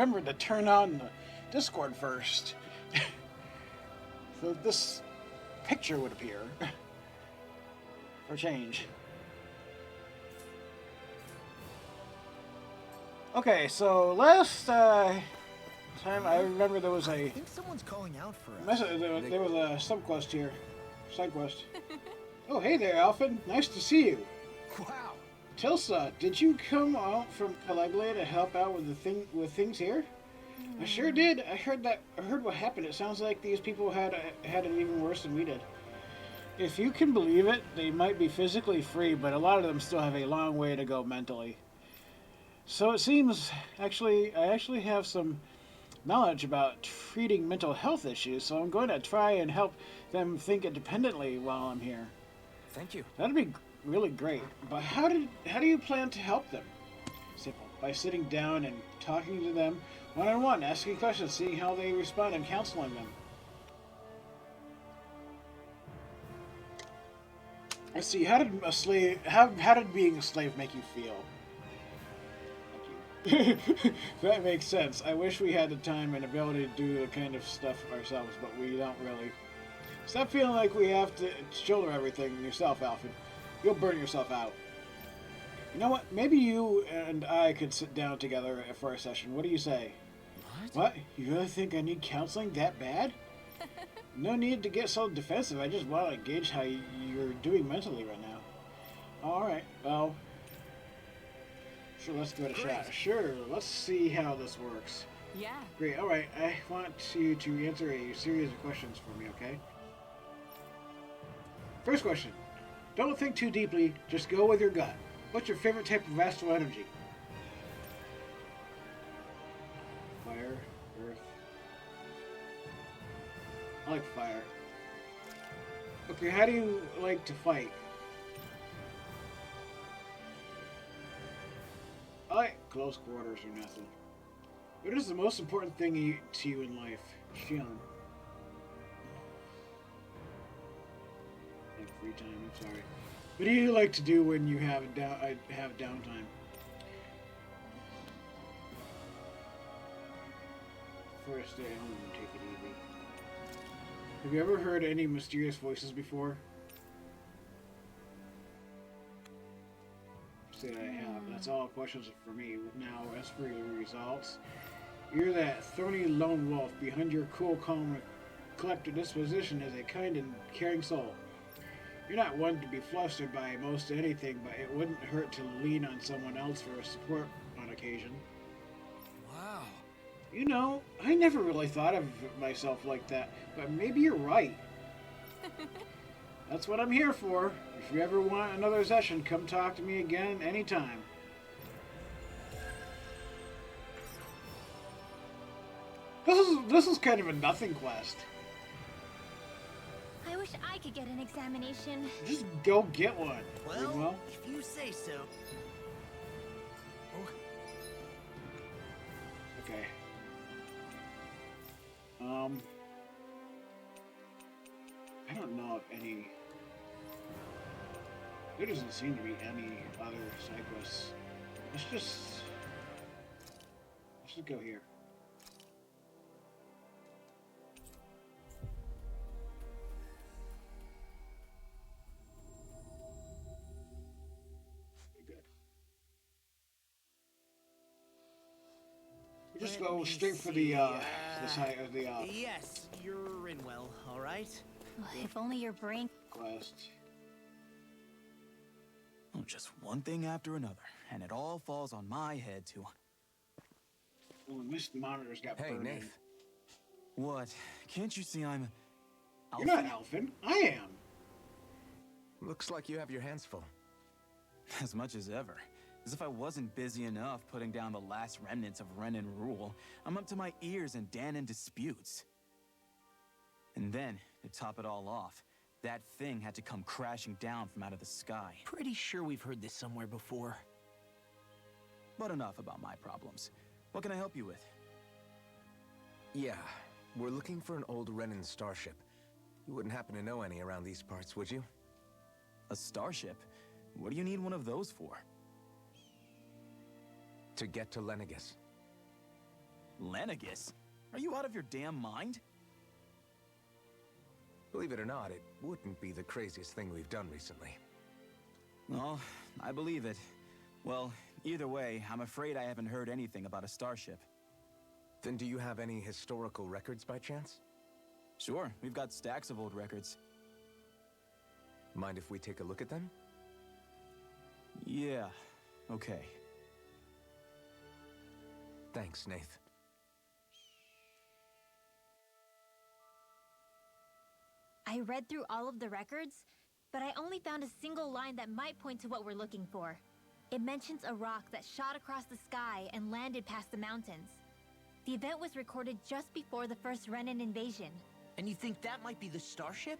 remembered to turn on the Discord first. So this picture would appear for change. Okay, so last time I remember there was I a think someone's calling out for us. message. There was a subquest here, side quest. Oh, hey there, Alphen. Nice to see you. Wow. Tilsa, did you come out from Caligula to help out with things here? I sure did. I heard what happened. It sounds like these people had it even worse than we did. If you can believe it, they might be physically free, but a lot of them still have a long way to go mentally. So it seems, I actually have some knowledge about treating mental health issues, so I'm going to try and help them think independently while I'm here. Thank you. That'd be really great. But how do you plan to help them? Simple. By sitting down and talking to them one-on-one, asking questions, seeing how they respond, and counseling them. Let's see. How did being a slave make you feel? That makes sense. I wish we had the time and ability to do the kind of stuff ourselves, but we don't really. Stop feeling like we have to shoulder everything yourself, Alfred. You'll burn yourself out. You know what? Maybe you and I could sit down together for a session. What do you say? What? You really think I need counseling that bad? No need to get so defensive. I just want to gauge how you're doing mentally right now. Alright, well... Sure, let's give it a shot. Sure, let's see how this works. Yeah. Great, alright. I want you to answer a series of questions for me, okay? First question. Don't think too deeply, just go with your gut. What's your favorite type of astral energy? Fire, earth. I like fire. Okay, how do you like to fight? I like close quarters or nothing. What is the most important thing to you in life? Shion. Like free time, I'm sorry. What do you like to do when you have downtime? First, stay home and take it easy. Have you ever heard any mysterious voices before? Say I have. That's all questions for me. Now, as for your results, you're that thorny lone wolf. Behind your cool, calm, collected disposition is a kind and caring soul. You're not one to be flustered by most anything, but it wouldn't hurt to lean on someone else for support on occasion. Wow. You know, I never really thought of myself like that, but maybe you're right. That's what I'm here for. If you ever want another session, come talk to me again anytime. This is kind of a nothing quest. I wish I could get an examination. Just go get one. Well, if you say so. Oh. Okay. I don't know of any. There doesn't seem to be any other side quests. Let's just go here. Good. We just go straight for the side of the Yes, you're in well, all right. If only your brain. quest. Oh, just one thing after another, and it all falls on my head to... Oh, at least the monitors got Hey, burned in. Nath. What? Can't you see I'm... You're not Alphen. I am. Looks like you have your hands full. As much as ever. As if I wasn't busy enough putting down the last remnants of Renan rule, I'm up to my ears in Danon disputes. And then, to top it all off, that thing had to come crashing down from out of the sky. Pretty sure we've heard this somewhere before. But enough about my problems. What can I help you with? Yeah, we're looking for an old Renan starship. You wouldn't happen to know any around these parts, would you? A starship? What do you need one of those for? To get to Lenegis. Lenegus? Are you out of your damn mind? Believe it or not, it wouldn't be the craziest thing we've done recently. Well, I believe it. Well, either way, I'm afraid I haven't heard anything about a starship. Then do you have any historical records by chance? Sure, we've got stacks of old records. Mind if we take a look at them? Yeah, okay. Thanks, Nath. I read through all of the records, but I only found a single line that might point to what we're looking for. It mentions a rock that shot across the sky and landed past the mountains. The event was recorded just before the first Renan invasion. And you think that might be the starship?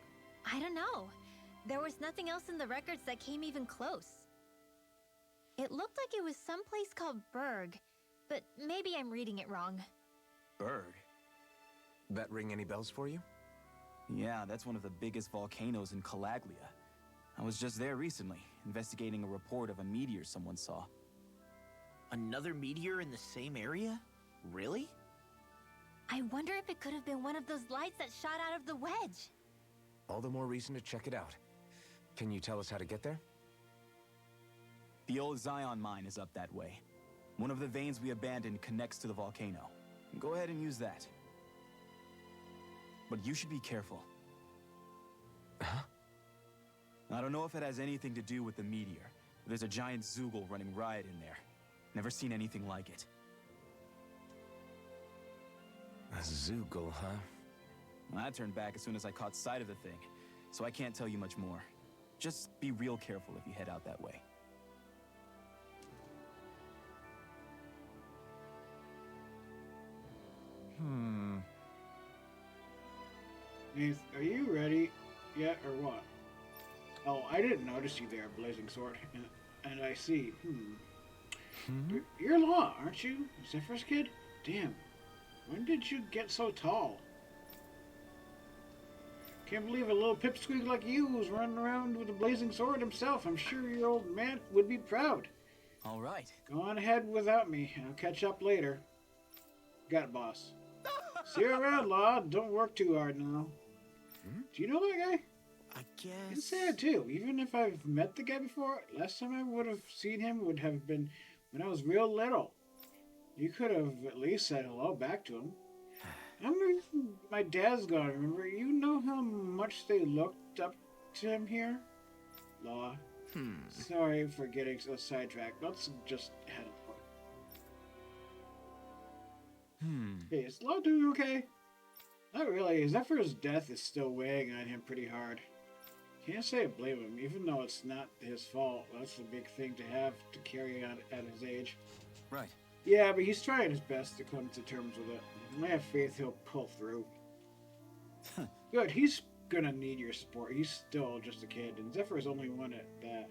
I don't know. There was nothing else in the records that came even close. It looked like it was someplace called Berg, but maybe I'm reading it wrong. Berg? That ring any bells for you? Yeah, that's one of the biggest volcanoes in Calaglia. I was just there recently, investigating a report of a meteor someone saw. Another meteor in the same area? Really? I wonder if it could have been one of those lights that shot out of the wedge. All the more reason to check it out. Can you tell us how to get there? The old Zion mine is up that way. One of the veins we abandoned connects to the volcano. Go ahead and use that. But you should be careful. Huh? I don't know if it has anything to do with the meteor. But there's a giant Zoogle running riot in there. Never seen anything like it. A Zoogle, huh? I turned back as soon as I caught sight of the thing, so I can't tell you much more. Just be real careful if you head out that way. Nath, are you ready yet, or what? Oh, I didn't notice you there, Blazing Sword. And I see. You're Law, aren't you? Zephyr's kid? Damn. When did you get so tall? Can't believe a little pipsqueak like you was running around with a blazing sword himself. I'm sure your old man would be proud. All right. Go on ahead without me. I'll catch up later. Got it, boss. See you around, Law. Don't work too hard now. Do you know that guy? I guess... It's sad, too. Even if I've met the guy before, last time I would have seen him would have been when I was real little. You could have at least said hello back to him. I remember my dad's gone, remember? You know how much they looked up to him here? Law. Sorry for getting so sidetracked. Let's just head on. Hey, is Law doing okay? Not really. Zephyr's death is still weighing on him pretty hard. Can't say I blame him, even though it's not his fault. That's a big thing to have to carry on at his age. Right. Yeah, but he's trying his best to come to terms with it. I have faith he'll pull through. Good, he's gonna need your support. He's still just a kid, and Zephyr's only one at that.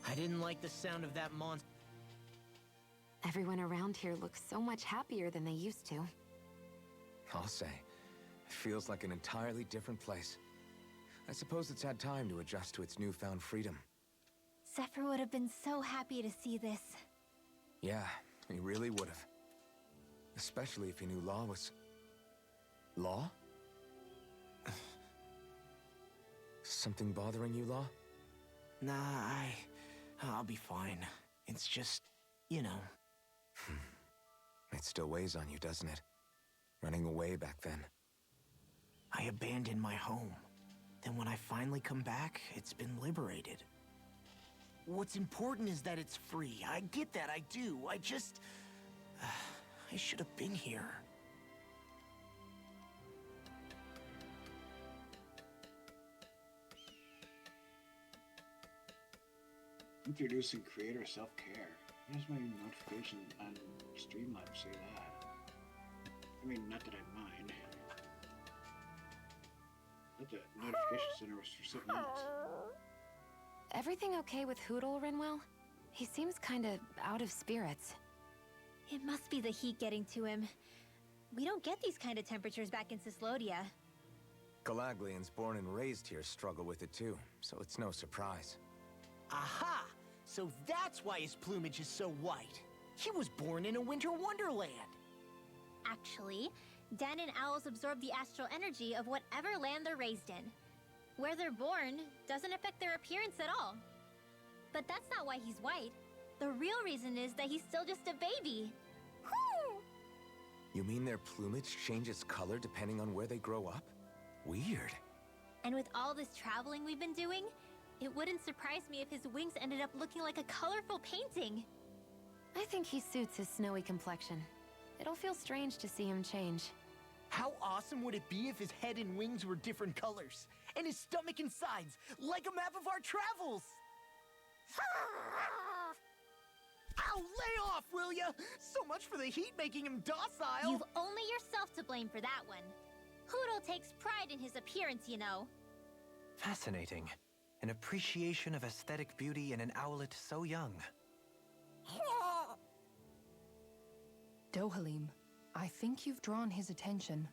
I didn't like the sound of that monster. Everyone around here looks so much happier than they used to. I'll say. It feels like an entirely different place. I suppose it's had time to adjust to its newfound freedom. Zephyr would have been so happy to see this. Yeah, he really would have. Especially if he knew Law was... Law? Something bothering you, Law? Nah, I'll be fine. It's just, you know. It still weighs on you, doesn't it? Running away back then. I abandoned my home. Then when I finally come back, it's been liberated. What's important is that it's free. I get that, I do. I just... I should have been here. Introducing creator self-care. Here's my notification on Streamlabs say that. I mean, not that I mind. But the notification center was for something else. Everything okay with Hootle, Rinwell? He seems kinda out of spirits. It must be the heat getting to him. We don't get these kind of temperatures back in Cyslodia. Calaglians born and raised here struggle with it too, so it's no surprise. Aha! So that's why his plumage is so white. He was born in a winter wonderland. Actually, Dan and owls absorb the astral energy of whatever land they're raised in. Where they're born doesn't affect their appearance at all. But that's not why he's white. The real reason is that he's still just a baby. Whew! You mean their plumage changes color depending on where they grow up? Weird. And with all this traveling we've been doing, it wouldn't surprise me if his wings ended up looking like a colorful painting. I think he suits his snowy complexion. It'll feel strange to see him change. How awesome would it be if his head and wings were different colors? And his stomach and sides, like a map of our travels! Ow, lay off, will ya? So much for the heat making him docile! You've only yourself to blame for that one. Hootle takes pride in his appearance, you know. Fascinating. An appreciation of aesthetic beauty in an owlet so young. Dohalim, I think you've drawn his attention.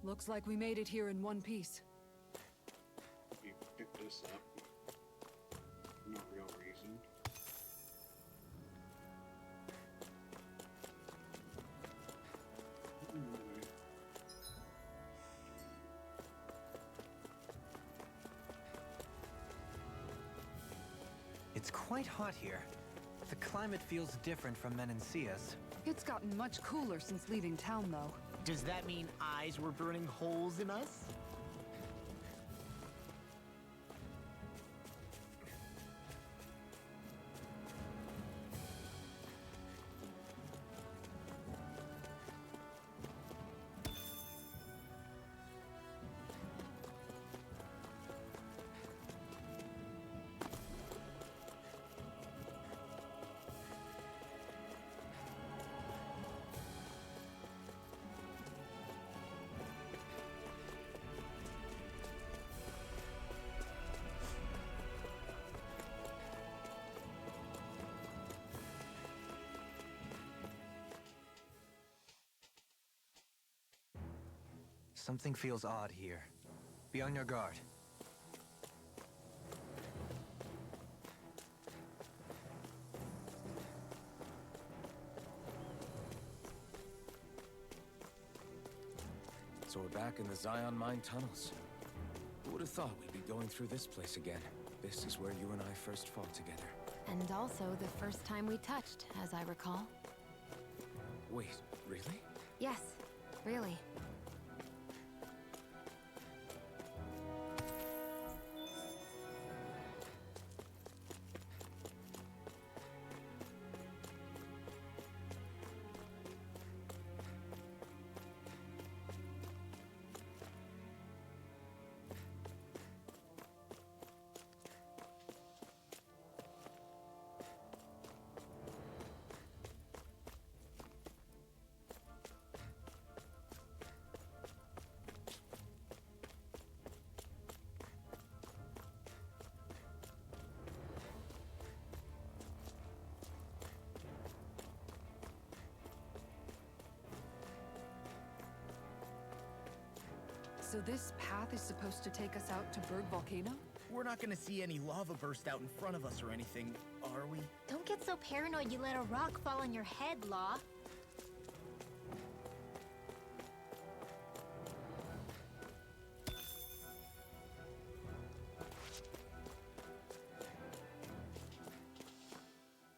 Looks like we made it here in one piece. We picked this up. No real reason. It's quite hot here. The climate feels different from Menancia's. It's gotten much cooler since leaving town, though. Does that mean eyes were burning holes in us? Something feels odd here. Be on your guard. So we're back in the Zion Mine tunnels. Who would have thought we'd be going through this place again? This is where you and I first fought together. And also the first time we touched, as I recall. Wait, really? Yes, really. So this path is supposed to take us out to Berg Volcano? We're not gonna see any lava burst out in front of us or anything, are we? Don't get so paranoid you let a rock fall on your head, Law.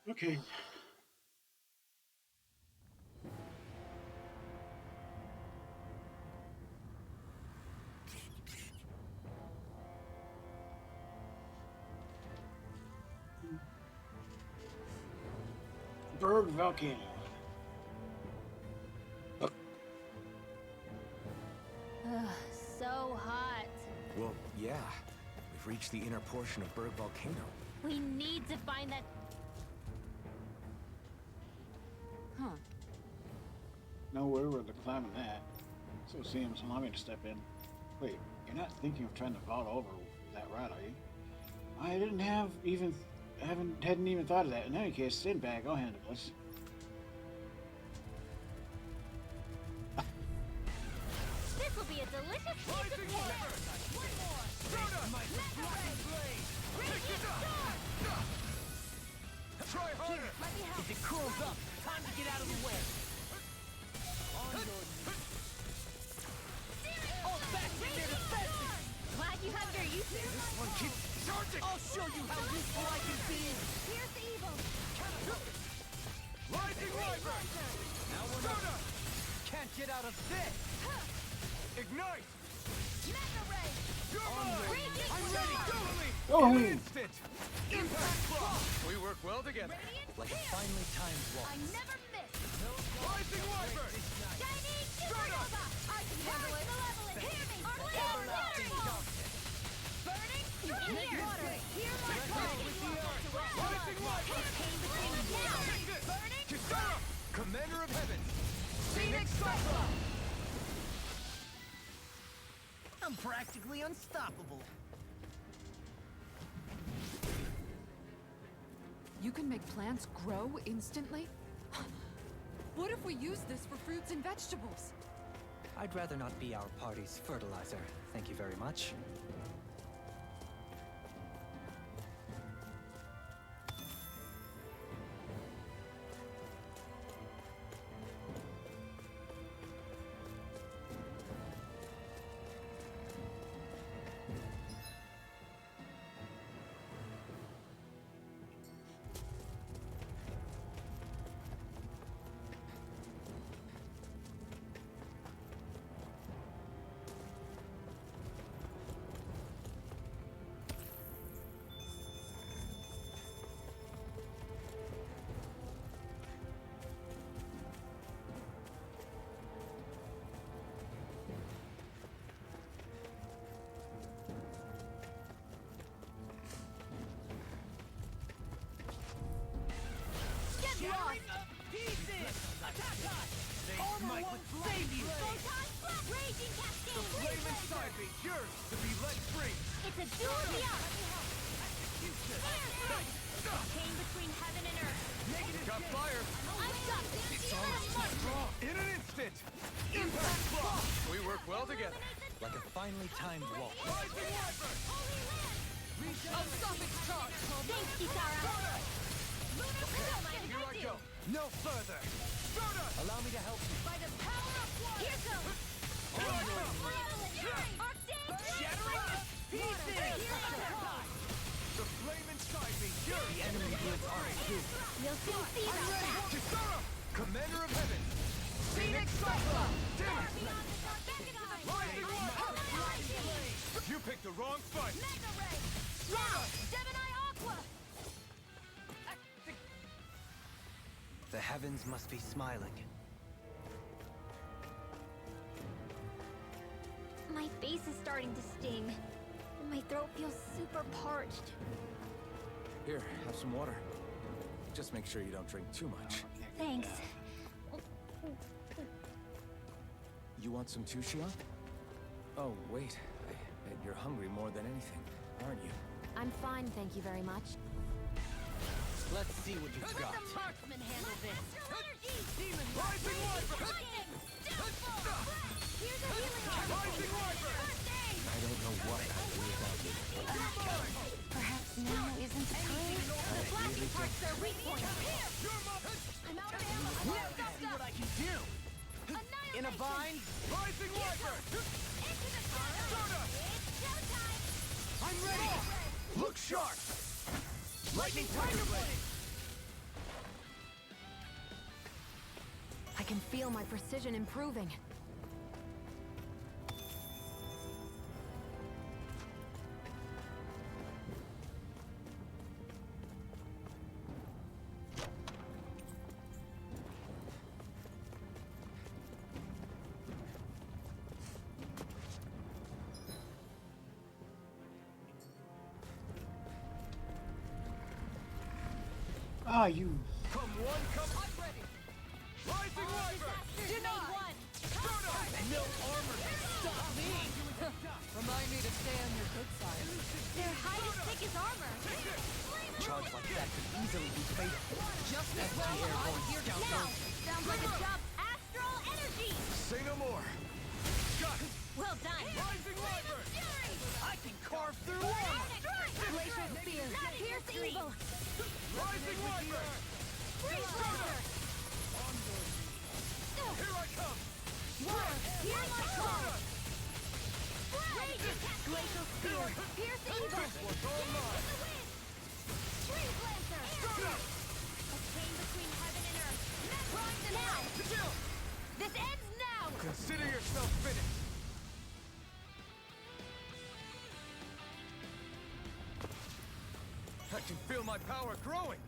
Okay. Berg Volcano. Ugh, so hot. Well, yeah. have reached the inner portion of Berg Volcano. We need to find that. Huh. No way we're climbing that. So it seems. Allow me to step in. Wait, you're not thinking of trying to vault over that route, are you? I hadn't even thought of that. In any case, stand back. I'll handle this. This will be a delicious piece of cake. One more. Mega Ray. Radiant Storm. Try harder! Let me help. If it curls up, time to get out of the way. On your knees. All back in their defenses. Glad you have your uses. This one keeps charging! I'll show you how useful I can be. Here's the evil. Rising Wyvern! Now we're not... Can't get out of this! Ignite! Mega Ray. You're mine! Radiant I'm ready! Storm. Dueling! Oh. In an instant! Impact Claw! We work well together. Radiant Like a Spear. finely timed I waltz. never miss. Rising Wyvern! Chinese Supernova. I can handle it. Malevolent. Hear me. Waterfall. Burning. Here. Water. Hear my call. Rising Wyvern! Pain between the now. Burning. Kisara! Commander of Heavens! Phoenix Cyclops. I'm practically unstoppable. You can make plants grow instantly? What if we use this for fruits and vegetables? I'd rather not be our party's fertilizer. Thank you very much. Armor won't save you. Raging Cascade. Flame inside me, yours to be let free! It's a duel of the arts. Pain between heaven and earth. Got fire! I've got this. In an instant! Impact Claw! We work well together. Like a finely timed waltz. Rising Wyvern! I'll stop its charge! Thanks, Kisara. Lunar Storm, Here I go! No further! Stardust! Allow me to help you. By the power of water. Here goes. The flame inside me, yours! The enemy goods are too. You'll soon see about that. Kisara! Commander of Heaven! Phoenix Cyclops! Damn it! Rising Wyvern! You picked the wrong fight! Mega Ray. Now, Gemini Aqua. The heavens must be smiling. My face is starting to sting. And my throat feels super parched. Here, have some water. Just make sure you don't drink too much. Thanks. You want some too, Shion? Oh, wait. I bet you're hungry more than anything, aren't you? I'm fine, thank you very much. Let's see what you've got. Marksman handle this. Demon Rising Wyvern! Here's a healing arm. Rising Wyvern! I don't know what I'd do without you. Perhaps now isn't the time? The flashing parts are weak points. I'm out of ammo. Now see what I can do. In a vine. Rising Wyvern! Into the shadows. It's showtime. I'm ready. Look sharp! Lightning Tiger Blade. I can feel my precision improving. Ah, you. Come one, come I'm ready. Rising Wyvern. Denied one. No armor can stop me! Remind me to stay on your good side. Their hide is thick as armor. Charge like that could easily be fatal. Just as well I'm here to Now, sounds like a job. Astral energy. Say no more. Got it. Well done. Rising Wyvern. I can carve through armor! Glacial spear. Pierce evil. Rising Wyvern. Freeze blaster. Here I come. Here's my call. Rage attack. Glacial spear. Pierce evil. What's all mine? Freeze blaster. A chain between heaven and earth. Prime them now. Chill. This ends now. Consider yourself finished. I can feel my power growing.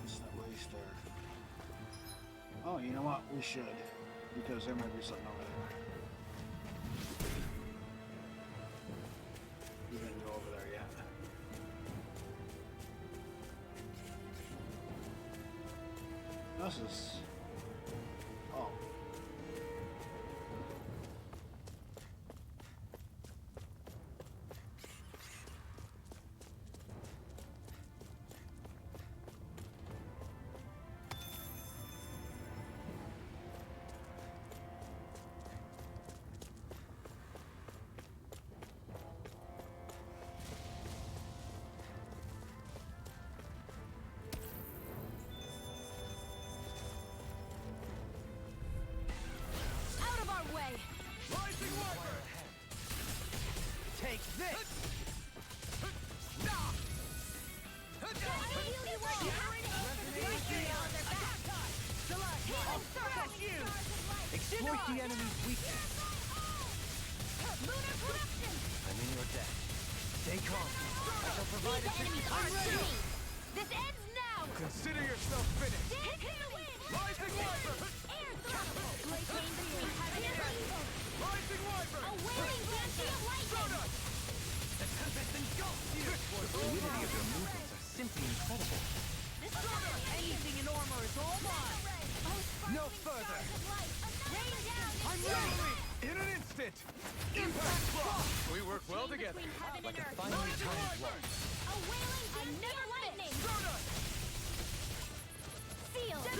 Let's not waste our. Oh, you know what? We should. Because there might be something over there. We didn't go over there yet. This is. Oh. Out of our way. Rising Wyvern. Take this! Exploit the enemy's weakness. Lunar corruption. I'm in your debt. Stay calm. I shall provide These enemies assistance. aren't to me. This ends now. Consider yourself finished. Hit the wind. Rising Wyvern. Air thrust. Blade chain between heaven and earth. Rising Wyvern. A wailing banshee of lightning. The tempest engulfs you! The fluidity of your movements are simply incredible. Anything in armor is all mine! No further! Rain down. I'm ready. In an instant. Impact block. We work well together. Like a finely timed blow. A wailing banshee of lightning. Seal. Let's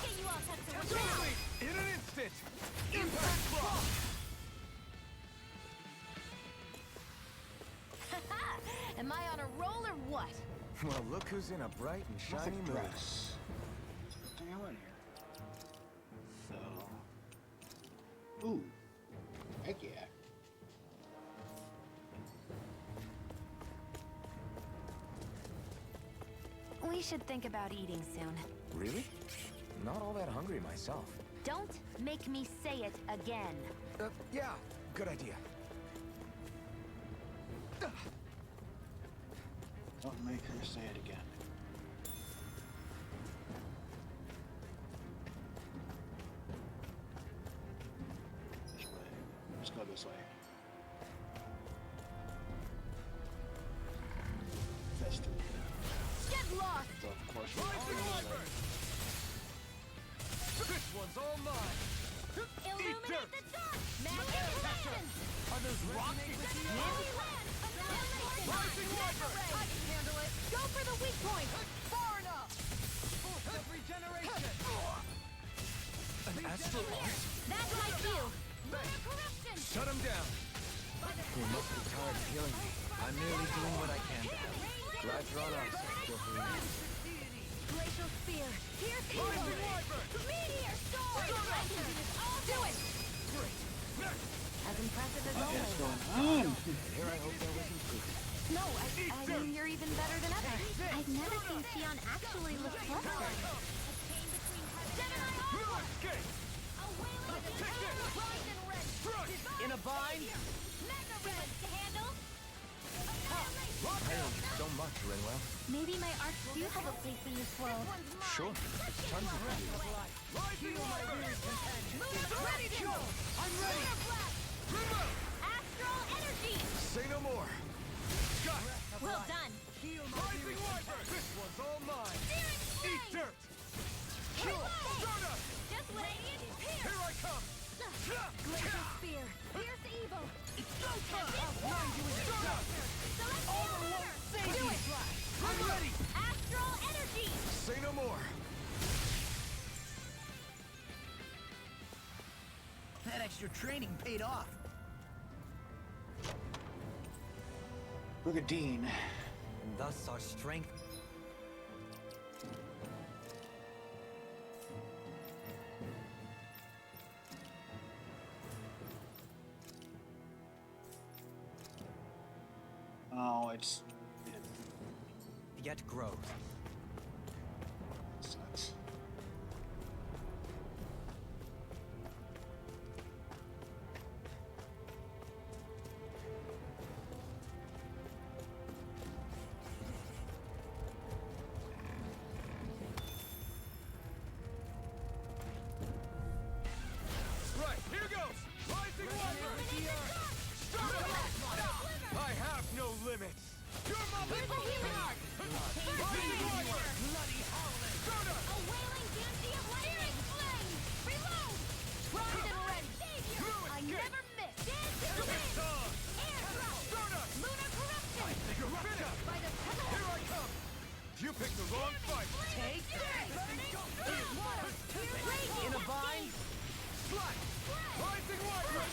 get you all tucked away. Totally. In an instant. Impact block. Am I on a roll or what? Well, look who's in a bright and shiny Nothing mood. dress. What the hell in here? So. Ooh. Heck yeah. We should think about eating soon. Really? Not all that hungry myself. Don't make me say it again. Yeah, good idea. Don't make her say it again. This way. Let's go this way. Festive. Get lost. So of course we're Rising going this way. Wyvern. This one's all mine. Illuminate the dark. Magic lands. Are those rocks with you? Rising Wyvern. I can handle it! Go for the weak point. Far enough! Force of regeneration! An astral art? That's my cue. Lunar corruption. Shut him down. You must be tired of healing me. I'm merely doing what I can to help. Glad you're on our side, Wolverine. Glacial spear. Pierce evil. Rising Wyvern. Meteor sword. I can do this all do it. As impressive as What's always. going on? Here I hope there was improvement. No, I mean, you're even better than ever. I've never seen Xion actually look flustered. No escape. In a bind? I owe you so much, Rinwell. Maybe my arts do have a place in this world. Sure, there's tons of you. Rising Wyvern. Ready to go. I'm ready. Astral energy. Say no more. Sky! Well done. Rising Wyvern! This one's all mine! Eat dirt! Stardust! Just what I needed. Here I come! Glacial Spear. Pierce evil. It's go time! Stardust! Do it. I'm ready! Astral energy. Say no more! That extra training paid off. Look at Dean. And thus our strength. Oh, it Yet grows. sucks. Right, here goes! Rising Wyvern! Stardust! I have no limits! You're my little card! Rising Wyvern! Bloody howling. Stardust! A wailing beauty of lightning. Flame. Reload. Primed and ready. New I escape! never miss. Dance to the It's wind. on! Air drop. Stardust! Lunar corruption. You're finished! By the Here I come! You picked the wrong fight! Take this. In a bind? Slice! Rising Wyvern!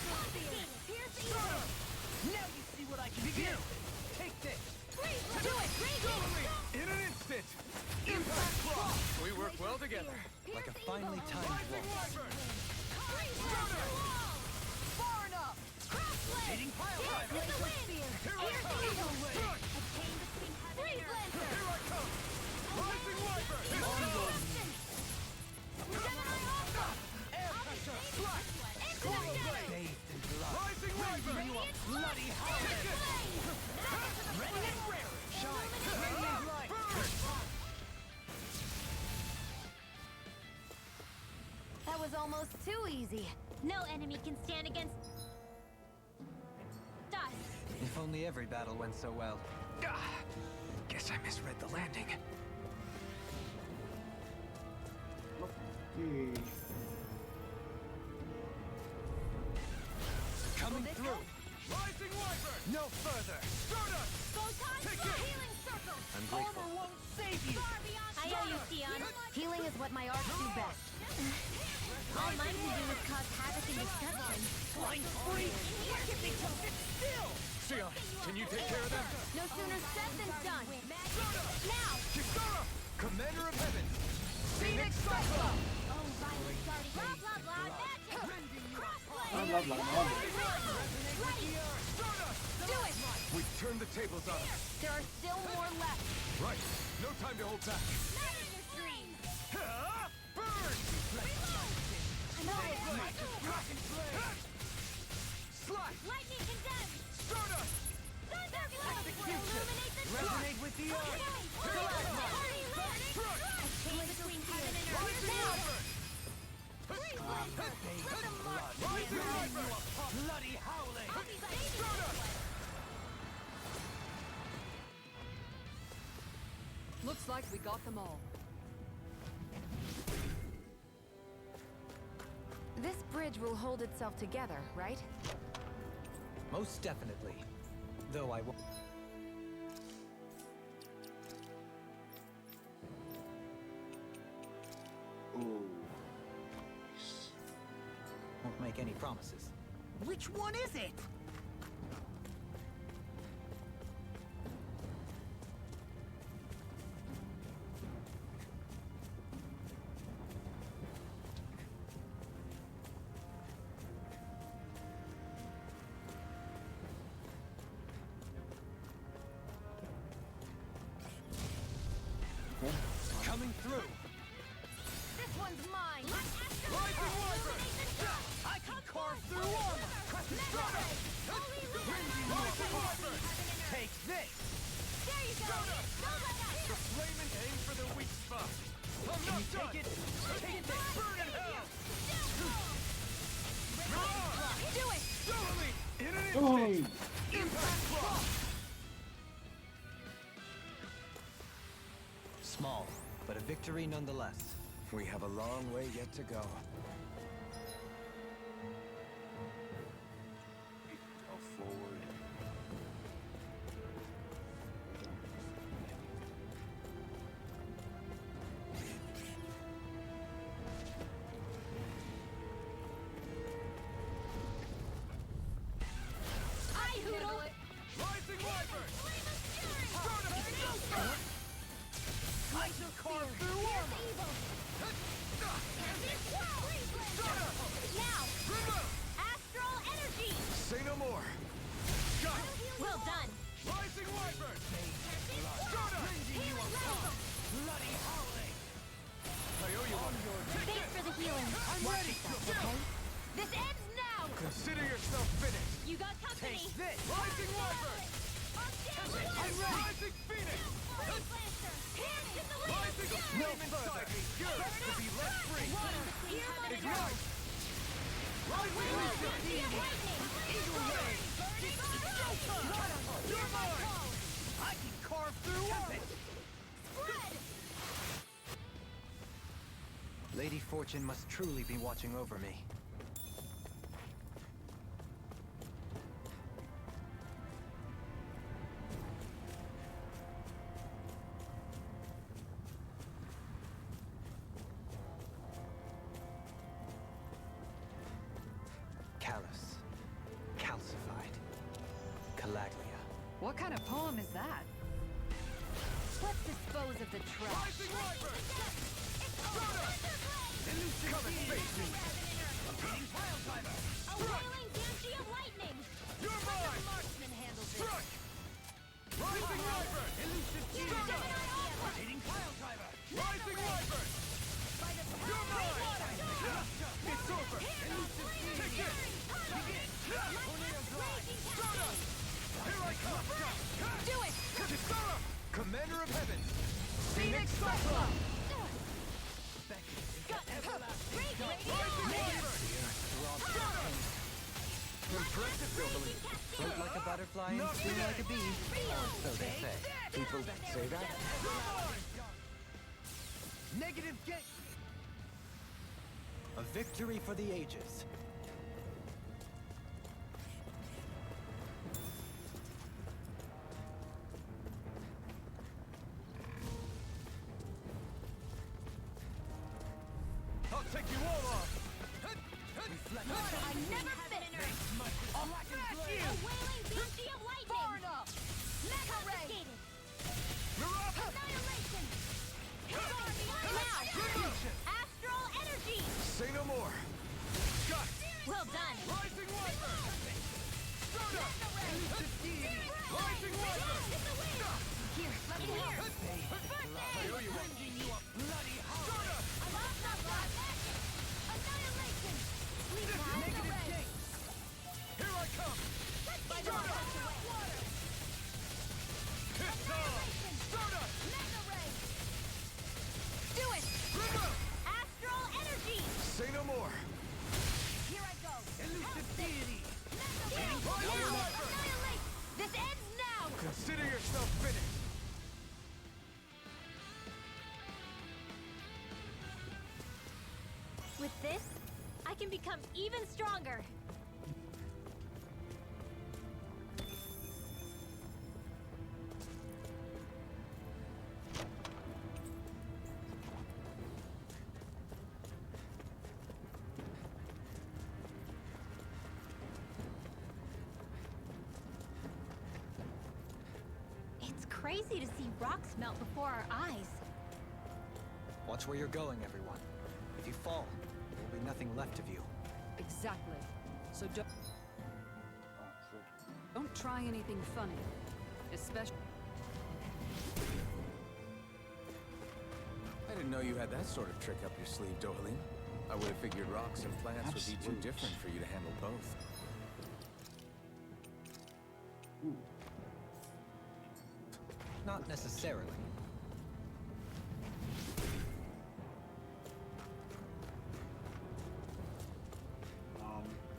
Pierce Stardust! Now you see what I can do! Take this! Do it. Totally! In an instant! Impact Claw! We work well together. Like a finely timed Rising waltz. Wyvern! Far enough. Crossblade. Hitting pile Dance driver. to the wind. Here I Pierce come! evil. Crush! A chain between heaven and earth. Here I come! Rising Wyvern! It's on! Gemini Ultra. Air pressure! Slice! Infinite damage. Bathed in blood. Rising Wyvern! Bloody howling! Ready and raring! Shine! Radiant light! That was almost too easy. No enemy can stand against us. If only every battle went so well. Guess I misread the landing. Hmm. Coming through! Rising Wyvern! No further! Stardust! Photon Take flow it! healing circle. I'm grateful. Armor won't save you! Far beyond I owe you, Theon. Healing is what my arts do best. All mine can do is cause havoc and destruction. Blind freak! Why can't they just sit still? Sion, can you take care of them? No sooner said than done. Now. Kisara! Commander of Heaven! Phoenix Cyclone! Oh, violent starting. Blah, blah, blah. Magic. Crossblade. Blah, blah, blah. Ready. Stardust! Do it. We've turned the tables on them. There are still more left. Right. No time to hold back. Not in your dreams. Ha! Burn! Slice! Lightning condemned. Stardust! Thunder blow. Illuminate the Resonate with the earth! Crush! Chain between heaven and Rising earth. Wyvern! Rising Wyvern! Bloody howling! Stardust! Looks like we got them all. This bridge will hold itself together, right? Most definitely. Though I won't. Ooh. Won't make any promises. Which one is it? Coming through! This one's mine! Rising Wyvern! I can carve through armor! Stardust! Rising Wyvern! Take this! There you go. Don't let up. The flaming aim for the weak spot! I'm Can not you done! take it? Take this! Burn in hell! Do it. Totally! In an Oh, instant! Impact Claw! Small, but a victory nonetheless. We have a long way yet to go. Go forward. Hi, Hoodle! Rising Wyvern! I shall carve through evil! Now! Astral energy! Say no more! Got it! Well done! Rising Wyvern! Bloody holiday! I owe you one. Thanks for the healing. I'm ready! This ends now! Consider yourself finished! You got company! Taste this! Rising Wyvern! I'm ready! Rising Phoenix! Rising flame inside me! Yours to be let free! Ignite! Rising Eagle Ray! You're mine! I can carve through it! Lady Fortune must truly be watching over me. Callous. Calcified. Calaglia. What kind of poem is that? Let's dispose of the trash. Rising Wyvern! Come and face me! A whirling banshee of lightning! You're mine! Marksman handles it. Strike! Rising Wyvern! Elusive Rotating pile driver! Rising Wyvern! You're mine! It's over! Take it! Stardust! Here I come! Do it! Kisara! Commander of Heaven! Phoenix Cyclone! Impressive, Billy. Float like a butterfly and Not sting today. like a bee. So they say. People say that? Negative gate! A victory for the ages. I'll take you all off! I never finished! I'll smash you! A wailing banshee of lightning! Far enough! Mega ray! Annihilation! Now! Astral energy! Say no more! Got it! Well done! Rising Wyvern! Stardust! Rising Wyvern! Here, let me hear! I owe you one! Bloody holiday! Stardust! I'm off that black magic! Annihilation! Please Negative gate! Here I come! Stardust! It's on! Stardust! Mega ray! Do it! River! Astral energy! Say no more! Here I go! Elusive deity! Rising Wyvern! Annihilate! This ends now! Consider yourself finished! With this, I can become even stronger. It's crazy to see rocks melt before our eyes. Watch where you're going, everyone. If you fall, there will be nothing left of you. Exactly. So don't try anything funny. Especially... I didn't know you had that sort of trick up your sleeve, Dohalim. I would have figured rocks and plants would be too Absolute. different for you to handle both. Not necessarily.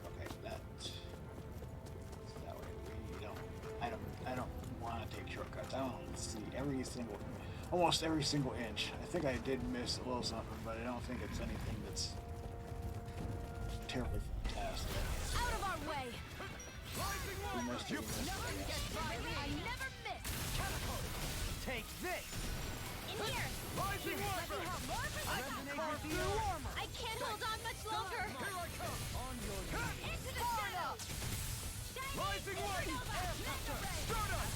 Okay, that way we don't. I don't want to take shortcuts. I don't see every single. almost every single inch. I think I did miss a little something, but I don't think it's anything that's terribly fantastic. Out of our way! We missed it, I guess. I never miss! Take this! In here! Rising Wyvern! I can't hold on much longer! Here I come! On your Into the shadows! Rising Wyvern! Stardust!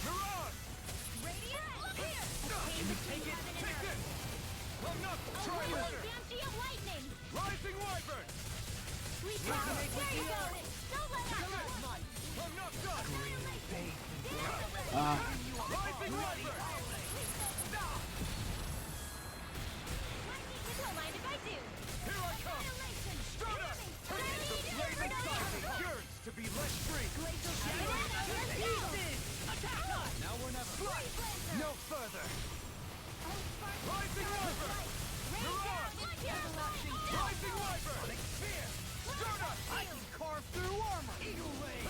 Mirage! Radiant, look here! Take it! Take this! I'm not trying harder! Banshee of lightning! Rising Wyvern! Sweet power! There you go! Don't let up! I'm not done! Rising Wyvern! Don't mind if I do! Here I come! Stardust! The blazing sun yearns to be let free! Now we're never no further! Rising Wyvern! Mirage! Rising Wyvern! Spear! Stardust! I can carve through armor! Eagle Ray!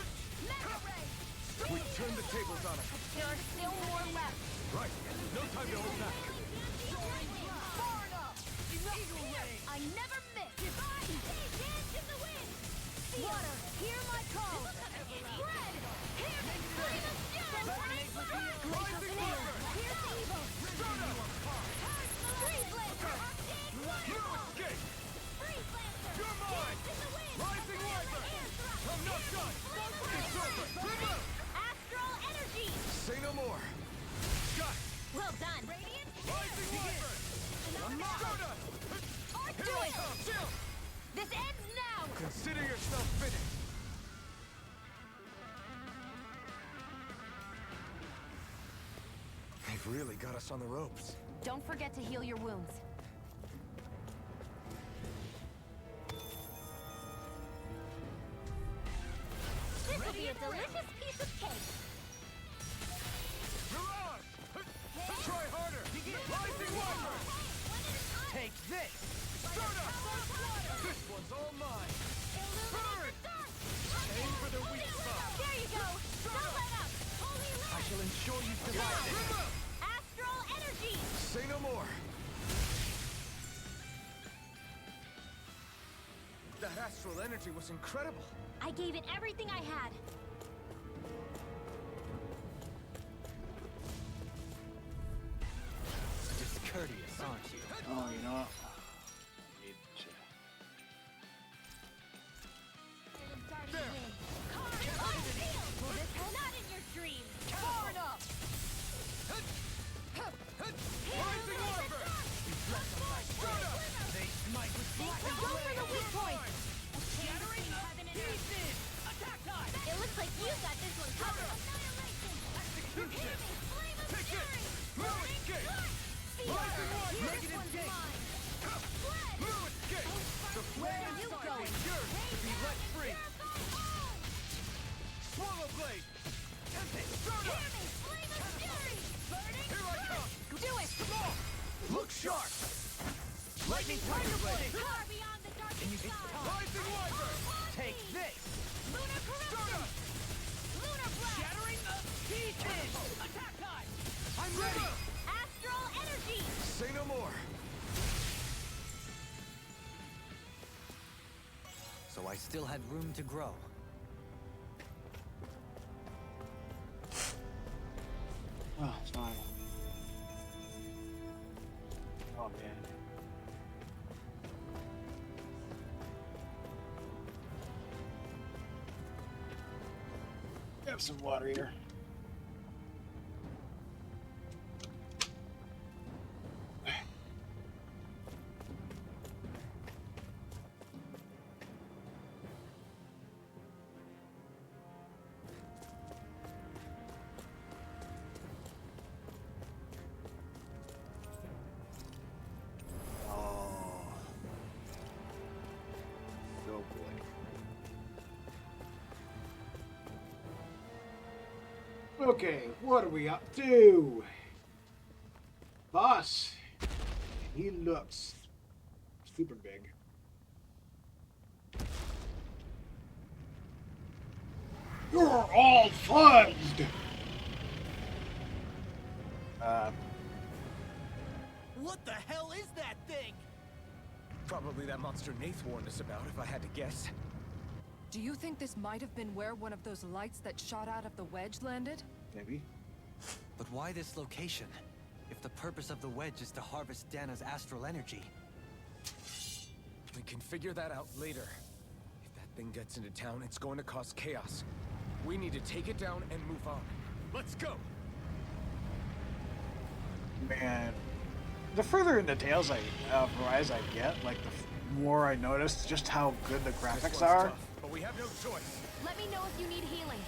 We turned the tables on him! There are still more left! Right! No time to hold back! Far enough! I never miss! Dance in the wind! Water, hear my call! Spread! Hear me! Flame of fury! Rising Wyvern! Here's evil! Stardust! Freeze Lancer! You escape! Freeze Lancer! You're mine! Dance in the wind! Rising Wyvern! I'm not done! It's over! Remove! Astral energy! Say no more! Got it! Well done! Radiant! Rising Wyvern! Stardust! Arch Here I come! Chill! This ends now! Consider yourself finished! They've really got us on the ropes. Don't forget to heal your wounds. This will be a delicious piece of cake! Mirage! Try harder! Rising Wyvern! Take this! Stardust! This one's all mine! Burn! Aim for the weak spot! There you go! Don't let up! Holy I shall ensure you survive this! Astral energy! Say no more! That astral energy was incredible! I gave it everything I had. Discourteous, aren't you? Oh, you know what? Need to... There! Not in your dreams! Far enough! Rising Wyvern! Stardust! They smite with black and Go for the weak point! Shattering pieces! Attack time! It looks like you got this one covered! Execution! Take this! Blue escape! Rising Wyvern! Negative gate! Blue escape! The flame are you inside going? me yearns to be let free! Swallow blade! Tempest! Stardust! Here I come! Do it! Come on! Look sharp! Lightning tiger blade! Far beyond the darkest sky! Rising Wyvern! Take this! Lunar corruption! Stardust! Lunar blast! Shattering the pieces! Attack time! I'm ready! Astral energy! Say no more! So I still had room to grow. Oh, it's fine. Oh, man. Have some water here. Okay, what are we up to? Boss. He looks super big. You're all fudged! What the hell is that thing? Probably that monster Nath warned us about, if I had to guess. Do you think this might have been where one of those lights that shot out of the wedge landed? Maybe. But why this location? If the purpose of the wedge is to harvest Dana's astral energy. We can figure that out later. If that thing gets into town, it's going to cause chaos. We need to take it down and move on. Let's go! Man, the further into Tales of Rise I get, like the more I notice just how good the This graphics one's are. tough, but we have no choice. Let me know if you need healing.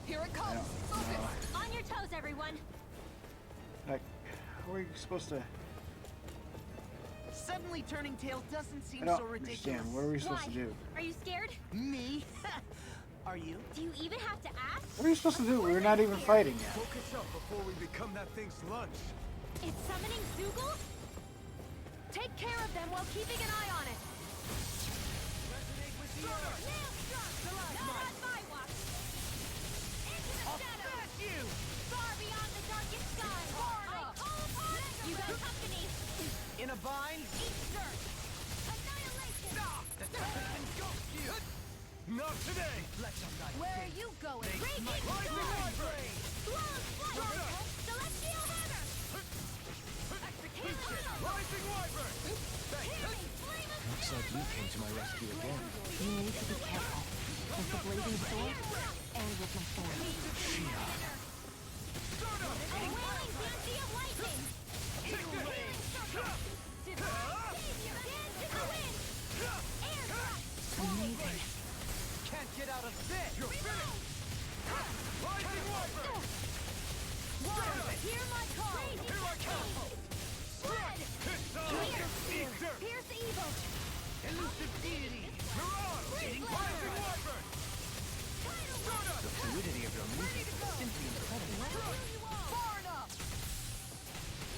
Here it comes! Focus! On your toes, everyone. Like, how are you supposed to? Suddenly turning tail doesn't seem I don't so ridiculous. understand. What are we supposed Why? to do? Are you scared? Me? Are you? Do you even have to ask? What are you supposed to do? We're not even fighting yet. Focus up before we become that thing's lunch. It's summoning Zoogle? Take care of them while keeping an eye on it. Resonate with the earth. Not my watch. Into the shadows. You! Far beyond the darkest sky. I call upon you got company. In a bind? Eastern. Annihilation. Engulf you! Not today! Where are you going? Rising Raging storm. Wyvern! Flawless flight. Celestial hammer. Execution! Rising Wyvern! Healing flame of Looks like you came to my rescue again. You need to be careful. With the blazing sword and with my thorn. a wailing fancy of lightning. Healing circle. Divine savior. Dance in the wind. Air thrust. Amazing. Can't get out of this! You're finished! Rising Wyvern! Water. Hear my call. Here I come! Blood. Eater! Pierce evil. Elusive deity! Mirage! Rising Wyvern! The fluidity of your movement is simply incredible. Far enough.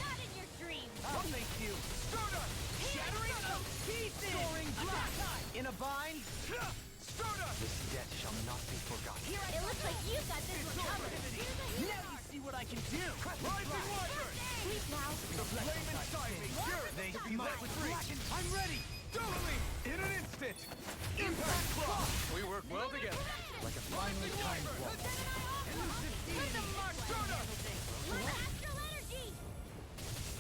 Not in your dreams. I'll thank you. Stardust! Shattering to pieces! Soaring blast! In a bind? Stardust! This debt shall not be forgotten. It looks like you've got this one covered. Now you see what I can do! Rising Wyvern! Sleep now. The flame inside me yearns to be let free! I'm ready! Dueling! In an instant! Impact Claw! We work well together. Like a finely timed wall. Put the mark on everything. Astral energy.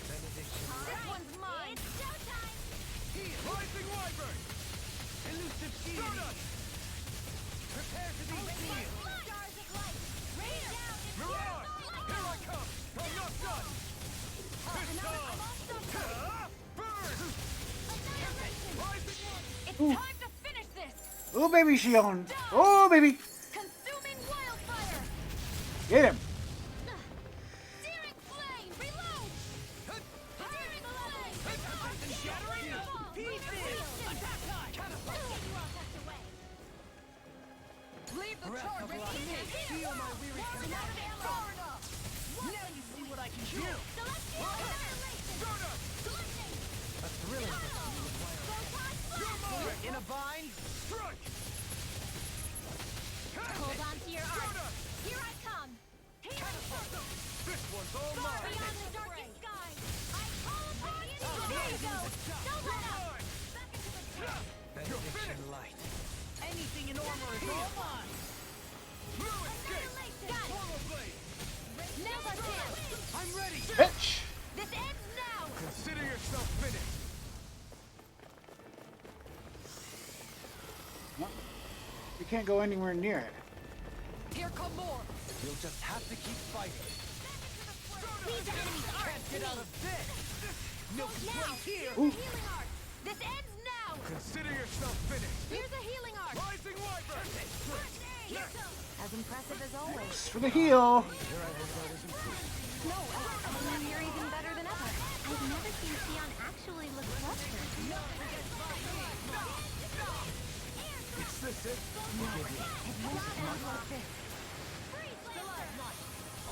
This one's mine. It's showtime. Rising Wyvern! Elusive deity! Stardust! Prepare to be sealed! Stars of light. Rain down. It's Mirage! Here I come! I'm not done! Burn! Annihilation. Rising It's time to finish this. Oh baby, Shion. Oh baby. Consuming wildfire. Get him. Searing flame. Reload. Searing flame. Shattering pieces. Attack time. Catapult. You all tucked away. Leave the Breath charge! of life. Feel my weary command. Far enough. Now you see what I can do! Celestial annihilation. Lightning. A thrilling Photon blast. In a bind? Strike! Hold on to your arms. Here I come. Healing circle. This one's all Far mine! beyond the darkest sky. I call upon you. There you go. Don't let up. Back into the trap. benediction light. Anything in armor is all mine! No escape! Annihilation. Got it. Portal blade! Now's our chance. I'm ready! Bitch. This ends now. Consider yourself finished! You can't go anywhere near it. Here come more! You'll just have to keep fighting. These enemies aren't Can't get out of this! No now. place here! Here's the healing arc. This ends now. Consider yourself finished! Here's a healing arc. Rising Wyvern! As impressive as always. Thanks for the heal. No, I'm here even better than ever. I've never seen Sion actually look flustered. Is this it? It won't end like this.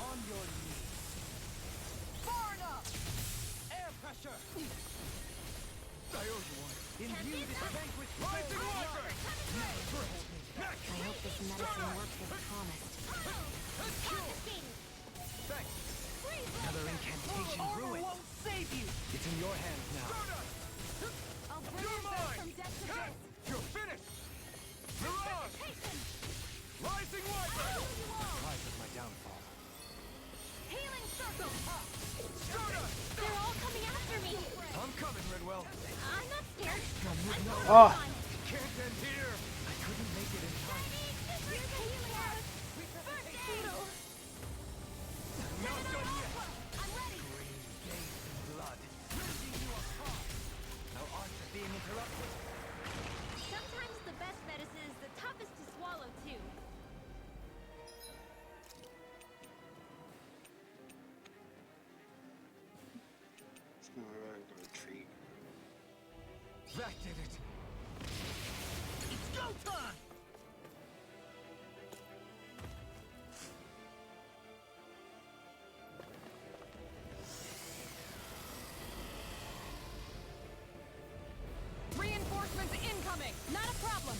On your knees. Far enough! Air pressure! I owe you one. Imbue this vanquished Rising soul. Wyvern! I hope this medicine works as promised. Confiscated. your hands now. I'll bring You're you back mine! from death to Cut! this. You're finished! Mirage! Rising Wiper! Price of my downfall. Healing circle! Jonah! They're all coming after me! I'm coming, Redwell. I'm not scared. Oh, Can't end here! I couldn't make it in time. Not done yet! I'm ready! Gaze and blood. Losing you apart. Our arts are being interrupted. Sometimes the best medicine is the toughest to swallow, too. retreat. That did it. It's go time! Reinforcements incoming! Not a problem!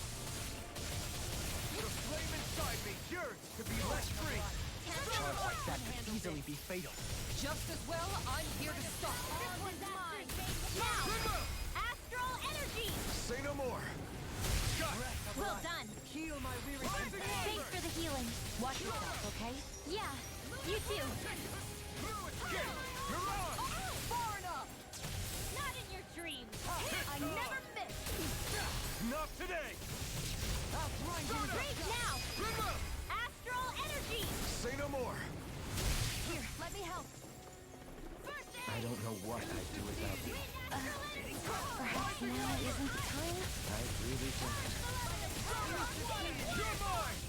The flame inside me yearns to be let free! Charge like that could easily be fatal. Just as well, I'm here to stop. This one's mine! Now! Astral energy! Say no more! Cut! Well done! Heal my weary Rising Thanks Wiper! for the healing. Watch yourself, okay? Yeah, you too. Blue escape! Mirage! Far enough! Not in your dreams. I never miss. Not today! Great now! Redwell! Astral energy! Say no more! Here, let me help. I don't know what I'd do without you. Perhaps now isn't the time? I really don't. You're mine!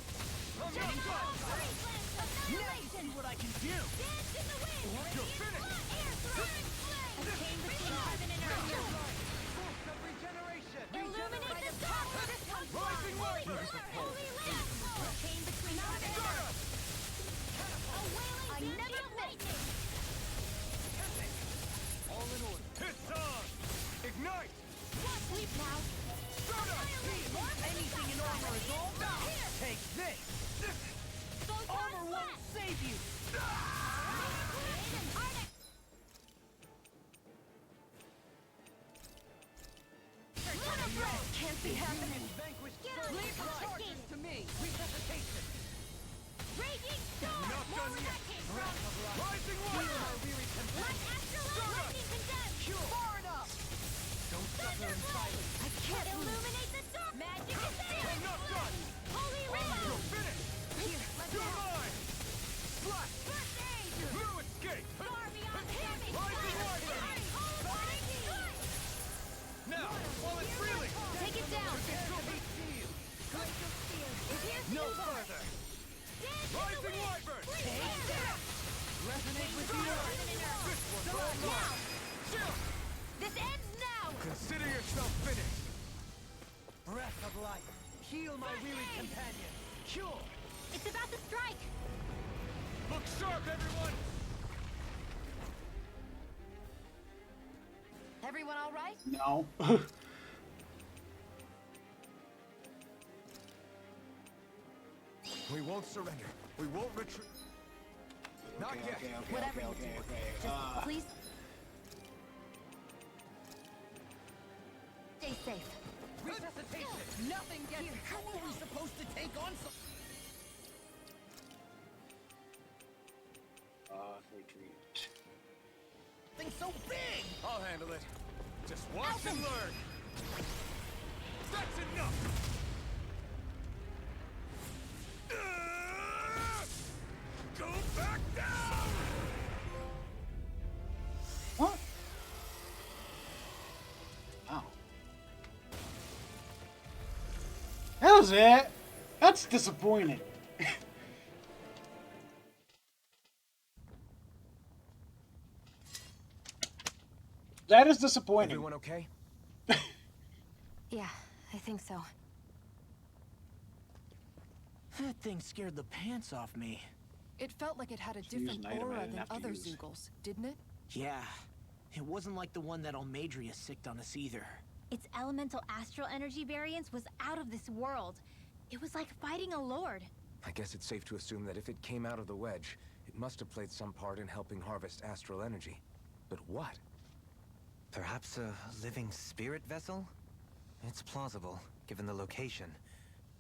I'm not done! Annihilation! What I can do! Dance in the wind! You're finished! Air throwing flame! A chain between heaven and earth! Force of regeneration! Illuminate the dark! Rising Wiper! Holy lamp! A chain between heaven and earth! A wailing I never lightning! All in order. It's on! Ignite! Sleep now! Anything in armor is all now! Take this! Armor won't save you! Can't be happening! Vanquish Leave the charges to me! resuscitation! Raging storm! Not More done where yet. that came from! Rising Wiper! One astral lightning condemned! Far enough! Don't suffer in silence! I can't illuminate the dark! Magic is there! I'm not done! Holy rhythm! You're finished! Here, let me You're help! mine! Splash! First aid! Blue escape! Far beyond hear me! Rising Wiper! Now, while it's freely! Take it down! No further! Rising Wiper! Resonate with the earth! This one's all mine! Chill! This ends now! Consider yourself finished! Breath of life! Heal my weary companion! Cure! It's about to strike! Look sharp, everyone! Everyone all right? No. We won't surrender. We won't retreat. Not yet. Whatever you do. Okay. Please? Stay safe. Resuscitation! Nothing gets Here, how are we supposed to take on some... Retreat. Thing so big! I'll handle it. Just watch and learn. That's enough! Go back down! What? Oh. That was it. That's disappointing. That is disappointing. Everyone okay? Yeah, I think so. That thing scared the pants off me. It felt like it had a use different an item I aura didn't than have to other use. Zeugles, didn't it? Yeah, it wasn't like the one that Almadria sicked on us either. Its elemental astral energy variance was out of this world. It was like fighting a lord. I guess it's safe to assume that if it came out of the wedge, it must have played some part in helping harvest astral energy. But what? Perhaps a living spirit vessel? It's plausible, given the location.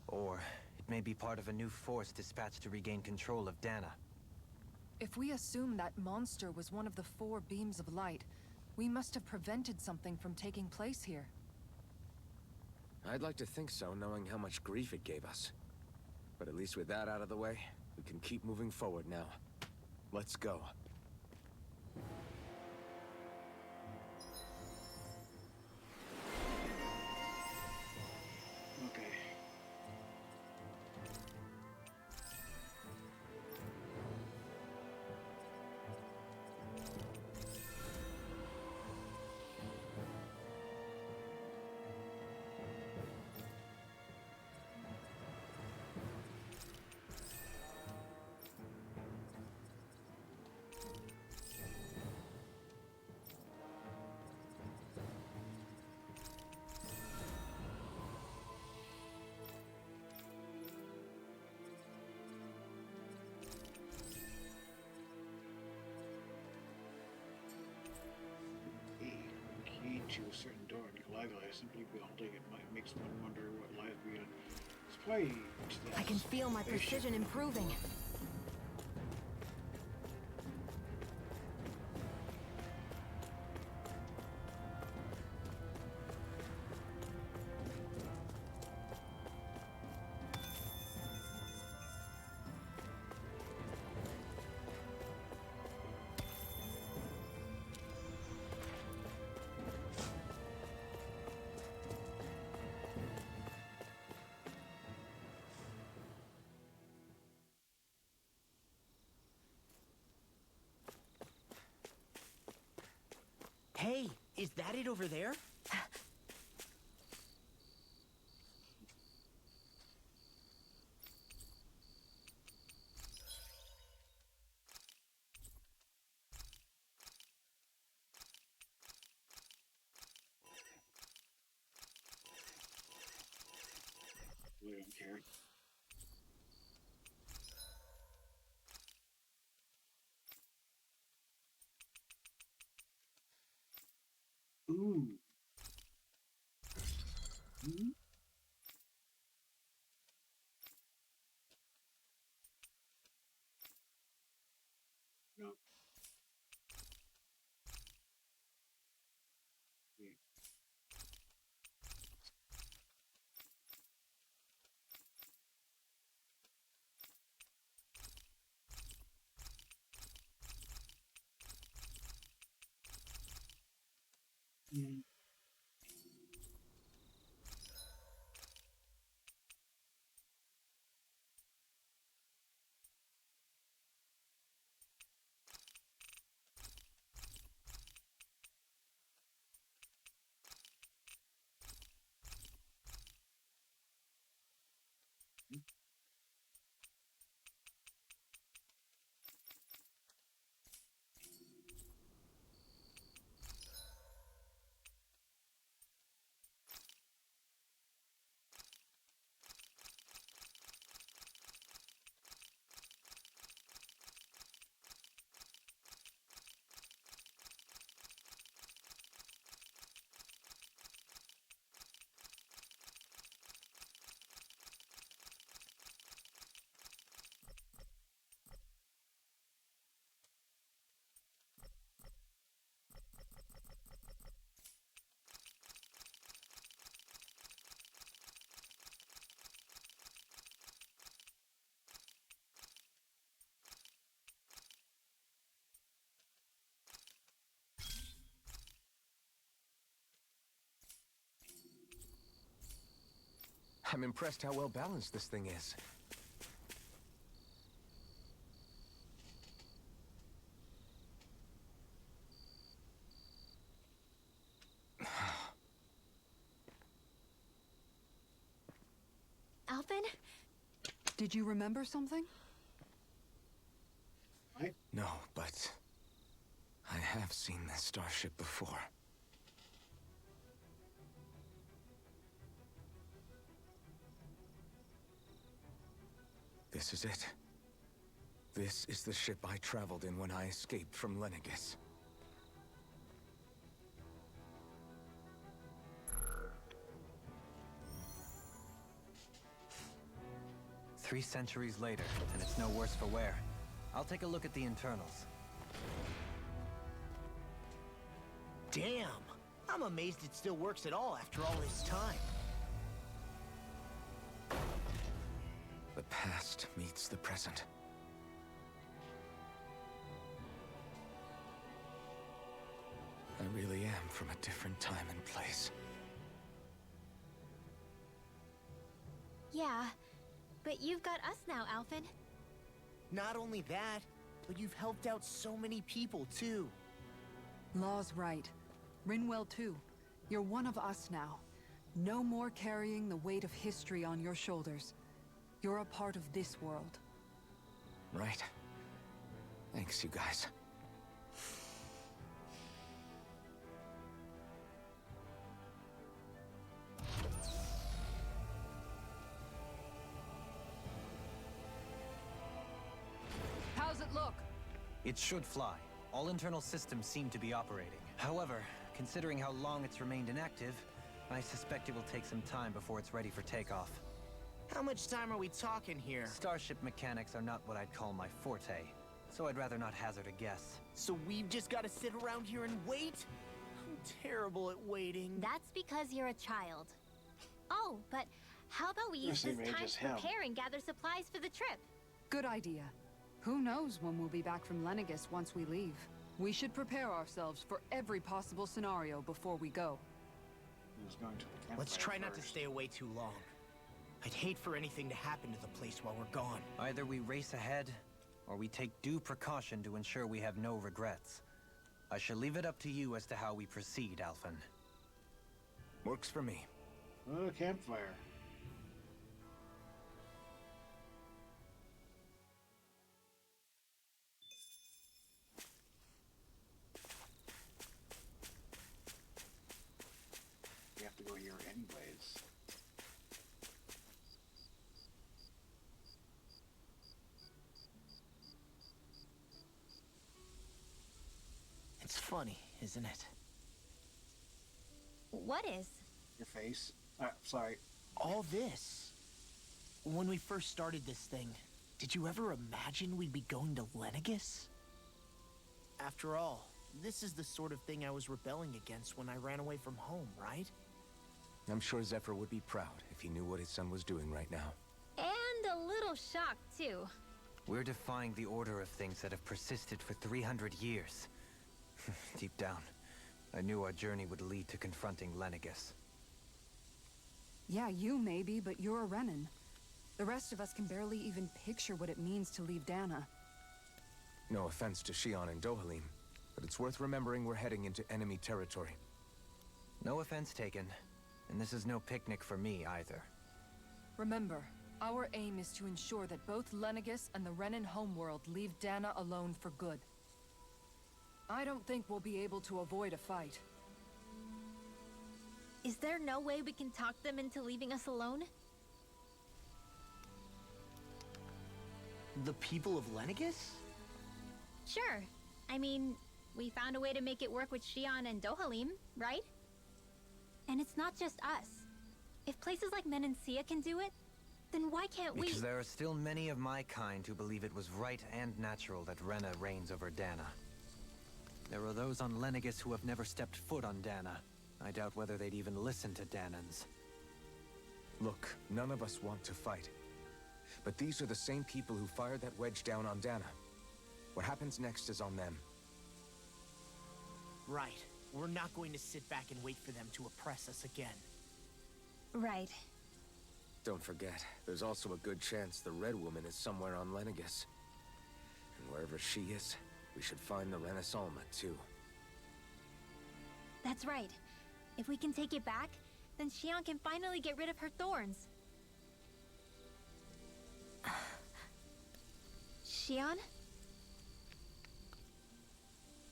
Or it may be part of a new force dispatched to regain control of Dana. If we assume that monster was one of the 4 beams of light, we must have prevented something from taking place here. I'd like to think so, knowing how much grief it gave us. But at least with that out of the way, we can keep moving forward now. Let's go. Okay. Key to a certain door in Caligula. Simply beholding it makes one wonder what lies beyond. This place. I can feel my precision improving. Hey, is that it over there? We don't care. Ooh. Hmm? No. Wait. Hmm. I'm impressed how well balanced this thing is. Alphen? Did you remember something? No, but I have seen this starship before. This is it. This is the ship I traveled in when I escaped from Lenegis. 3 centuries later, and it's no worse for wear. I'll take a look at the internals. Damn! I'm amazed it still works at all after all this time. The past meets the present. I really am from a different time and place. Yeah, but you've got us now, Alphen. Not only that, but you've helped out so many people, too. Law's right. Rinwell too. You're one of us now. No more carrying the weight of history on your shoulders. You're a part of this world. Right. Thanks, you guys. How's it look? It should fly. All internal systems seem to be operating. However, considering how long it's remained inactive, I suspect it will take some time before it's ready for takeoff. How much time are we talking here? Starship mechanics are not what I'd call my forte, so I'd rather not hazard a guess. So we've just got to sit around here and wait? I'm terrible at waiting. That's because you're a child. Oh, but how about we use this time to prepare and gather supplies for the trip? Good idea. Who knows when we'll be back from Lenegis once we leave. We should prepare ourselves for every possible scenario before we go. Let's try not to stay away too long. I'd hate for anything to happen to the place while we're gone. Either we race ahead, or we take due precaution to ensure we have no regrets. I shall leave it up to you as to how we proceed, Alphen. Works for me. Oh, campfire. We have to go here anyways. It's funny, isn't it? What is? Your face. Sorry. All this. When we first started this thing, did you ever imagine we'd be going to Lenegis? After all, this is the sort of thing I was rebelling against when I ran away from home, right? I'm sure Zephyr would be proud if he knew what his son was doing right now. And a little shocked, too. We're defying the order of things that have persisted for 300 years. Deep down, I knew our journey would lead to confronting Lenegis. Yeah, you maybe, but you're a Renan. The rest of us can barely even picture what it means to leave Dana. No offense to Shion and Dohalim, but it's worth remembering we're heading into enemy territory. No offense taken, and this is no picnic for me either. Remember, our aim is to ensure that both Lenegis and the Renan homeworld leave Dana alone for good. I don't think we'll be able to avoid a fight. Is there no way we can talk them into leaving us alone? The people of Lenegis? Sure. I mean, we found a way to make it work with Shion and Dohalim, right? And it's not just us. If places like Menancia can do it, then why can't we? Because there are still many of my kind who believe it was right and natural that Rena reigns over Dana. There are those on Lenegis who have never stepped foot on Dana. I doubt whether they'd even listen to Danans. Look, none of us want to fight. But these are the same people who fired that wedge down on Dana. What happens next is on them. Right. We're not going to sit back and wait for them to oppress us again. Right. Don't forget, there's also a good chance the Red Woman is somewhere on Lenegis. And wherever she is, we should find the Renasalma, too. That's right. If we can take it back, then Shion can finally get rid of her thorns. Shion?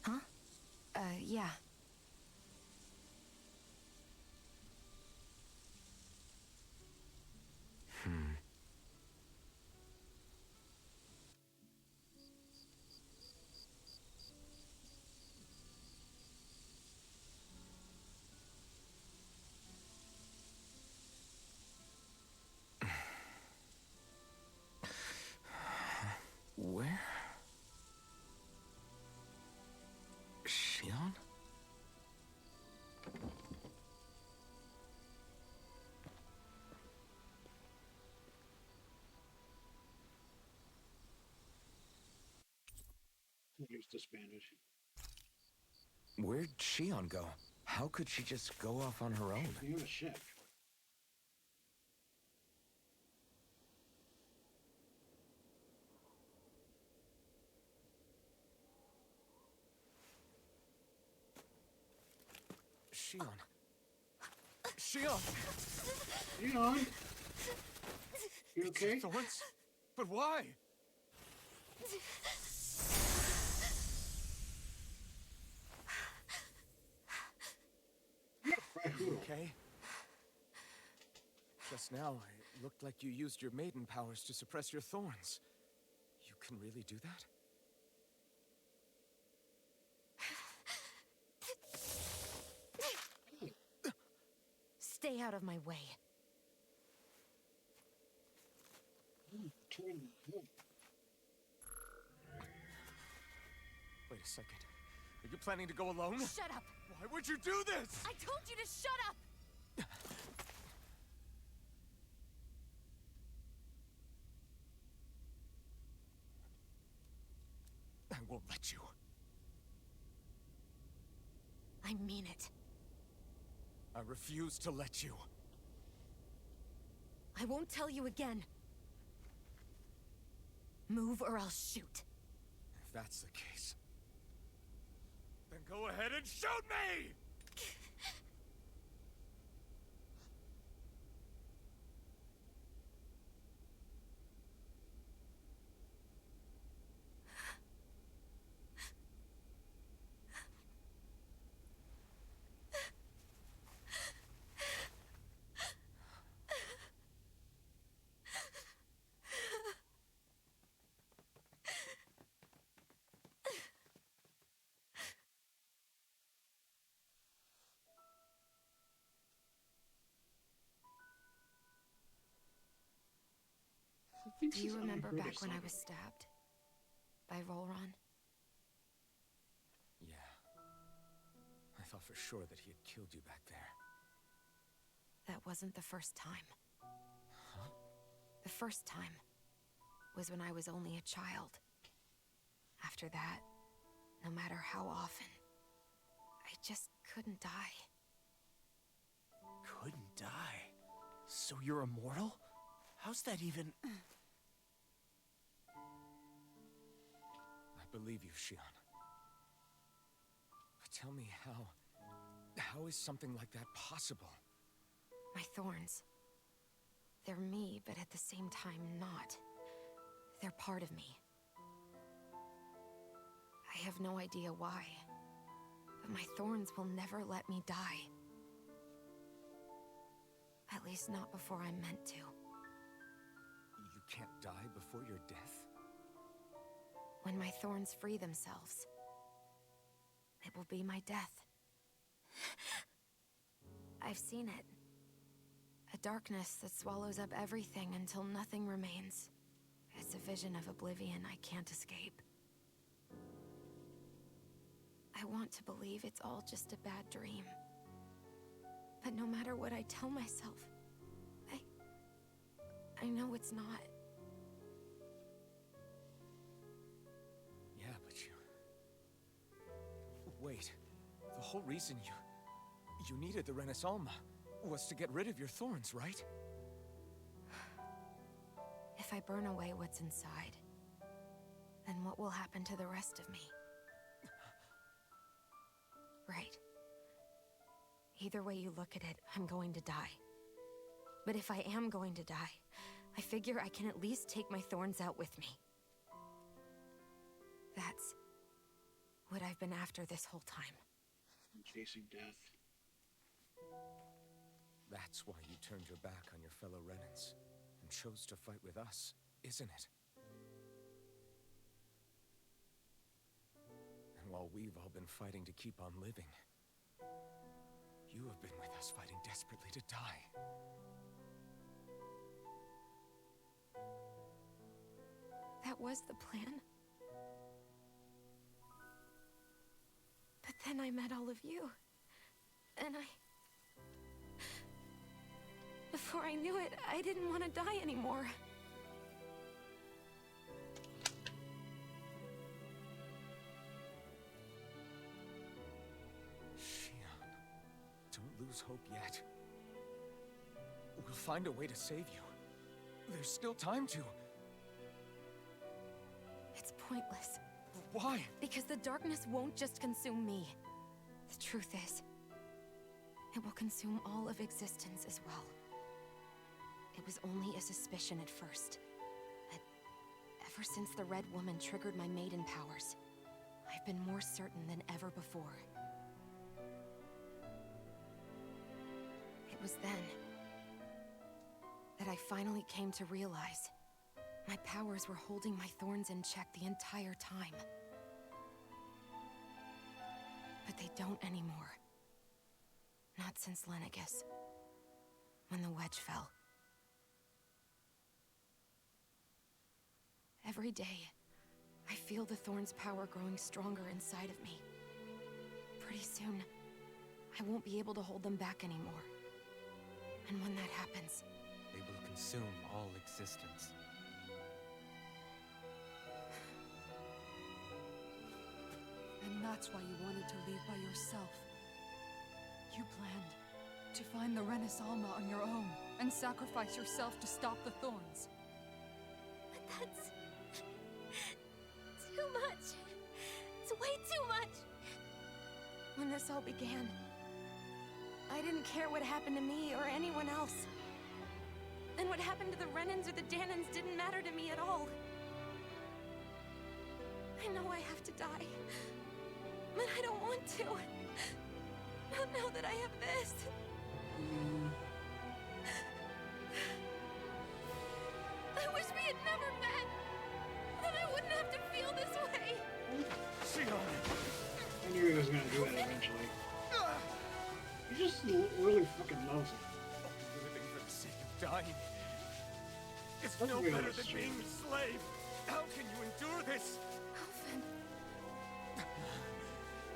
Huh? Yeah. He's disbanded. Where'd Shion go? How could she just go off on her own? You're a ship. Shion. Shion! Shion! You okay? Thorns? But why? Okay. Just now, it looked like you used your maiden powers to suppress your thorns. You can really do that? Stay out of my way. Wait a second. Are you planning to go alone? Shut up! Why would you do this? I told you to shut up! I won't let you. I mean it. I refuse to let you. I won't tell you again. Move or I'll shoot. If that's the case, then go ahead and shoot me! Do you remember back when I was stabbed? By Rolron? Yeah. I thought for sure that he had killed you back there. That wasn't the first time. Huh? The first time was when I was only a child. After that, no matter how often, I just couldn't die. Couldn't die? So you're immortal? How's that even... I believe you, Shion. But tell me how is something like that possible? My thorns. They're me, but at the same time not. They're part of me. I have no idea why, but my thorns will never let me die. At least not before I'm meant to. You can't die before your death? When my thorns free themselves, it will be my death. I've seen it. A darkness that swallows up everything until nothing remains. It's a vision of oblivion I can't escape. I want to believe it's all just a bad dream. But no matter what I tell myself, I know it's not. Yeah, but you... Wait. The whole reason you needed the Renaissance was to get rid of your thorns, right? If I burn away what's inside, then what will happen to the rest of me? Right. Either way you look at it, I'm going to die. But if I am going to die, I figure I can at least take my thorns out with me. That's what I've been after this whole time. Chasing death. That's why you turned your back on your fellow Renans and chose to fight with us, isn't it? And while we've all been fighting to keep on living, you have been with us fighting desperately to die. That was the plan. But then I met all of you. And before I knew it, I didn't want to die anymore. There's hope yet. We'll find a way to save you. There's still time to... It's pointless. Why? Because the darkness won't just consume me. The truth is, it will consume all of existence as well. It was only a suspicion at first, but ever since the Red Woman triggered my maiden powers, I've been more certain than ever before. It was then that I finally came to realize my powers were holding my thorns in check the entire time. But they don't anymore. Not since Lenegis, when the wedge fell. Every day, I feel the thorn's power growing stronger inside of me. Pretty soon, I won't be able to hold them back anymore. And when that happens, They will consume all existence. And that's why you wanted to leave by yourself. You planned to find the Renis Alma on your own and sacrifice yourself to stop the thorns. but that's... too much. It's way too much. When this all began, I didn't care what happened to me or anyone else. And what happened to the Renans or the Danans didn't matter to me at all. I know I have to die, but I don't want to. Not now that I have this. I wish we had never met. Then I wouldn't have to feel this way. Shion! I knew he was gonna do that eventually. He just really fucking loves it. Living for the sake of dying. It's Let's no be better honest, than being a slave. How can you endure this? Alphen,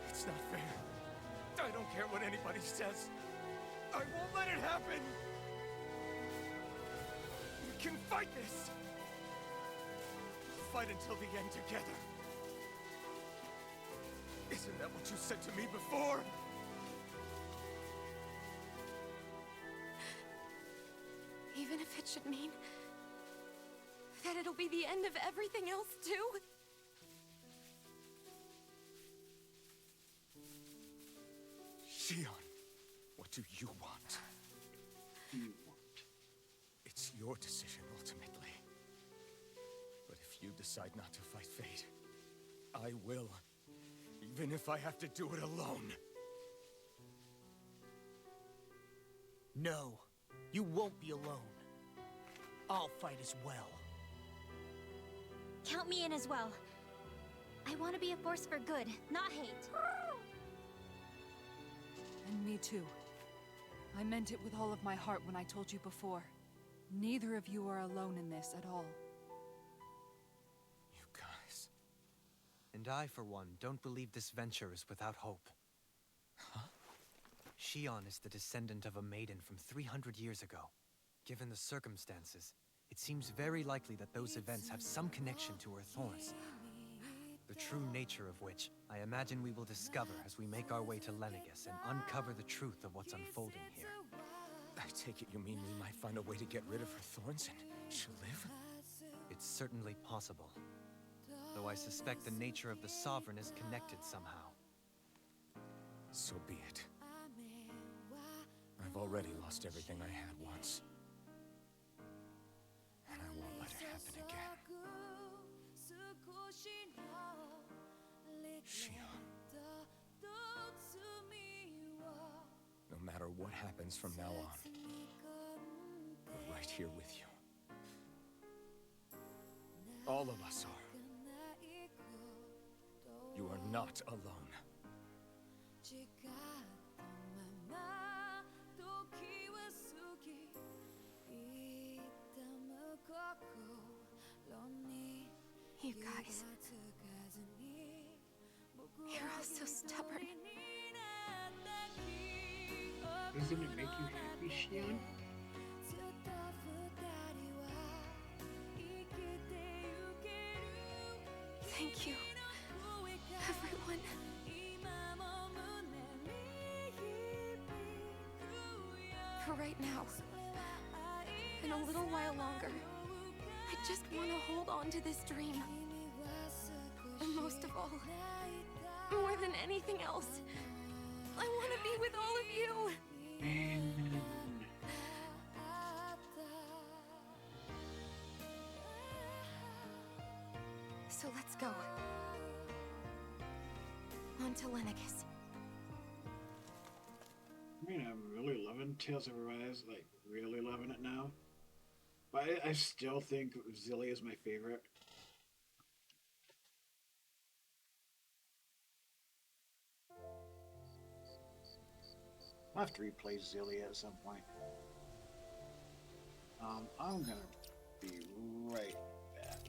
It's not fair. I don't care what anybody says. I won't let it happen. We can fight this. Fight until the end together. Isn't that what you said to me before? even if it should mean that it'll be the end of everything else too? Shion, what do you want? It's your decision, ultimately. But if you decide not to fight fate, I will. Even if I have to do it alone. No, you won't be alone. I'll fight as well. Count me in as well. I want to be a force for good, not hate. And me too. I meant it with all of my heart when I told you before. Neither of you are alone in this at all. You guys... And I, for one, don't believe this venture is without hope. Huh? Shion is the descendant of a maiden from 300 years ago. Given the circumstances, it seems very likely that those events have some connection to her thorns. The true nature of which, I imagine we will discover as we make our way to Lenegis and uncover the truth of what's unfolding here. I take it you mean we might find a way to get rid of her thorns and she'll live? It's certainly possible. Though I suspect the nature of the Sovereign is connected somehow. So be it. I've already lost everything I had once. And I won't let it happen again. Shion. No matter what happens from now on, we're right here with you. All of us are. You are not alone. You guys. You're all so stubborn. Doesn't it make you happy, Shion? Thank you, everyone. for right now. In a little while longer, I just want to hold on to this dream. And most of all, more than anything else, I want to be with all of you. So let's go. On to Lenegis. I mean, I'm really loving Tales of Arise, like, really loving it now. But I still think Xillia is my favorite. I'll have to replay Xillia at some point. I'm gonna be right back.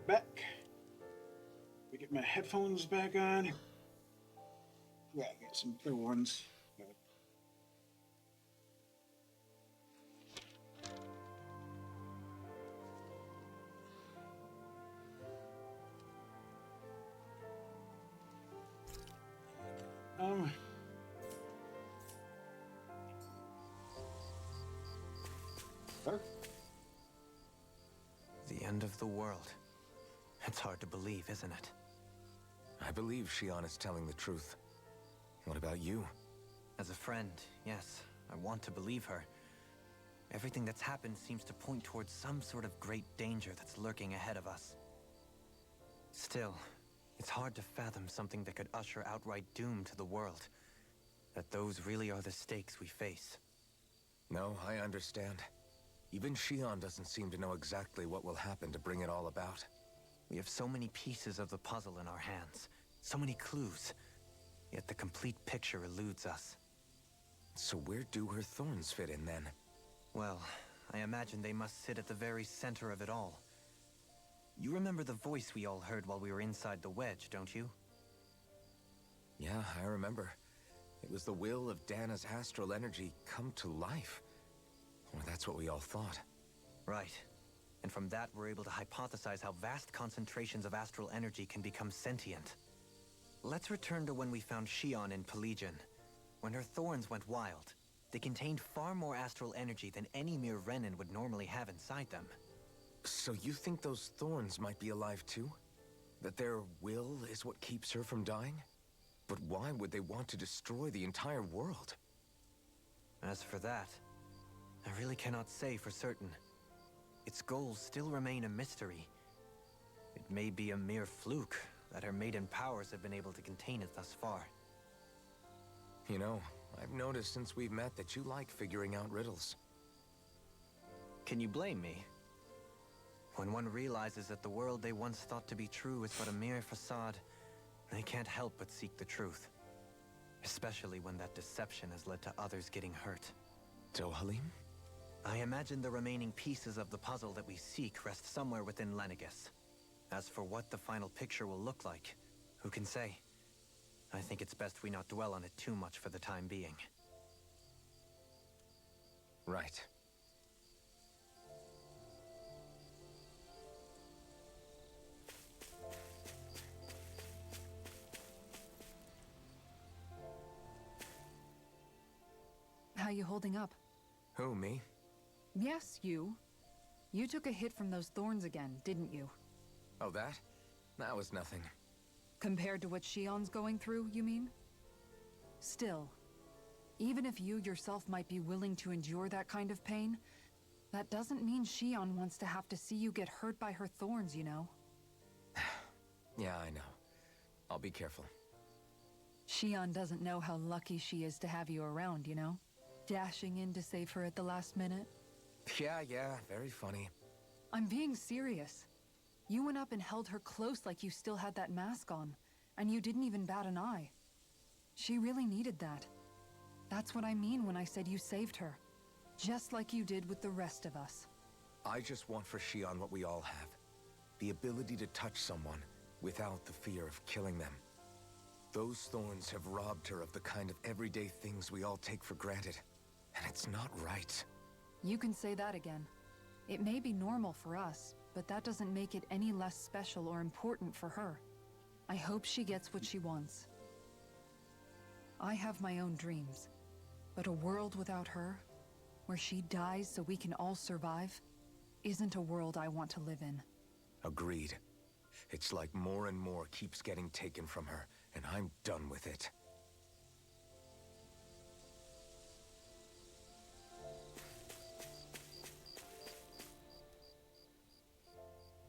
Back. We get my headphones back on. Yeah, get some better ones. Sir? The end of the world. It's hard to believe, isn't it? I believe Shion is telling the truth. What about you? As a friend, yes, I want to believe her. Everything that's happened seems to point towards some sort of great danger that's lurking ahead of us. Still, it's hard to fathom something that could usher outright doom to the world. That those really are the stakes we face. No, I understand. Even Shion doesn't seem to know exactly what will happen to bring it all about. We have so many pieces of the puzzle in our hands, so many clues, yet the complete picture eludes us. So where do her thorns fit in then? Well, I imagine they must sit at the very center of it all. You remember the voice we all heard while we were inside the wedge, don't you? Yeah, I remember. It was the will of Dana's astral energy come to life. Or that's what we all thought. Right. And from that, we're able to hypothesize how vast concentrations of astral energy can become sentient. Let's return to when we found Shion in Pelegion. When her thorns went wild, they contained far more astral energy than any mere Renin would normally have inside them. So you think those thorns might be alive too? That their will is what keeps her from dying? But why would they want to destroy the entire world? As for that, I really cannot say for certain. Its goals still remain a mystery. It may be a mere fluke that her maiden powers have been able to contain it thus far. You know, I've noticed since we've met that you like figuring out riddles. Can you blame me? When one realizes that the world they once thought to be true is but a mere facade, they can't help but seek the truth. Especially when that deception has led to others getting hurt. Dohalim? I imagine the remaining pieces of the puzzle that we seek rest somewhere within Lenegis. As for what the final picture will look like, who can say? I think it's best we not dwell on it too much for the time being. Right. How you holding up? Who, me? Yes, you. You took a hit from those thorns again, didn't you? Oh, that? That was nothing. Compared to what Shion's going through, you mean? Still, even if you yourself might be willing to endure that kind of pain, that doesn't mean Shion wants to have to see you get hurt by her thorns, you know? Yeah, I know. I'll be careful. Shion doesn't know how lucky she is to have you around, you know? Dashing in to save her at the last minute. Yeah, very funny. I'm being serious. You went up and held her close like you still had that mask on, and you didn't even bat an eye. She really needed that. That's what I mean when I said you saved her. Just like you did with the rest of us. I just want for Shion what we all have. The ability to touch someone without the fear of killing them. Those thorns have robbed her of the kind of everyday things we all take for granted. And it's not right. You can say that again. It may be normal for us, but that doesn't make it any less special or important for her. I hope she gets what she wants. I have my own dreams, but a world without her, where she dies so we can all survive, isn't a world I want to live in. Agreed. It's like more and more keeps getting taken from her, and I'm done with it.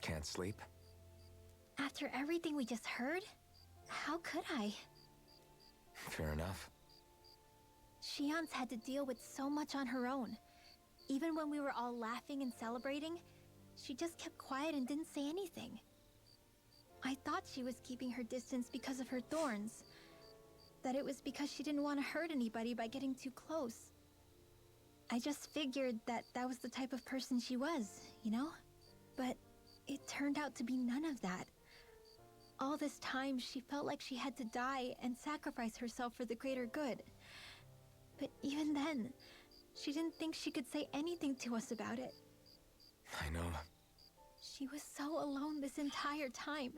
Can't sleep? After everything we just heard, how could I? Fair enough. Shion's had to deal with so much on her own. Even when we were all laughing and celebrating, she just kept quiet and didn't say anything. I thought she was keeping her distance because of her thorns. That it was because she didn't want to hurt anybody by getting too close. I just figured that that was the type of person she was, you know? But it turned out to be none of that. All this time, she felt like she had to die and sacrifice herself for the greater good. But even then, she didn't think she could say anything to us about it. I know. She was so alone this entire time.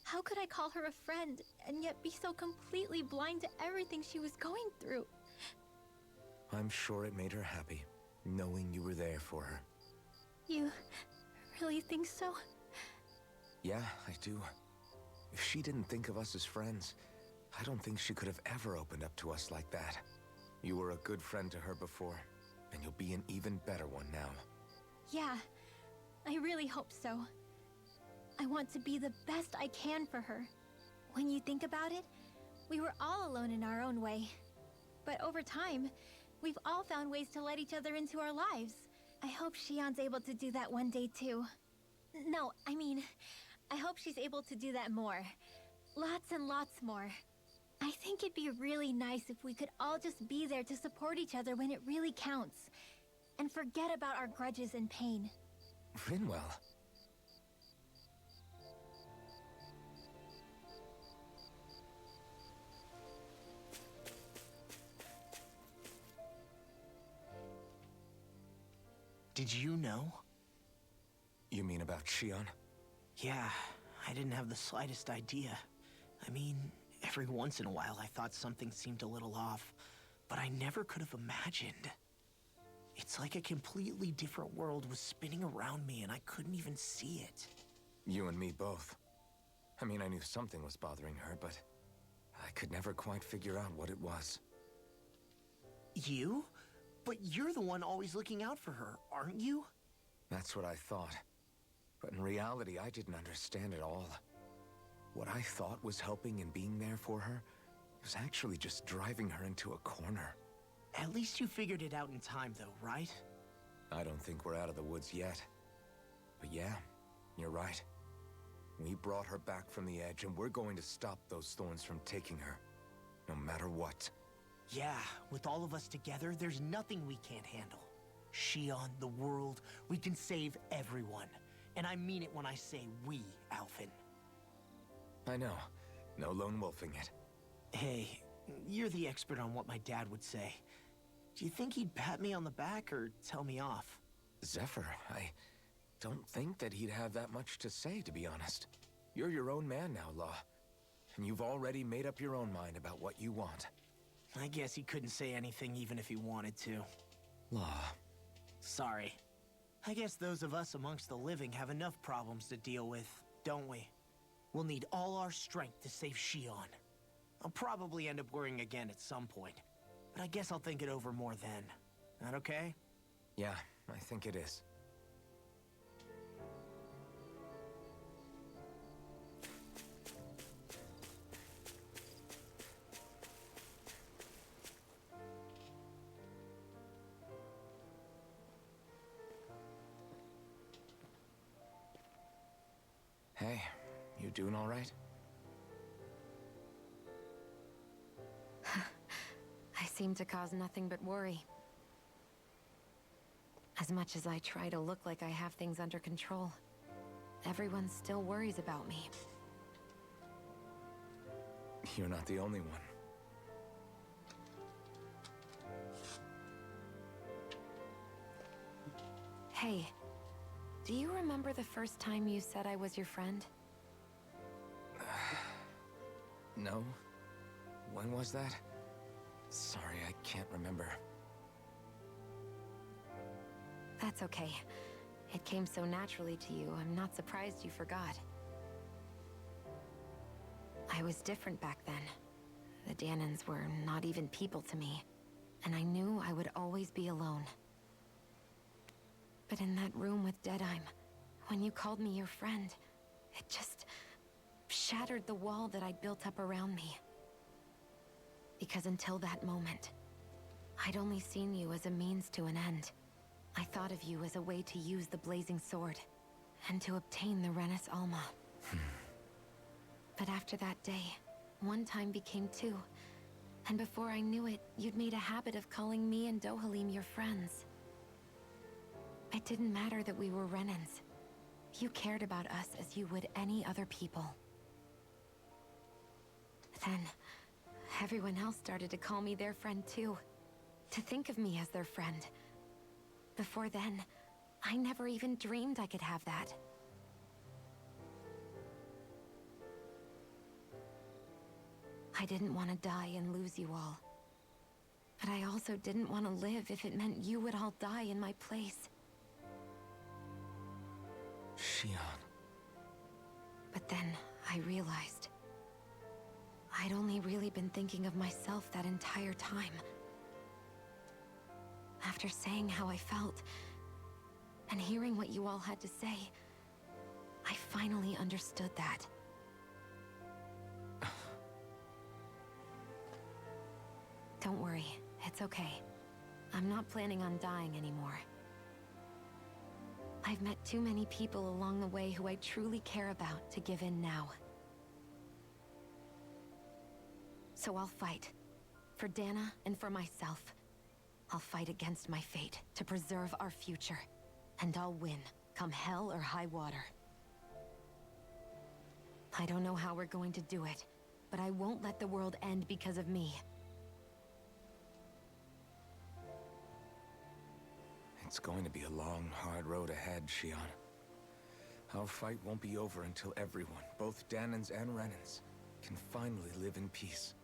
How could I call her a friend and yet be so completely blind to everything she was going through? I'm sure it made her happy, knowing you were there for her. You really think so? Yeah, I do. If she didn't think of us as friends, I don't think she could have ever opened up to us like that. You were a good friend to her before, and you'll be an even better one now. Yeah, I really hope so. I want to be the best I can for her. When you think about it, we were all alone in our own way. But over time, we've all found ways to let each other into our lives. I hope Shion's able to do that one day too. No, I mean, I hope she's able to do that more. Lots and lots more. I think it'd be really nice if we could all just be there to support each other when it really counts. And forget about our grudges and pain. Rinwell. Did you know? You mean about Shion? Yeah, I didn't have the slightest idea. I mean, every once in a while I thought something seemed a little off, but I never could have imagined. It's like a completely different world was spinning around me and I couldn't even see it. You and me both. I mean, I knew something was bothering her, but I could never quite figure out what it was. You? But you're the one always looking out for her, aren't you? That's what I thought. But in reality, I didn't understand it all. What I thought was helping and being there for her was actually just driving her into a corner. At least you figured it out in time, though, right? I don't think we're out of the woods yet. But yeah, you're right. We brought her back from the edge, and we're going to stop those thorns from taking her, no matter what. Yeah, with all of us together, there's nothing we can't handle. Shion, the world, we can save everyone. And I mean it when I say we, Alphen. I know. No lone wolfing it. Hey, you're the expert on what my dad would say. Do you think he'd pat me on the back or tell me off? Zephyr, I don't think that he'd have that much to say, to be honest. You're your own man now, Law. And you've already made up your own mind about what you want. I guess he couldn't say anything even if he wanted to. Law. Sorry. I guess those of us amongst the living have enough problems to deal with, don't we? We'll need all our strength to save Shion. I'll probably end up worrying again at some point, but I guess I'll think it over more then. That okay? Yeah, I think it is. Hey, you doing all right? I seem to cause nothing but worry. As much as I try to look like I have things under control, everyone still worries about me. You're not the only one. Hey, do you remember the first time you said I was your friend? No? When was that? Sorry, I can't remember. That's okay. It came so naturally to you, I'm not surprised you forgot. I was different back then. The Dahnans were not even people to me, and I knew I would always be alone. But in that room with Deadheim, when you called me your friend, it just shattered the wall that I'd built up around me. Because until that moment, I'd only seen you as a means to an end. I thought of you as a way to use the Blazing Sword, and to obtain the Renis Alma. But after that day, one time became two, and before I knew it, you'd made a habit of calling me and Dohalim your friends. It didn't matter that we were Renans. You cared about us as you would any other people. Then, everyone else started to call me their friend too. To think of me as their friend. Before then, I never even dreamed I could have that. I didn't want to die and lose you all. But I also didn't want to live if it meant you would all die in my place. Shion. But then, I realized I'd only really been thinking of myself that entire time. After saying how I felt, and hearing what you all had to say, I finally understood that. Don't worry, it's okay. I'm not planning on dying anymore. I've met too many people along the way who I truly care about to give in now. So I'll fight. For Dana and for myself. I'll fight against my fate to preserve our future. And I'll win, come hell or high water. I don't know how we're going to do it, but I won't let the world end because of me. It's going to be a long, hard road ahead, Shion. Our fight won't be over until everyone, both Dahnans and Renans, can finally live in peace.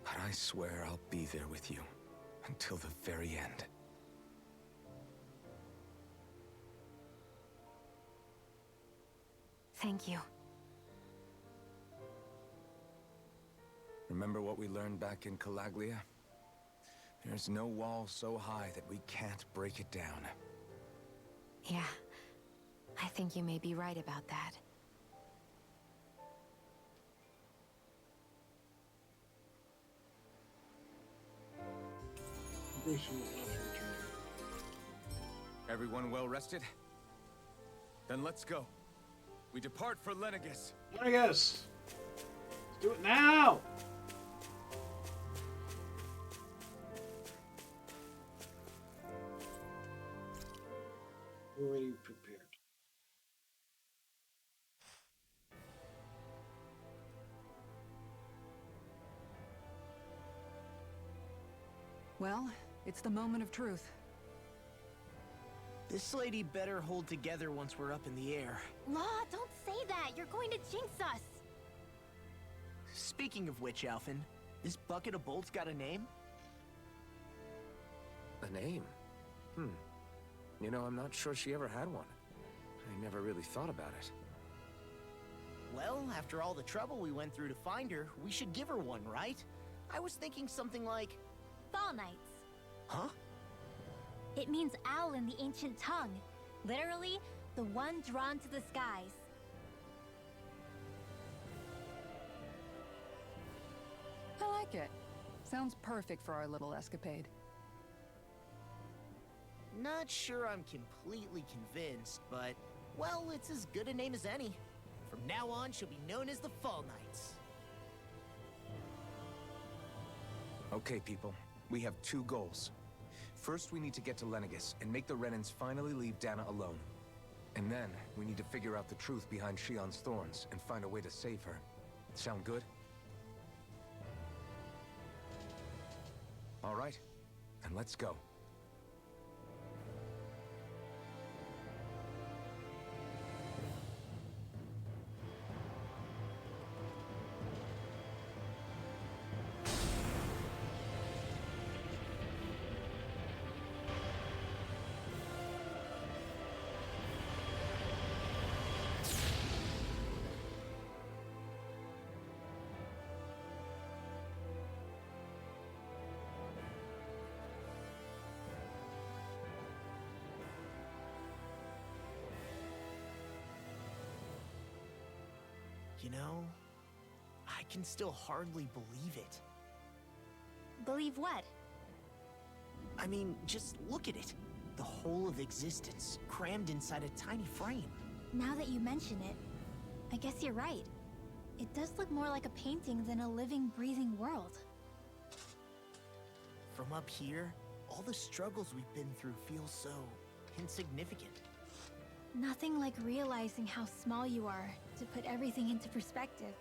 But I swear I'll be there with you until the very end. Thank you. Remember what we learned back in Calaglia? There's no wall so high that we can't break it down. Yeah, I think you may be right about that. Bruce will not return. Everyone well rested? Then let's go. We depart for Lenegis. Lenegis! Let's do it now! Already prepared. Well, it's the moment of truth. This lady better hold together once we're up in the air. Law, don't say that. You're going to jinx us. Speaking of which, Alphen, this bucket of bolts got a name? A name? You know, I'm not sure she ever had one. I never really thought about it. Well, after all the trouble we went through to find her, we should give her one, right? I was thinking something like... Fall Knights. Huh? It means owl in the ancient tongue. Literally, the one drawn to the skies. I like it. Sounds perfect for our little escapade. Not sure I'm completely convinced, but... well, it's as good a name as any. From now on, she'll be known as the Fall Knights. Okay, people. We have two goals. First, we need to get to Lenegis and make the Renans finally leave Dana alone. And then, we need to figure out the truth behind Shion's thorns and find a way to save her. Sound good? All right, then let's go. You know, I can still hardly believe it. Believe what? I mean, just look at it. The whole of existence, crammed inside a tiny frame. Now that you mention it, I guess you're right. It does look more like a painting than a living, breathing world. From up here, all the struggles we've been through feel so insignificant. Nothing like realizing how small you are to put everything into perspective.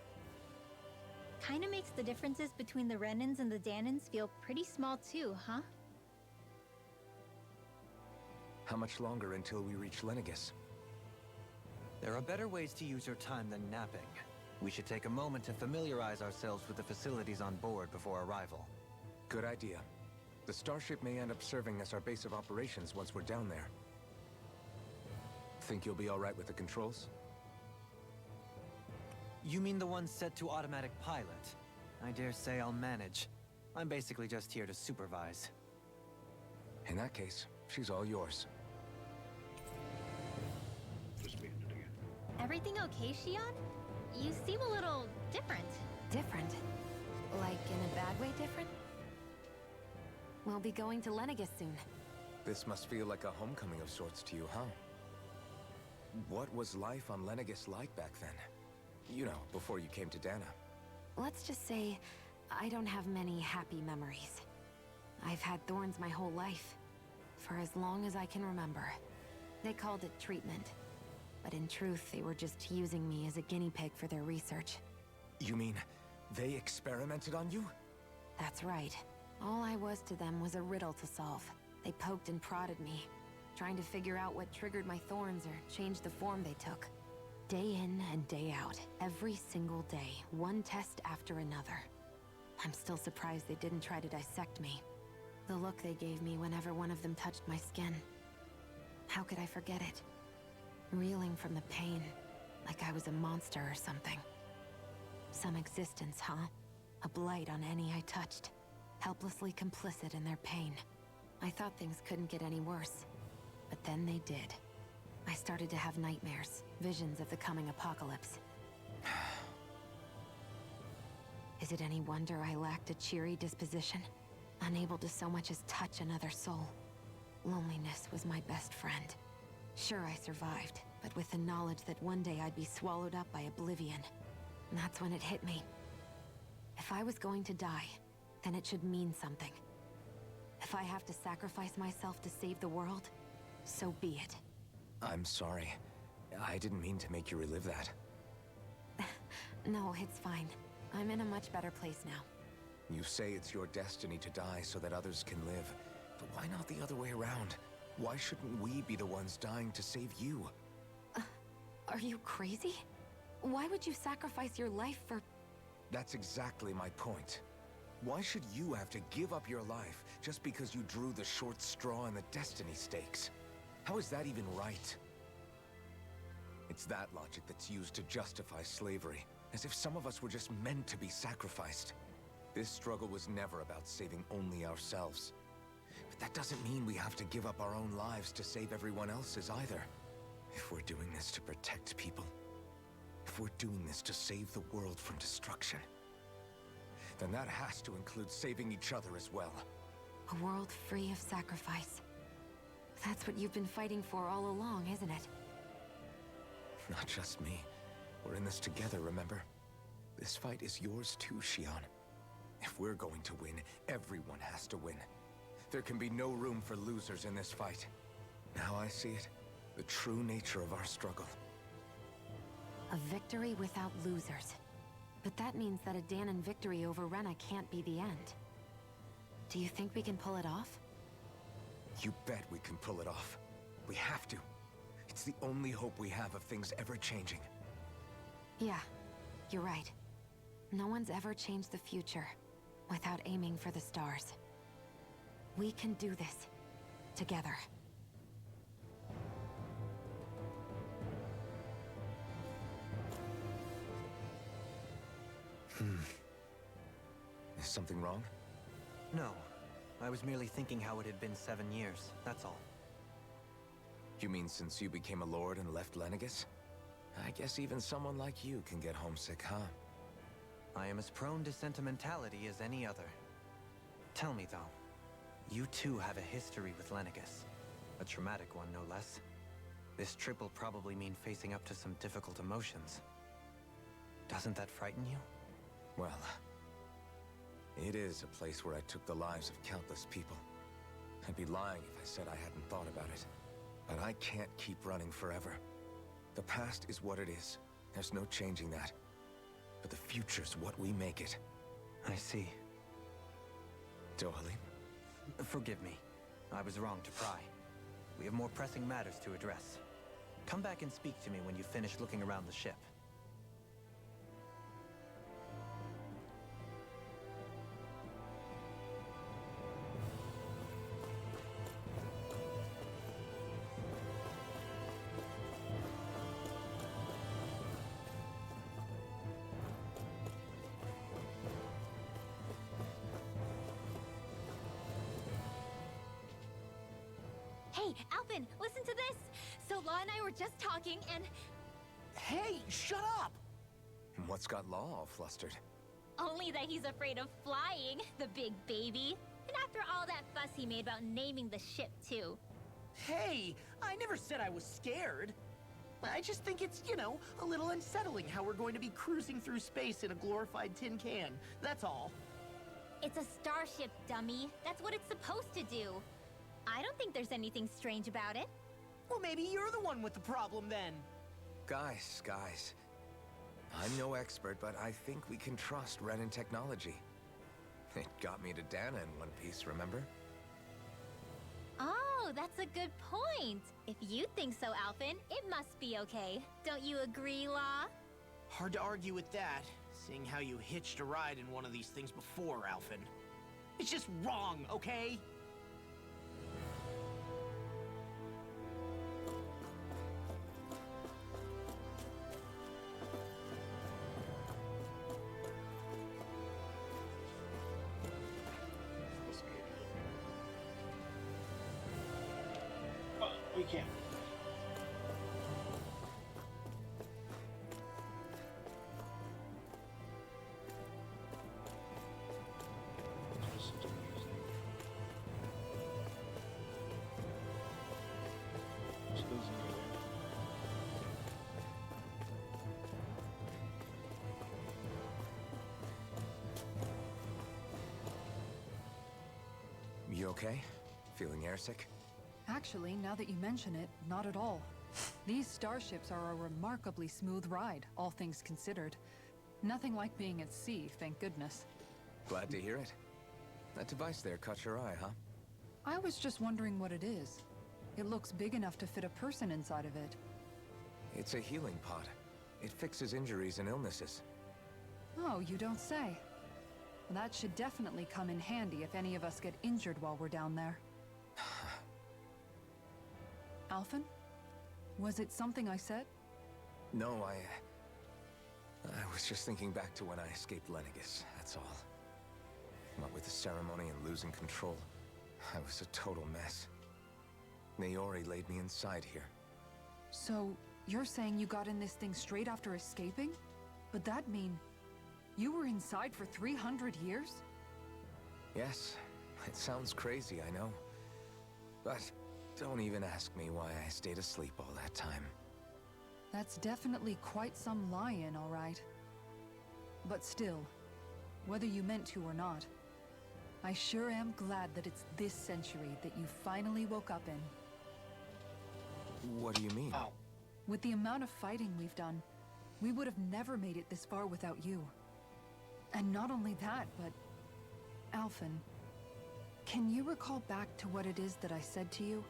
Kinda makes the differences between the Renans and the Danans feel pretty small too, huh? How much longer until we reach Lenegis? There are better ways to use your time than napping. We should take a moment to familiarize ourselves with the facilities on board before arrival. Good idea. The starship may end up serving as our base of operations once we're down there. Think you'll be all right with the controls? You mean the one set to automatic pilot? I dare say I'll manage. I'm basically just here to supervise. In that case, she's all yours. Just being it again. Everything okay, Shion? You seem a little different. Different? Like in a bad way different? We'll be going to Lenegis soon. This must feel like a homecoming of sorts to you, huh? What was life on Lenegis like back then? You know, before you came to Dana. Let's just say, I don't have many happy memories. I've had thorns my whole life. For as long as I can remember. They called it treatment. But in truth, they were just using me as a guinea pig for their research. You mean, they experimented on you? That's right. All I was to them was a riddle to solve. They poked and prodded me, trying to figure out what triggered my thorns or changed the form they took. Day in and day out, every single day, one test after another. I'm still surprised they didn't try to dissect me. The look they gave me whenever one of them touched my skin. How could I forget it? Reeling from the pain, like I was a monster or something. Some existence, huh? A blight on any I touched, helplessly complicit in their pain. I thought things couldn't get any worse, but then they did. I started to have nightmares, visions of the coming apocalypse. Is it any wonder I lacked a cheery disposition? Unable to so much as touch another soul. Loneliness was my best friend. Sure, I survived, but with the knowledge that one day I'd be swallowed up by oblivion. And that's when it hit me. If I was going to die, then it should mean something. If I have to sacrifice myself to save the world, so be it. I'm sorry. I didn't mean to make you relive that. No, it's fine. I'm in a much better place now. You say it's your destiny to die so that others can live. But why not the other way around? Why shouldn't we be the ones dying to save you? Are you crazy? Why would you sacrifice your life for... That's exactly my point. Why should you have to give up your life just because you drew the short straw in the destiny stakes? How is that even right? It's that logic that's used to justify slavery, as if some of us were just meant to be sacrificed. This struggle was never about saving only ourselves. But that doesn't mean we have to give up our own lives to save everyone else's either. If we're doing this to protect people, if we're doing this to save the world from destruction, then that has to include saving each other as well. A world free of sacrifice. That's what you've been fighting for all along, isn't it? Not just me. We're in this together, remember? This fight is yours too, Shionne. If we're going to win, everyone has to win. There can be no room for losers in this fight. Now I see it. The true nature of our struggle. A victory without losers. But that means that a Dahnan victory over Rena can't be the end. Do you think we can pull it off? You bet we can pull it off. We have to. It's the only hope we have of things ever changing. Yeah, you're right. No one's ever changed the future without aiming for the stars. We can do this. Together. Is something wrong? No. I was merely thinking how it had been 7 years, that's all. You mean since you became a lord and left Lenegis? I guess even someone like you can get homesick, huh? I am as prone to sentimentality as any other. Tell me, though, you too have a history with Lenegis. A traumatic one, no less. This trip will probably mean facing up to some difficult emotions. Doesn't that frighten you? Well, it is a place where I took the lives of countless people. I'd be lying if I said I hadn't thought about it. But I can't keep running forever. The past is what it is. There's no changing that. But the future's what we make it. I see. Dohalim? Forgive me. I was wrong to pry. We have more pressing matters to address. Come back and speak to me when you finish looking around the ship. Hey, Alphen, listen to this! So Law and I were just talking and... Hey, shut up! What's got Law all flustered? Only that he's afraid of flying, the big baby. And after all that fuss he made about naming the ship, too. Hey, I never said I was scared. I just think it's, you know, a little unsettling how we're going to be cruising through space in a glorified tin can. That's all. It's a starship, dummy. That's what it's supposed to do. I don't think there's anything strange about it. Well, maybe you're the one with the problem then. Guys. I'm no expert, but I think we can trust Renan technology. It got me to Dahna in one piece, remember? Oh, that's a good point. If you think so, Alphen, it must be okay. Don't you agree, Law? Hard to argue with that, seeing how you hitched a ride in one of these things before, Alphen. It's just wrong, okay? can't. Just doesn't either. You okay? Feeling airsick? Actually, now that you mention it, not at all. These starships are a remarkably smooth ride, all things considered. Nothing like being at sea, thank goodness. Glad to hear it. That device there caught your eye, huh? I was just wondering what it is. It looks big enough to fit a person inside of it. It's a healing pod. It fixes injuries and illnesses. Oh, you don't say. That should definitely come in handy if any of us get injured while we're down there. Alphen? Was it something I said? No, I was just thinking back to when I escaped Lenegis, that's all. What with the ceremony and losing control, I was a total mess. Naori laid me inside here. So, you're saying you got in this thing straight after escaping? But that'd mean you were inside for 300 years? Yes, it sounds crazy, I know. But don't even ask me why I stayed asleep all that time. That's definitely quite some lie-in, all right. But still, whether you meant to or not, I sure am glad that it's this century that you finally woke up in. What do you mean? Ow. With the amount of fighting we've done, we would have never made it this far without you. And not only that, but... Alphen, can you recall back to what it is that I said to you?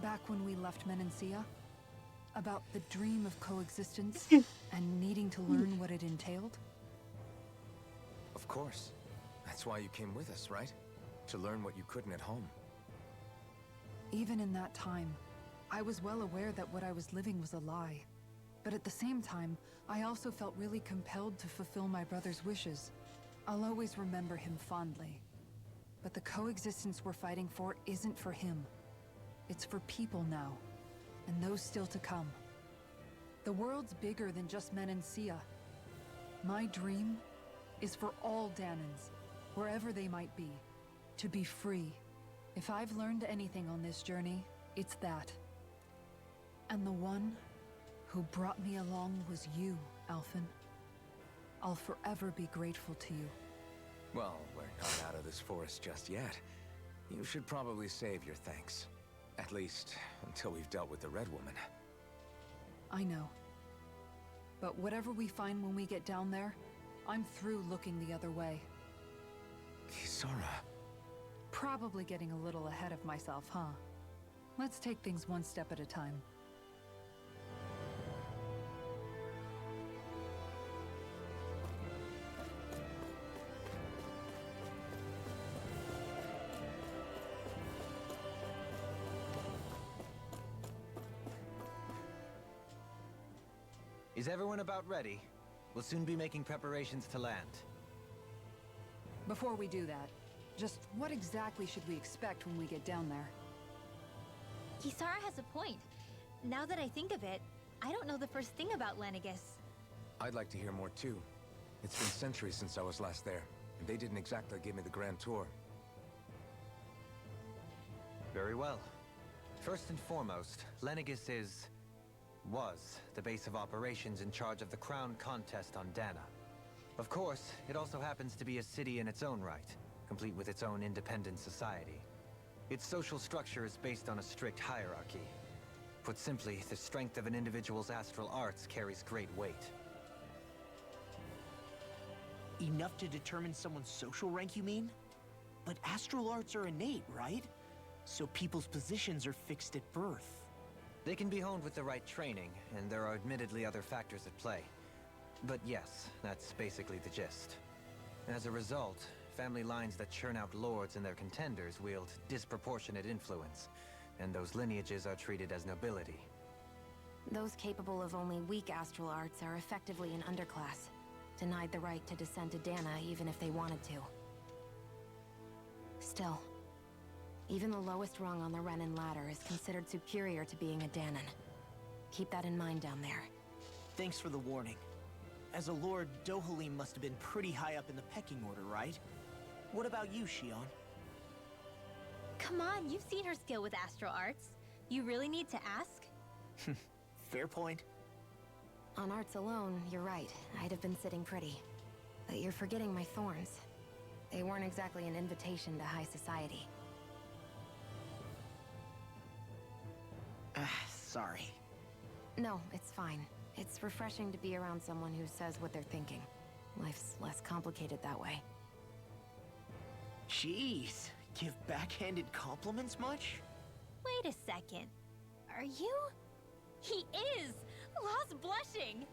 Back when we left Menancia? About the dream of coexistence and needing to learn what it entailed? Of course. That's why you came with us, right? To learn what you couldn't at home. Even in that time, I was well aware that what I was living was a lie. But at the same time, I also felt really compelled to fulfill my brother's wishes. I'll always remember him fondly. But the coexistence we're fighting for isn't for him. It's for people now, and those still to come. The world's bigger than just Menancia. My dream is for all Dahnans, wherever they might be, to be free. If I've learned anything on this journey, it's that. And the one who brought me along was you, Alphen. I'll forever be grateful to you. Well, we're not out of this forest just yet. You should probably save your thanks. At least, until we've dealt with the Red Woman. I know. But whatever we find when we get down there, I'm through looking the other way. Kisara. Probably getting a little ahead of myself, huh? Let's take things one step at a time. Is everyone about ready? We'll soon be making preparations to land. Before we do that, just what exactly should we expect when we get down there? Kisara has a point. Now that I think of it, I don't know the first thing about Lenegis. I'd like to hear more too. It's been centuries since I was last there, and they didn't exactly give me the grand tour. Very well. First and foremost, Lenegis was the base of operations in charge of the crown contest on Dahna. Of course, it also happens to be a city in its own right, complete with its own independent society. Its social structure is based on a strict hierarchy. Put simply, the strength of an individual's astral arts carries great weight. Enough to determine someone's social rank, you mean? But astral arts are innate, right? So people's positions are fixed at birth. They can be honed with the right training, and there are admittedly other factors at play. But yes, that's basically the gist. As a result, family lines that churn out lords and their contenders wield disproportionate influence, and those lineages are treated as nobility. Those capable of only weak astral arts are effectively an underclass, denied the right to descend to Dahna even if they wanted to. Still, Even the lowest rung on the Renan ladder is considered superior to being a Dahnan. Keep that in mind down there. Thanks for the warning. As a lord, Dohalim must have been pretty high up in the pecking order, right? What about you, Shion? Come on, you've seen her skill with astral arts. You really need to ask? Fair point. On arts alone, you're right. I'd have been sitting pretty. But you're forgetting my thorns. They weren't exactly an invitation to high society. Sorry. No, it's fine. It's refreshing to be around someone who says what they're thinking. Life's less complicated that way. Jeez, give backhanded compliments much? Wait a second. Are you? He is! Lost blushing!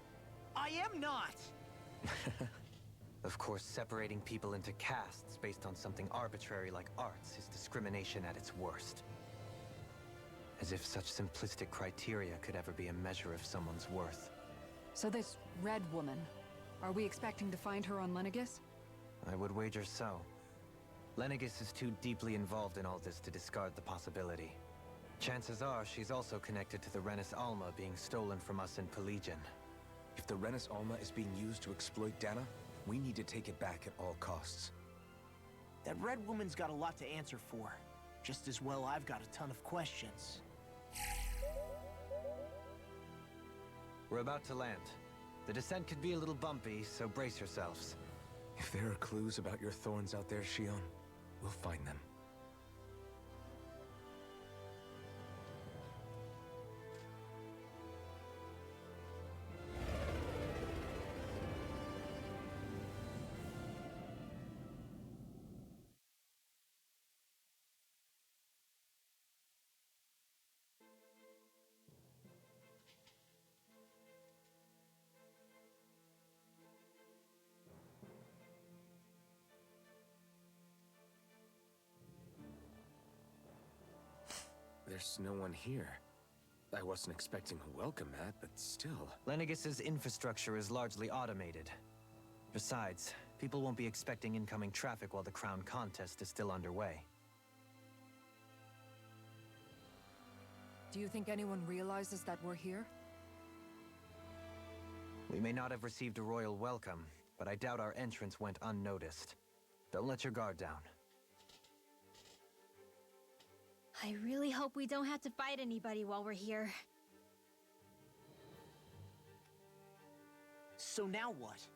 I am not! Of course, separating people into castes based on something arbitrary like arts is discrimination at its worst. As if such simplistic criteria could ever be a measure of someone's worth. So this Red Woman, are we expecting to find her on Lenegis? I would wager so. Lenegis is too deeply involved in all this to discard the possibility. Chances are she's also connected to the Renis Alma being stolen from us in Pelegion. If the Renis Alma is being used to exploit Dana, we need to take it back at all costs. That Red Woman's got a lot to answer for. Just as well I've got a ton of questions. We're about to land. The descent could be a little bumpy, so brace yourselves. If there are clues about your thorns out there, Shion, we'll find them. There's no one here. I wasn't expecting a welcome mat, but still. Lenegis's infrastructure is largely automated. Besides, people won't be expecting incoming traffic while the crown contest is still underway. Do you think anyone realizes that we're here? We may not have received a royal welcome, but I doubt our entrance went unnoticed. Don't let your guard down. I really hope we don't have to fight anybody while we're here. So now what?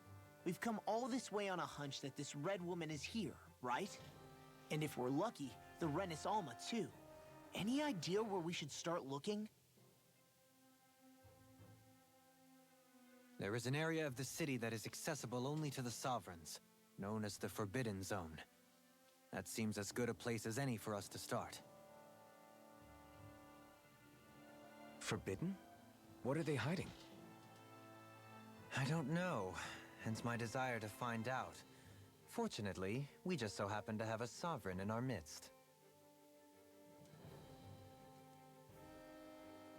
We've come all this way on a hunch that this Red Woman is here, right? And if we're lucky, the Renis Alma too. Any idea where we should start looking? There is an area of the city that is accessible only to the Sovereigns, known as the Forbidden Zone. That seems as good a place as any for us to start. Forbidden? What are they hiding? I don't know, hence my desire to find out. Fortunately, we just so happen to have a Sovereign in our midst.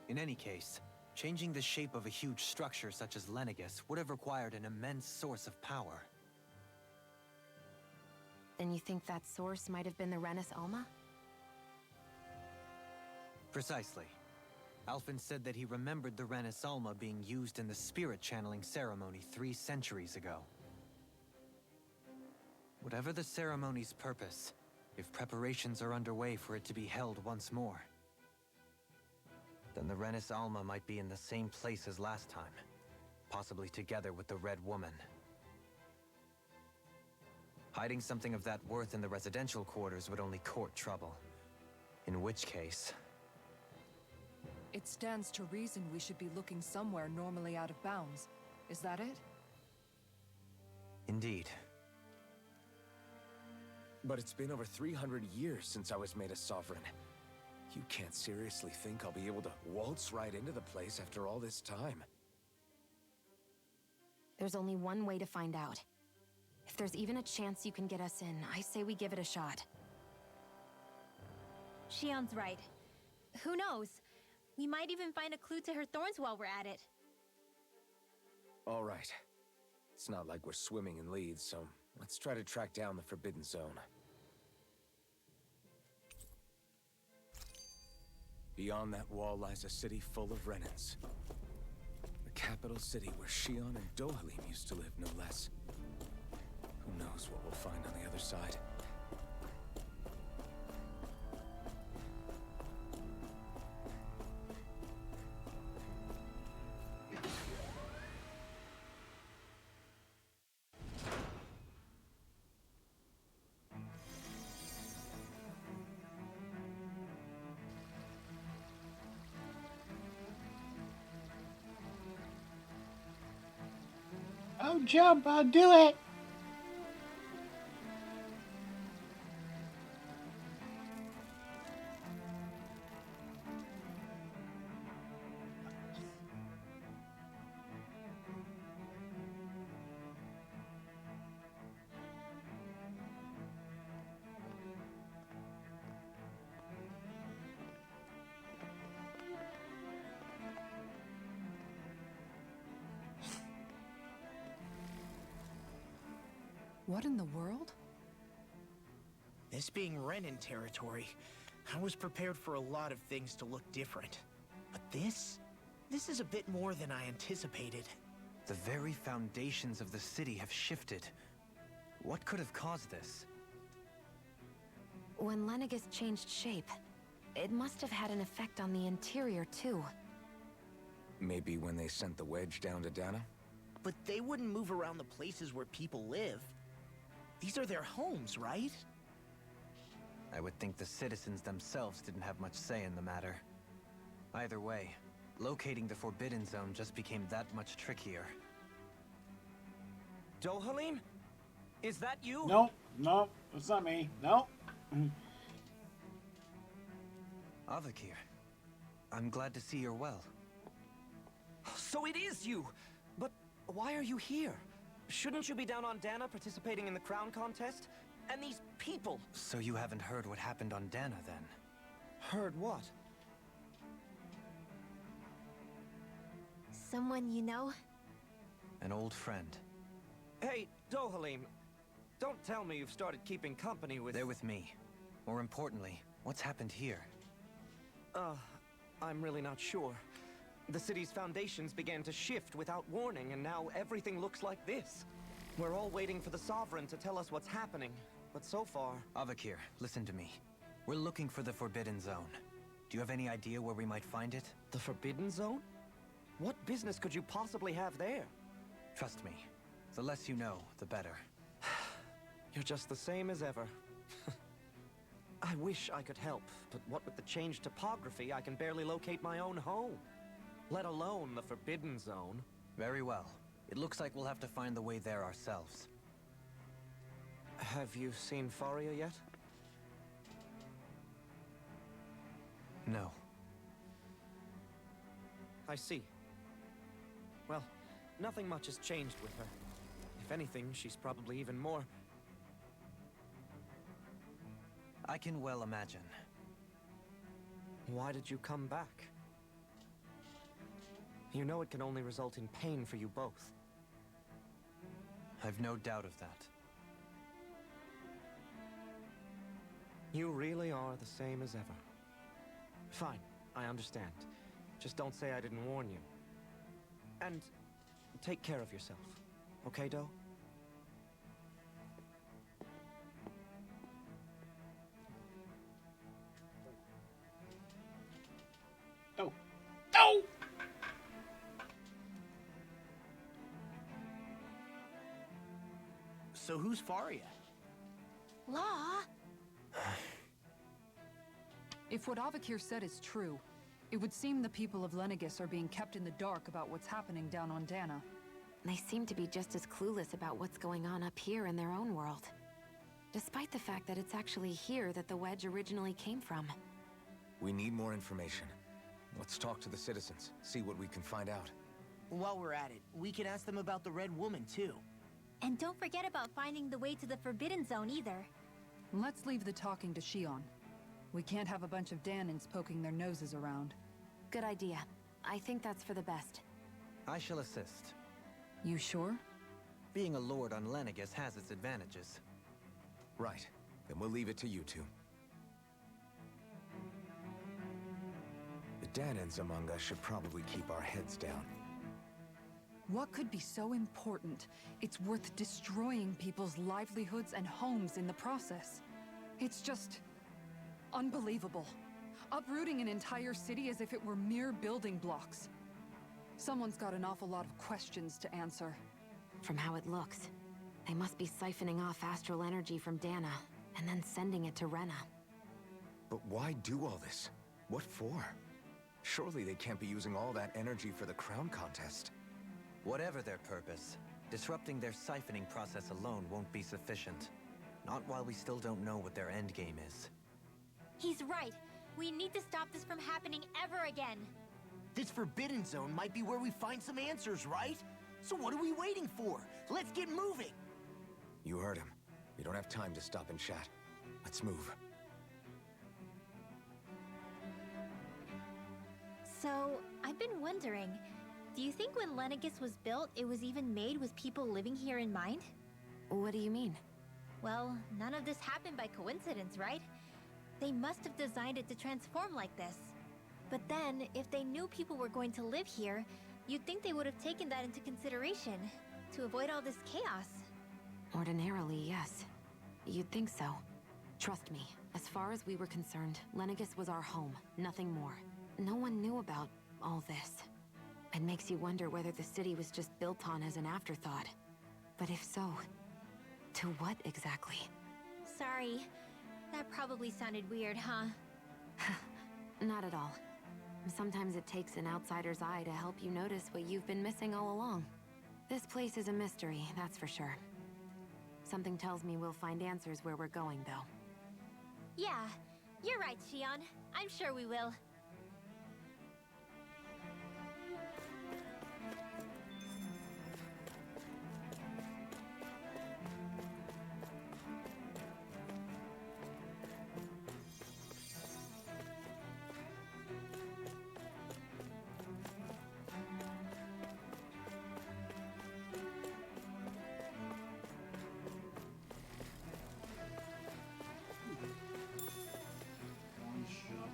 In any case, changing the shape of a huge structure such as Lenegis would have required an immense source of power. Then you think that source might have been the Renis Alma? Precisely. Alphen said that he remembered the Renis Alma being used in the spirit channeling ceremony 3 centuries ago. Whatever the ceremony's purpose, if preparations are underway for it to be held once more, then the Renis Alma might be in the same place as last time, possibly together with the Red Woman. Hiding something of that worth in the residential quarters would only court trouble. In which case... It stands to reason we should be looking somewhere normally out of bounds. Is that it? Indeed. But it's been over 300 years since I was made a Sovereign. You can't seriously think I'll be able to waltz right into the place after all this time. There's only one way to find out. If there's even a chance you can get us in, I say we give it a shot. Shion's right. Who knows? We might even find a clue to her thorns while we're at it. All right. It's not like we're swimming in leads, so let's try to track down the Forbidden Zone. Beyond that wall lies a city full of Renans. The capital city where Shion and Dohalim used to live, no less. Who knows what we'll find on the other side? Oh, jump! I'll do it! What in the world? This being Renan territory, I was prepared for a lot of things to look different. But this is a bit more than I anticipated. The very foundations of the city have shifted. What could have caused this? When Lenegis changed shape, it must have had an effect on the interior, too. Maybe when they sent the wedge down to Dana? But they wouldn't move around the places where people live. These are their homes, right? I would think the citizens themselves didn't have much say in the matter. Either way, locating the Forbidden Zone just became that much trickier. Dohalim? Is that you? No, no, it's not me. No. Avakir, I'm glad to see you're well. So it is you! But why are you here? Shouldn't you be down on Dana participating in the crown contest? And these people! So you haven't heard what happened on Dana, then? Heard what? Someone you know? An old friend. Hey, Dohalim, don't tell me you've started keeping company with... They're with me. More importantly, what's happened here? I'm really not sure. The city's foundations began to shift without warning, and now everything looks like this. We're all waiting for the Sovereign to tell us what's happening, but so far... Avakir, listen to me. We're looking for the Forbidden Zone. Do you have any idea where we might find it? The Forbidden Zone? What business could you possibly have there? Trust me. The less you know, the better. You're just the same as ever. I wish I could help, but what with the changed topography, I can barely locate my own home. Let alone the Forbidden Zone. Very well. It looks like we'll have to find the way there ourselves. Have you seen Faria yet? No. I see. Well, nothing much has changed with her. If anything, she's probably even more... I can well imagine. Why did you come back? You know it can only result in pain for you both. I've no doubt of that. You really are the same as ever. Fine, I understand. Just don't say I didn't warn you. And take care of yourself. Okay, Doe? Oh. Oh! So who's Faria? Law? If what Avakir said is true, it would seem the people of Lenegis are being kept in the dark about what's happening down on Dana. They seem to be just as clueless about what's going on up here in their own world. Despite the fact that it's actually here that the wedge originally came from. We need more information. Let's talk to the citizens, see what we can find out. While we're at it, we can ask them about the Red Woman, too. And don't forget about finding the way to the Forbidden Zone either. Let's leave the talking to Shion. We can't have a bunch of Danins poking their noses around. Good idea. I think that's for the best. I shall assist. You sure? Being a lord on Lenegis has its advantages. Right. Then we'll leave it to you two. Danans among us should probably keep our heads down. What could be so important? It's worth destroying people's livelihoods and homes in the process. It's just... unbelievable. Uprooting an entire city as if it were mere building blocks. Someone's got an awful lot of questions to answer. From how it looks, they must be siphoning off astral energy from Dana, and then sending it to Rena. But why do all this? What for? Surely they can't be using all that energy for the crown contest. Whatever their purpose, disrupting their siphoning process alone won't be sufficient. Not while we still don't know what their endgame is. He's right. We need to stop this from happening ever again. This Forbidden Zone might be where we find some answers, right? So what are we waiting for? Let's get moving! You heard him. We don't have time to stop and chat. Let's move. So, I've been wondering, do you think when Lenegis was built, it was even made with people living here in mind? What do you mean? Well, none of this happened by coincidence, right? They must have designed it to transform like this. But then, if they knew people were going to live here, you'd think they would have taken that into consideration, to avoid all this chaos. Ordinarily, yes. You'd think so. Trust me, as far as we were concerned, Lenegis was our home, nothing more. No one knew about all this. It makes you wonder whether the city was just built on as an afterthought. But if so, to what exactly? Sorry. That probably sounded weird, huh? Not at all. Sometimes it takes an outsider's eye to help you notice what you've been missing all along. This place is a mystery, that's for sure. Something tells me we'll find answers where we're going, though. Yeah, you're right, Shion. I'm sure we will. One shot.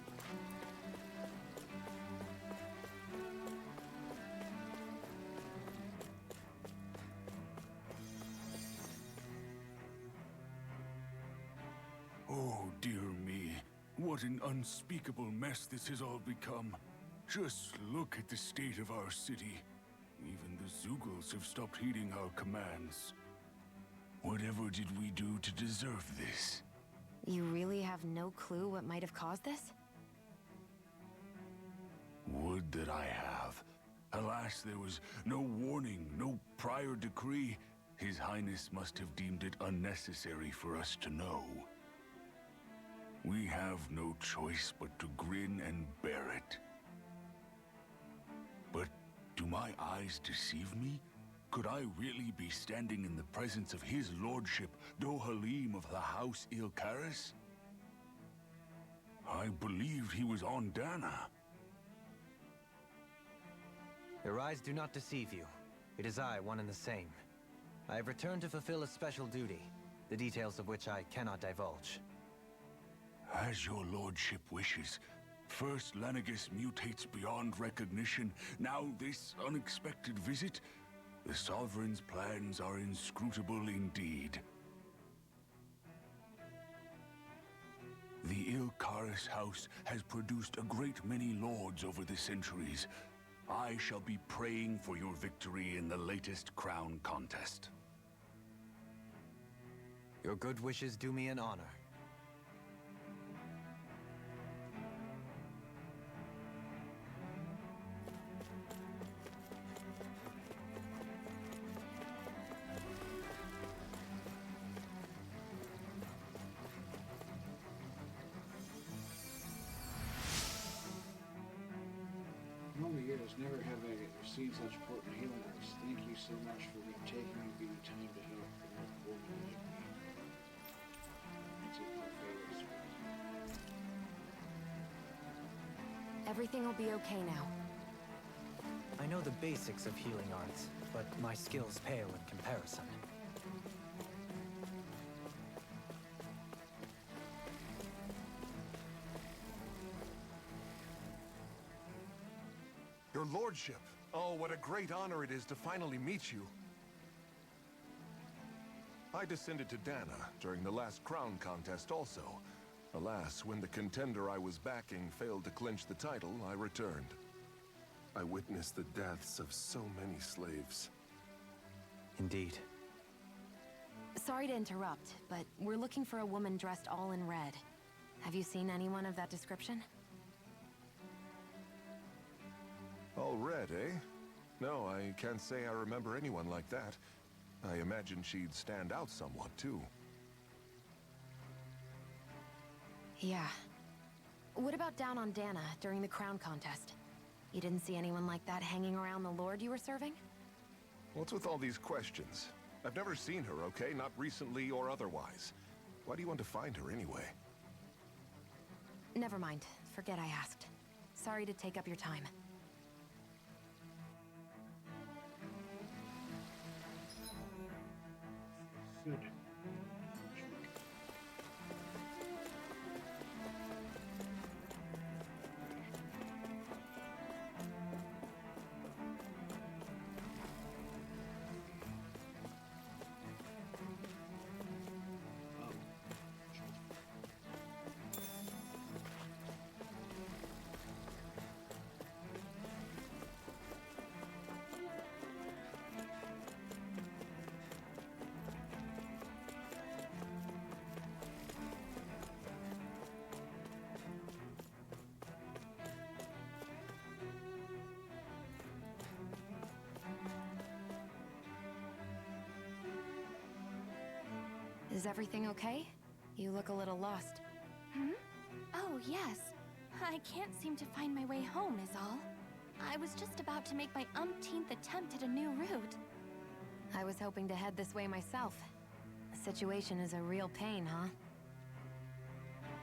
Oh, dear me. What an unspeakable mess this has all become. Just look at the state of our city. Even the Zeugles have stopped heeding our commands. Whatever did we do to deserve this? You really have no clue what might have caused this? Would that I have. Alas, there was no warning, no prior decree. His Highness must have deemed it unnecessary for us to know. We have no choice but to grin and bear it. But do my eyes deceive me? Could I really be standing in the presence of his lordship, Dohalim of the House Ilkaris? I believed he was on Dana. Your eyes do not deceive you. It is I, one and the same. I have returned to fulfill a special duty, the details of which I cannot divulge. As your lordship wishes. First Lenegis mutates beyond recognition, now this unexpected visit. The Sovereign's plans are inscrutable indeed. The Ilkaris House has produced a great many lords over the centuries. I shall be praying for your victory in the latest crown contest. Your good wishes do me an honor. In all the years, never have I seen such important healing arts. Thank you so much for taking the time to help an old woman like me. That's it, my favorites. Everything will be okay now. I know the basics of healing arts, but my skills pale in comparison. lordship. Oh, what a great honor it is to finally meet you. I descended to Dana during the last crown contest also. Alas, when the contender I was backing failed to clinch the title, I returned. I witnessed the deaths of so many slaves. Indeed. Sorry to interrupt, but we're looking for a woman dressed all in red. Have you seen anyone of that description? All red, eh? No, I can't say I remember anyone like that. I imagine she'd stand out somewhat, too. Yeah. What about down on Dana during the crown contest? You didn't see anyone like that hanging around the lord you were serving? What's with all these questions? I've never seen her, okay? Not recently or otherwise. Why do you want to find her anyway? Never mind. Forget I asked. Sorry to take up your time. Good. Is everything okay? You look a little lost. Hmm? Oh, yes. I can't seem to find my way home, is all. I was just about to make my umpteenth attempt at a new route. I was hoping to head this way myself. The situation is a real pain, huh?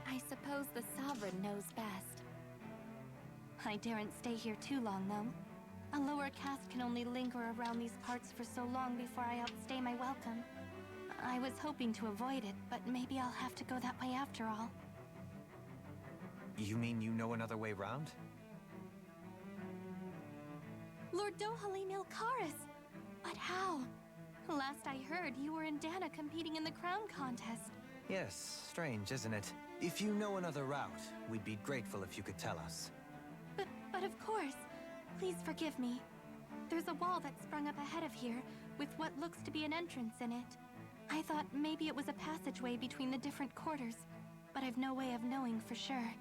I suppose the Sovereign knows best. I daren't stay here too long, though. A lower caste can only linger around these parts for so long before I outstay my welcome. I was hoping to avoid it, but maybe I'll have to go that way after all. You mean you know another way round? Lord Dohalim Ilkaris! But how? Last I heard, you were in Dana competing in the crown contest. Yes, strange, isn't it? If you know another route, we'd be grateful if you could tell us. But of course. Please forgive me. There's a wall that sprung up ahead of here, with what looks to be an entrance in it. I thought maybe it was a passageway between the different quarters, but I've no way of knowing for sure.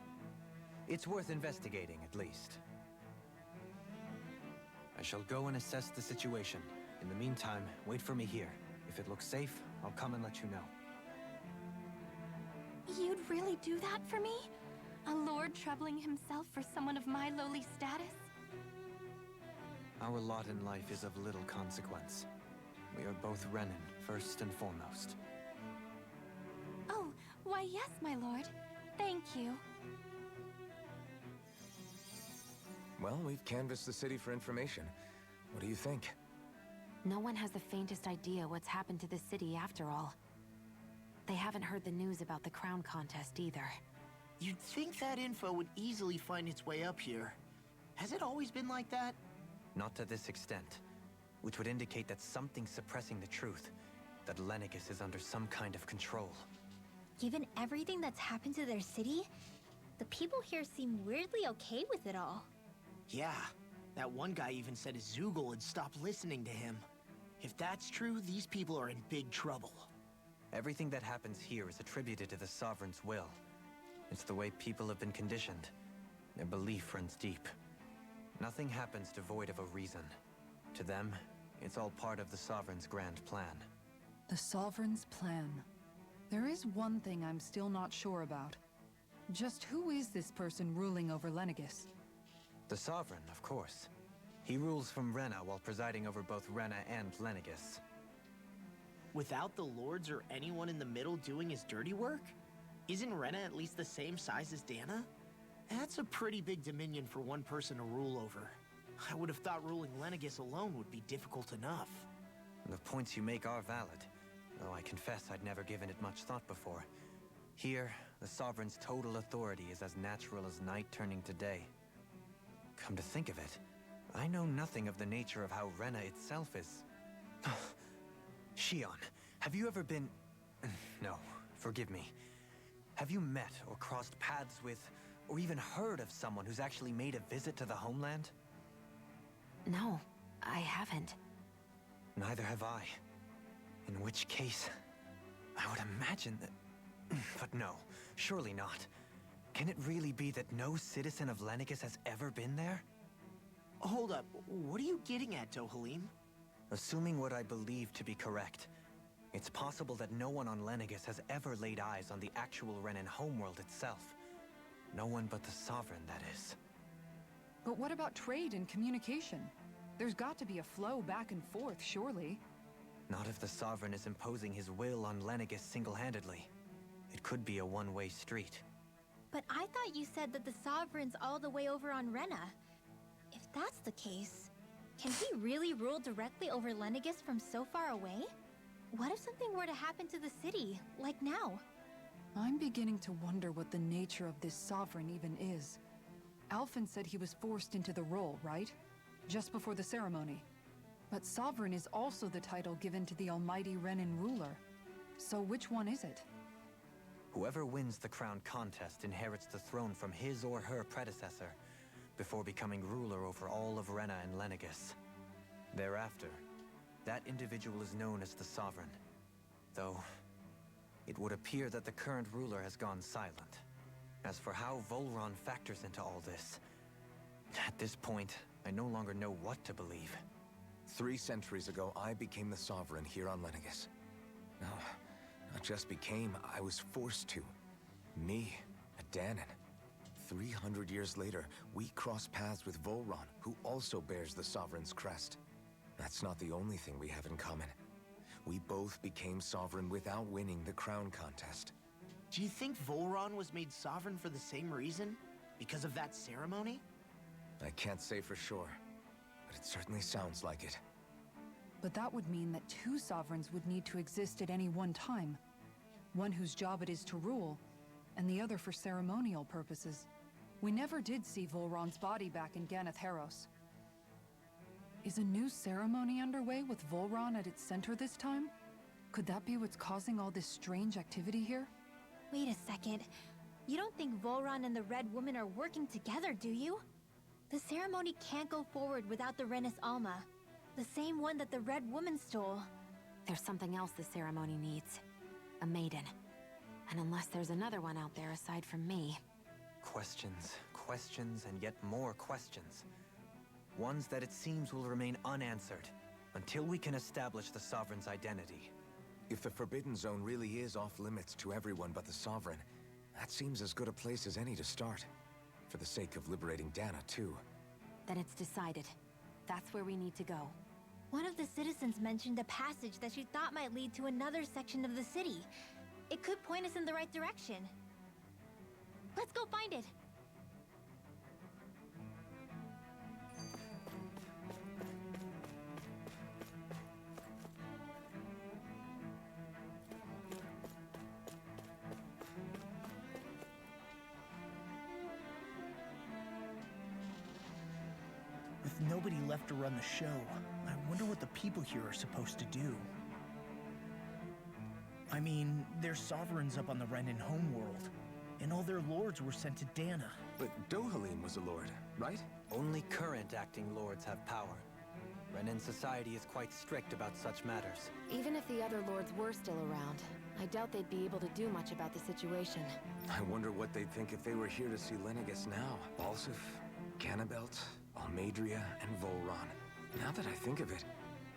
It's worth investigating, at least. I shall go and assess the situation. In the meantime, wait for me here. If it looks safe, I'll come and let you know. You'd really do that for me? A lord troubling himself for someone of my lowly status? Our lot in life is of little consequence. We are both Renan, first and foremost. Oh, why yes, my lord. Thank you. Well, we've canvassed the city for information. What do you think? No one has the faintest idea what's happened to the city after all. They haven't heard the news about the crown contest either. You'd think that info would easily find its way up here. Has it always been like that? Not to this extent, which would indicate that something's suppressing the truth, that Lenegis is under some kind of control. Given everything that's happened to their city, the people here seem weirdly okay with it all. Yeah, that one guy even said Zoogle had stopped listening to him. If that's true, these people are in big trouble. Everything that happens here is attributed to the Sovereign's will. It's the way people have been conditioned. Their belief runs deep. Nothing happens devoid of a reason. To them, it's all part of the Sovereign's grand plan. The Sovereign's plan. There is one thing I'm still not sure about. Just who is this person ruling over Lenegis? The Sovereign, of course. He rules from Rena while presiding over both Rena and Lenegis. Without the lords or anyone in the middle doing his dirty work? Isn't Rena at least the same size as Dana? That's a pretty big dominion for one person to rule over. I would have thought ruling Lenegis alone would be difficult enough. The points you make are valid, though I confess I'd never given it much thought before. Here, the Sovereign's total authority is as natural as night turning to day. Come to think of it, I know nothing of the nature of how Rena itself is. Shion, have you ever been... No, forgive me. Have you met or crossed paths with, or even heard of someone who's actually made a visit to the homeland? No, I haven't. Neither have I. In which case, I would imagine that... But no, surely not. Can it really be that no citizen of Lenegis has ever been there? Hold up, what are you getting at, Dohalim? Assuming what I believe to be correct, it's possible that no one on Lenegis has ever laid eyes on the actual Renan homeworld itself. No one but the Sovereign, that is. But what about trade and communication? There's got to be a flow back and forth, surely. Not if the Sovereign is imposing his will on Lenegis single-handedly. It could be a one-way street. But I thought you said that the Sovereign's all the way over on Rena. If that's the case, can he really rule directly over Lenegis from so far away? What if something were to happen to the city, like now? I'm beginning to wonder what the nature of this Sovereign even is. Alphen said he was forced into the role, right? Just before the ceremony. But Sovereign is also the title given to the almighty Renan ruler. So which one is it? Whoever wins the crown contest inherits the throne from his or her predecessor, before becoming ruler over all of Rena and Lenegis. Thereafter, that individual is known as the Sovereign. Though, it would appear that the current ruler has gone silent. As for how Volron factors into all this, at this point, I no longer know what to believe. 3 centuries ago, I became the Sovereign here on Lenegis. No, not just became, I was forced to. Me, a Dahnan. 300 years later, we cross paths with Volron, who also bears the Sovereign's crest. That's not the only thing we have in common. We both became Sovereign without winning the crown contest. Do you think Volron was made sovereign for the same reason? Because of that ceremony? I can't say for sure, but it certainly sounds like it. But that would mean that 2 sovereigns would need to exist at any one time. One whose job it is to rule, and the other for ceremonial purposes. We never did see Volron's body back in Ganath Haros. Is a new ceremony underway with Volron at its center this time? Could that be what's causing all this strange activity here? Wait a second. You don't think Volron and the Red Woman are working together, do you? The ceremony can't go forward without the Renis Alma. The same one that the Red Woman stole. There's something else the ceremony needs. A maiden. And unless there's another one out there aside from me... Questions, questions, and yet more questions. Ones that it seems will remain unanswered, until we can establish the Sovereign's identity. If the Forbidden Zone really is off-limits to everyone but the Sovereign, that seems as good a place as any to start. For the sake of liberating Dana, too. Then it's decided. That's where we need to go. One of the citizens mentioned a passage that she thought might lead to another section of the city. It could point us in the right direction. Let's go find it! With nobody left to run the show, I wonder what the people here are supposed to do. I mean, there's sovereigns up on the Renan homeworld, and all their lords were sent to Dana. But Dohalim was a lord, right? Only current acting lords have power. Renan society is quite strict about such matters. Even if the other lords were still around, I doubt they'd be able to do much about the situation. I wonder what they'd think if they were here to see Lenegis now. Balsif, Cannabelt, Almadria, and Volron. Now that I think of it,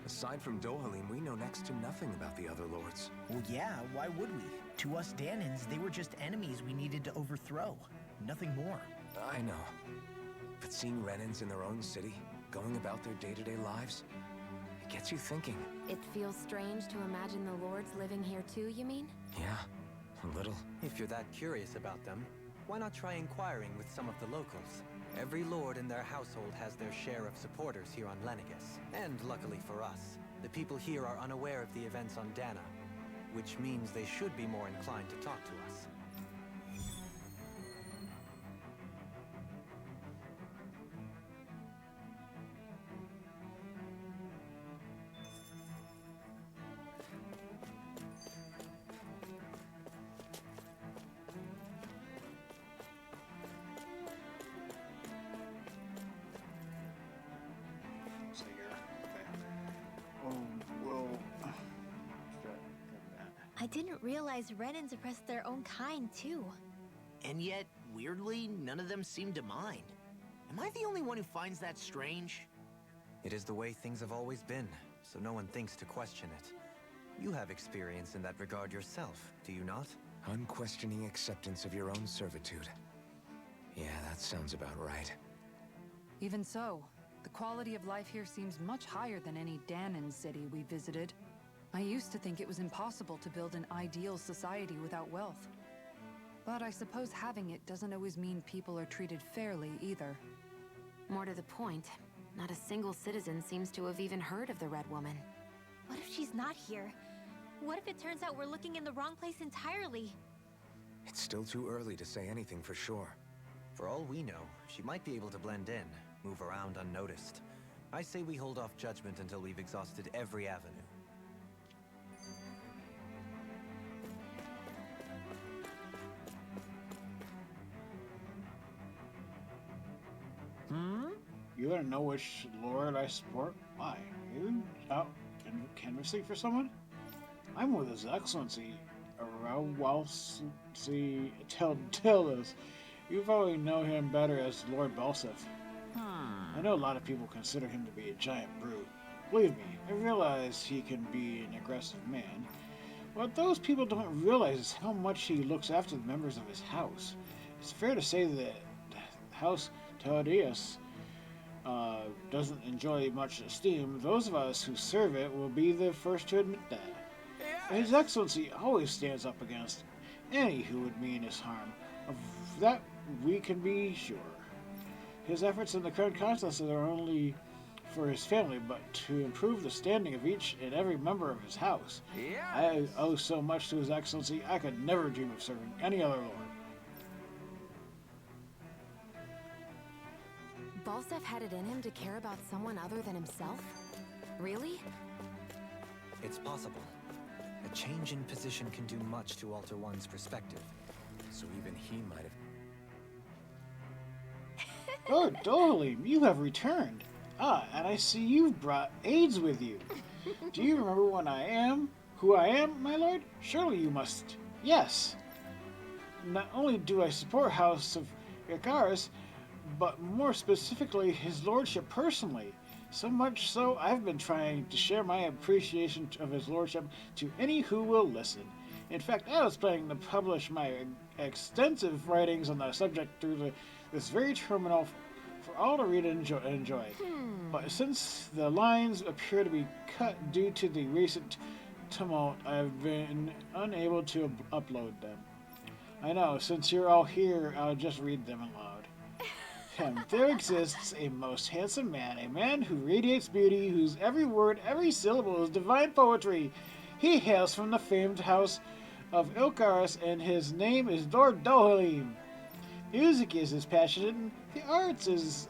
aside from Dohalim, we know next to nothing about the other lords. Well, yeah, why would we? To us Danans, they were just enemies we needed to overthrow. Nothing more. I know. But seeing Renans in their own city, going about their day-to-day lives, it gets you thinking. It feels strange to imagine the lords living here too, you mean? Yeah, a little. If you're that curious about them, why not try inquiring with some of the locals? Every lord in their household has their share of supporters here on Lenegis. And luckily for us, the people here are unaware of the events on Dana, which means they should be more inclined to talk to us. I didn't realize Renans oppressed their own kind, too. And yet, weirdly, none of them seem to mind. Am I the only one who finds that strange? It is the way things have always been, so no one thinks to question it. You have experience in that regard yourself, do you not? Unquestioning acceptance of your own servitude. Yeah, that sounds about right. Even so, the quality of life here seems much higher than any Dahnan city we visited. I used to think it was impossible to build an ideal society without wealth. But I suppose having it doesn't always mean people are treated fairly either. More to the point, not a single citizen seems to have even heard of the Red Woman. What if she's not here? What if it turns out we're looking in the wrong place entirely? It's still too early to say anything for sure. For all we know, she might be able to blend in, move around unnoticed. I say we hold off judgment until we've exhausted every avenue. You want to know which lord I support? Why? You out canvassing for someone? I'm with His Excellency, Arawalsi Tildas. You probably know him better as Lord Balseth. I know a lot of people consider him to be a giant brute. Believe me, I realize he can be an aggressive man. What those people don't realize is how much he looks after the members of his house. It's fair to say that House Teodius doesn't enjoy much esteem. Those of us who serve it will be the first to admit that. His Excellency always stands up against any who would mean us harm. Of that we can be sure. His efforts in the current contest are only for his family, but to improve the standing of each and every member of his house. Yes. I owe so much to His Excellency, I could never dream of serving any other lord. Balseth had it in him to care about someone other than himself? Really? It's possible. A change in position can do much to alter one's perspective. So even he might have... Lord Dohalim, you have returned. Ah, and I see you've brought aides with you. Do you remember who I am, my lord? Surely you must. Yes. Not only do I support House of Icarus, but more specifically his lordship personally. So much so, I've been trying to share my appreciation of his lordship to any who will listen. In fact, I was planning to publish my extensive writings on the subject through this very terminal for all to read and enjoy. But since the lines appear to be cut due to the recent tumult, I've been unable to upload them. I know, since you're all here, I'll just read them aloud. There exists a most handsome man, a man who radiates beauty, whose every word, every syllable is divine poetry. He hails from the famed house of Ilkaris, and his name is Lord Dohalim. Music is his passion, and the arts his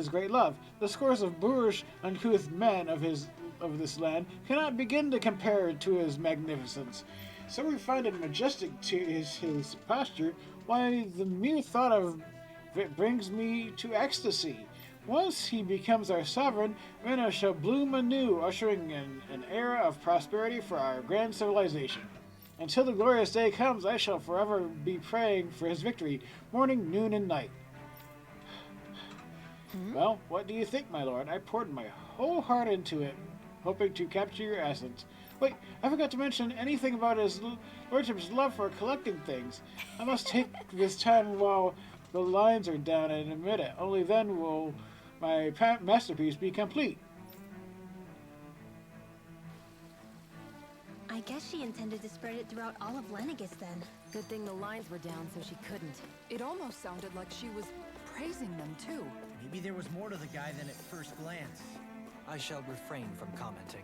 great love. The scores of boorish, uncouth men of this land cannot begin to compare to his magnificence. So refined and majestic to his posture, why the mere thought of it brings me to ecstasy. Once he becomes our sovereign, Rena shall bloom anew, ushering in an era of prosperity for our grand civilization. Until the glorious day comes, I shall forever be praying for his victory, morning, noon, and night. Well, what do you think, my lord? I poured my whole heart into it, hoping to capture your essence. Wait, I forgot to mention anything about his lordship's love for collecting things. I must take this time while the lines are down and admit it. Only then will my masterpiece be complete. I guess she intended to spread it throughout all of Lenegis then. Good thing the lines were down so she couldn't. It almost sounded like she was praising them too. Maybe there was more to the guy than at first glance. I shall refrain from commenting.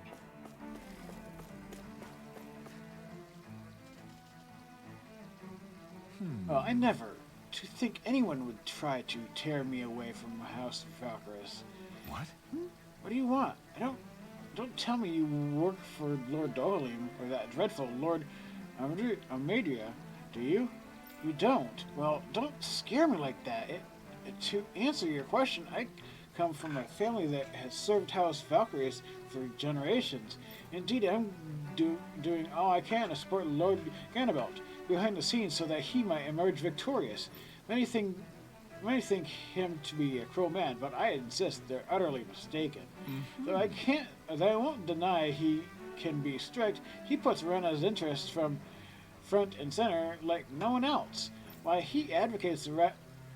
I never. To think anyone would try to tear me away from the House of Valkyris. What? What do you want? Don't tell me you work for Lord Dohalim or that dreadful Lord Amadria, do you? You don't. Well, don't scare me like that. To answer your question, I come from a family that has served House Valkyries for generations. Indeed, I'm doing all I can to support Lord Ganabelt behind the scenes so that he might emerge victorious. Many think him to be a cruel man, but I insist they're utterly mistaken. Though I won't deny he can be strict, he puts Rena's interests from front and center like no one else. Why, he advocates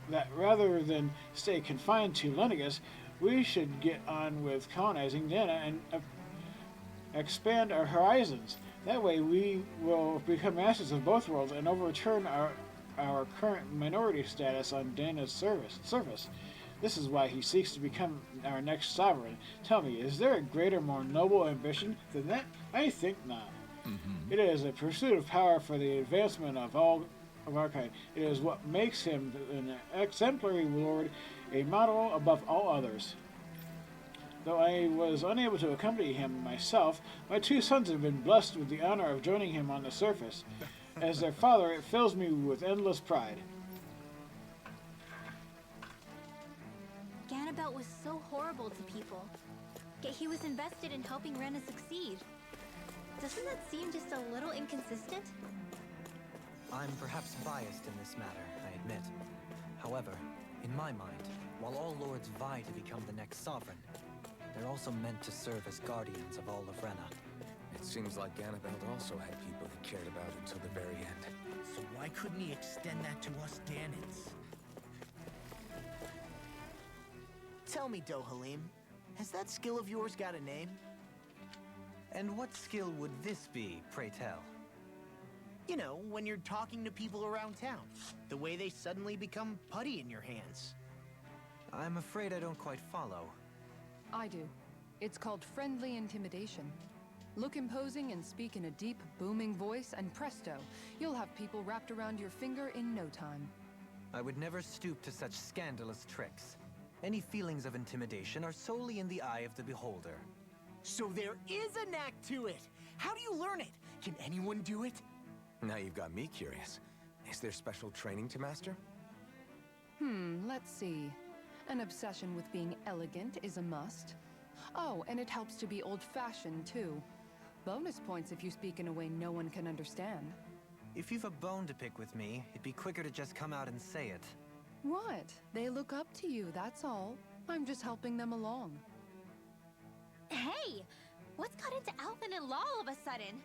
that rather than stay confined to Lenegis, we should get on with colonizing Dana and expand our horizons. That way we will become masters of both worlds and overturn our current minority status on Dana's surface. This is why he seeks to become our next sovereign. Tell me, is there a greater, more noble ambition than that? I think not. It is a pursuit of power for the advancement of all of our kind. It is what makes him an exemplary lord, a model above all others. Though I was unable to accompany him myself, my two sons have been blessed with the honor of joining him on the surface. As their father, it fills me with endless pride. Ganabelt was so horrible to people, yet he was invested in helping Rena succeed. Doesn't that seem just a little inconsistent? I'm perhaps biased in this matter, I admit. However, in my mind, while all lords vie to become the next sovereign, they're also meant to serve as guardians of all of Rena. It seems like Ganabelt also had people he cared about until the very end. So why couldn't he extend that to us Danans? Tell me, Dohalim, has that skill of yours got a name? And what skill would this be, pray tell? You know, when you're talking to people around town. The way they suddenly become putty in your hands. I'm afraid I don't quite follow. I do. It's called friendly intimidation. Look imposing and speak in a deep, booming voice, and presto, you'll have people wrapped around your finger in no time. I would never stoop to such scandalous tricks. Any feelings of intimidation are solely in the eye of the beholder. So there is a knack to it! How do you learn it? Can anyone do it? Now you've got me curious. Is there special training to master? Let's see. An obsession with being elegant is a must. Oh, and it helps to be old-fashioned, too. Bonus points if you speak in a way no one can understand. If you've a bone to pick with me, it'd be quicker to just come out and say it. What? They look up to you, that's all. I'm just helping them along. Hey! What's got into Alphen and Law all of a sudden?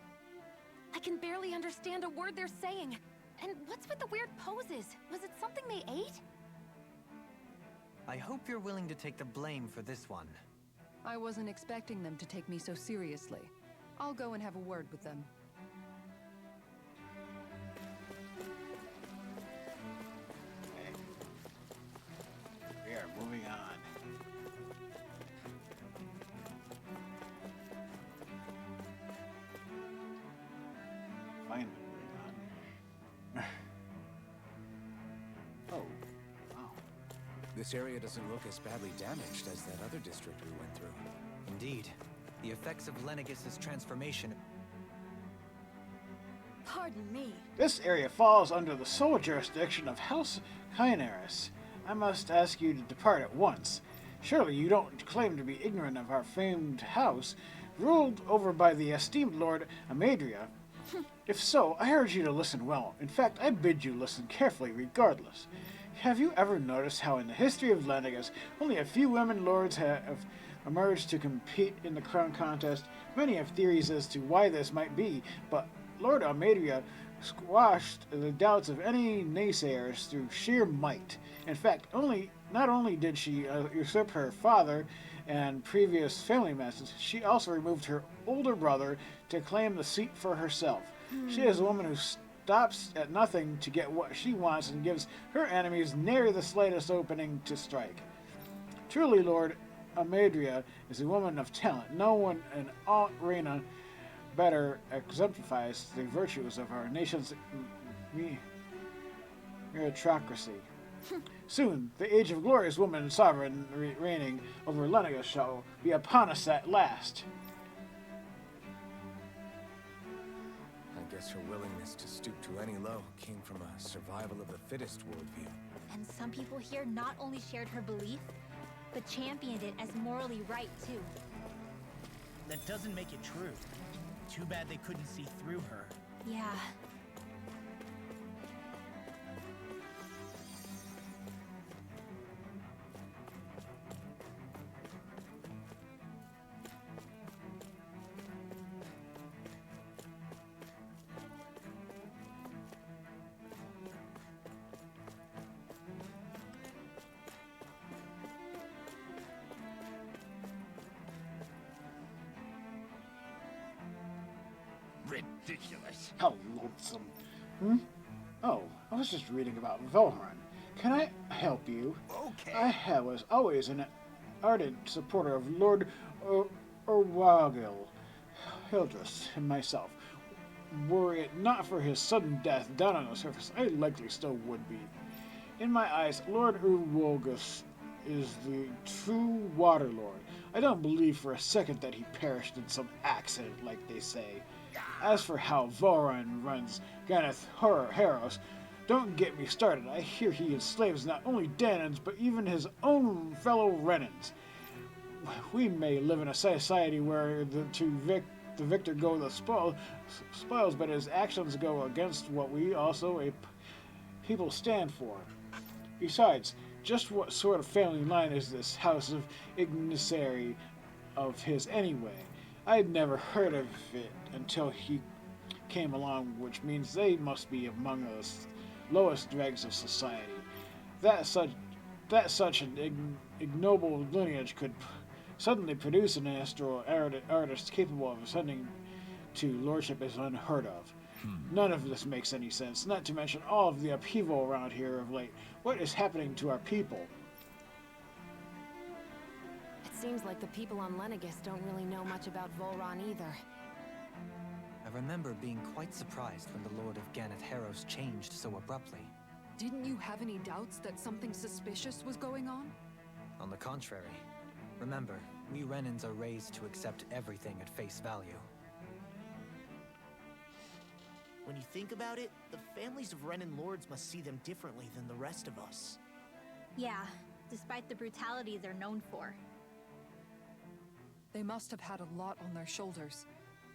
I can barely understand a word they're saying. And what's with the weird poses? Was it something they ate? I hope you're willing to take the blame for this one. I wasn't expecting them to take me so seriously. I'll go and have a word with them. We are moving on. Finally moving on. Oh, wow. This area doesn't look as badly damaged as that other district we went through. Indeed. The effects of Lenegis' transformation... Pardon me. This area falls under the sole jurisdiction of House Kynaris. I must ask you to depart at once. Surely you don't claim to be ignorant of our famed house, ruled over by the esteemed Lord Amadria. If so, I urge you to listen well. In fact, I bid you listen carefully regardless. Have you ever noticed how in the history of Lenegis, only a few women lords have emerged to compete in the crown contest? Many have theories as to why this might be, but Lord Amadria squashed the doubts of any naysayers through sheer might. In fact, not only did she usurp her father and previous family masters, she also removed her older brother to claim the seat for herself. She is a woman who stops at nothing to get what she wants and gives her enemies nary the slightest opening to strike. Truly, Lord Amadria is a woman of talent. No one in all Rena better exemplifies the virtues of our nation's meritocracy. Soon, the age of glorious woman sovereign reigning over Lenegis shall be upon us at last. I guess her willingness to stoop to any low came from a survival of the fittest worldview. And some people here not only shared her belief, but championed it as morally right too. That doesn't make it true. Too bad they couldn't see through her. Yeah. Ridiculous. How loathsome. Hmm? Oh, I was just reading about Velhorn. Can I help you? Okay. I was always an ardent supporter of Lord Urwagil, Hildreth, and myself. Were it not for his sudden death down on the surface, I likely still would be. In my eyes, Lord Urwagil is the true Water Lord. I don't believe for a second that he perished in some accident, like they say. As for how Voron runs Ganeth Haros, don't get me started. I hear he enslaves not only Danans, but even his own fellow Renans. We may live in a society where the victor go the spoils, but his actions go against what we also people stand for. Besides, just what sort of family line is this house of Ignissary of his anyway? I'd never heard of it until he came along, which means they must be among the lowest dregs of society. That such an ignoble lineage could suddenly produce an astral artist capable of ascending to lordship is unheard of. None of this makes any sense, not to mention all of the upheaval around here of late. What is happening to our people? It seems like the people on Lenegis don't really know much about Volron either. I remember being quite surprised when the Lord of Ganeth Haros changed so abruptly. Didn't you have any doubts that something suspicious was going on? On the contrary. Remember, we Renans are raised to accept everything at face value. When you think about it, the families of Renan lords must see them differently than the rest of us. Yeah, despite the brutality they're known for. They must have had a lot on their shoulders,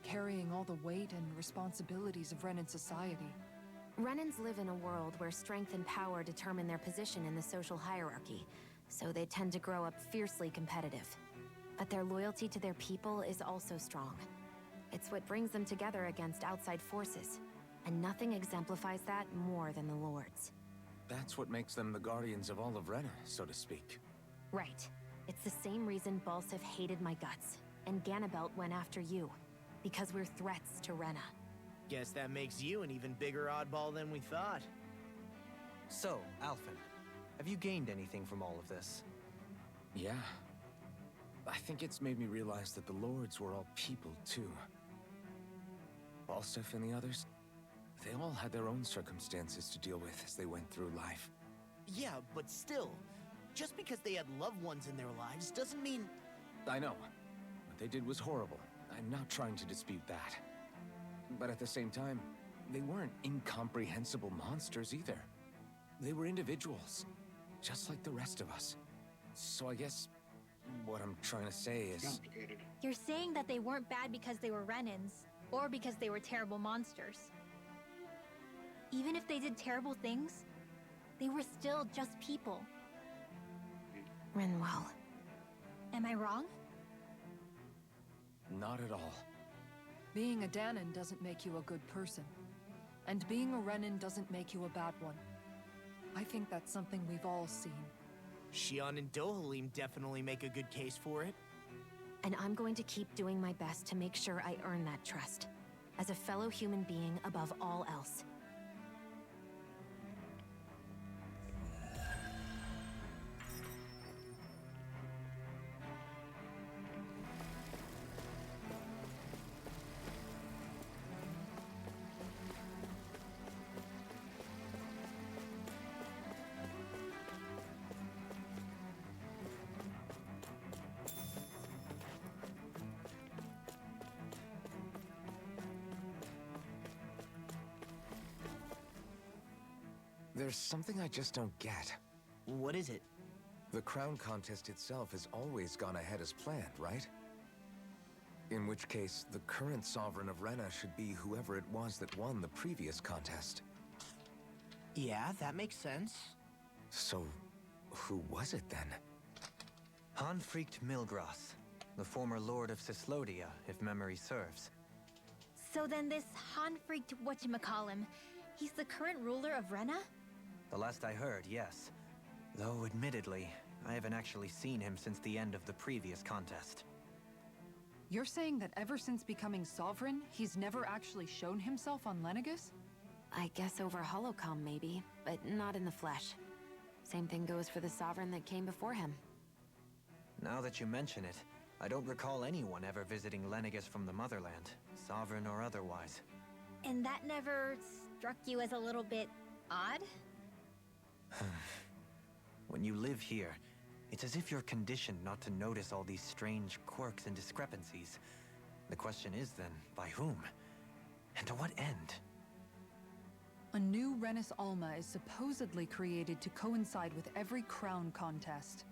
carrying all the weight and responsibilities of Renan society. Renans live in a world where strength and power determine their position in the social hierarchy, so they tend to grow up fiercely competitive. But their loyalty to their people is also strong. It's what brings them together against outside forces, and nothing exemplifies that more than the Lords. That's what makes them the guardians of all of Rena, so to speak. Right. It's the same reason Balsif hated my guts, and Ganabelt went after you. Because we're threats to Rena. Guess that makes you an even bigger oddball than we thought. So, Alphen, have you gained anything from all of this? Yeah. I think it's made me realize that the Lords were all people, too. Balsif and the others, they all had their own circumstances to deal with as they went through life. Yeah, but still, just because they had loved ones in their lives doesn't mean... I know. What they did was horrible. I'm not trying to dispute that. But at the same time, they weren't incomprehensible monsters either. They were individuals, just like the rest of us. So I guess what I'm trying to say is... You're saying that they weren't bad because they were Renans, or because they were terrible monsters. Even if they did terrible things, they were still just people. Rinwell. Am I wrong? Not at all. Being a Danan doesn't make you a good person. And being a Renan doesn't make you a bad one. I think that's something we've all seen. Shion and Dohalim definitely make a good case for it. And I'm going to keep doing my best to make sure I earn that trust. As a fellow human being above all else. There's something I just don't get. What is it? The crown contest itself has always gone ahead as planned, right? In which case, the current Sovereign of Rena should be whoever it was that won the previous contest. Yeah, that makes sense. So, who was it then? Hanfried Milgras, the former Lord of Cyslodia, if memory serves. So then this Hanfried whatchamacallem, he's the current ruler of Rena? The last I heard, yes. Though, admittedly, I haven't actually seen him since the end of the previous contest. You're saying that ever since becoming Sovereign, he's never actually shown himself on Lenegis? I guess over Holocom, maybe, but not in the flesh. Same thing goes for the Sovereign that came before him. Now that you mention it, I don't recall anyone ever visiting Lenegis from the Motherland, Sovereign or otherwise. And that never struck you as a little bit odd? When you live here, it's as if you're conditioned not to notice all these strange quirks and discrepancies. The question is then, by whom? And to what end? A new Renis Alma is supposedly created to coincide with every crown contest,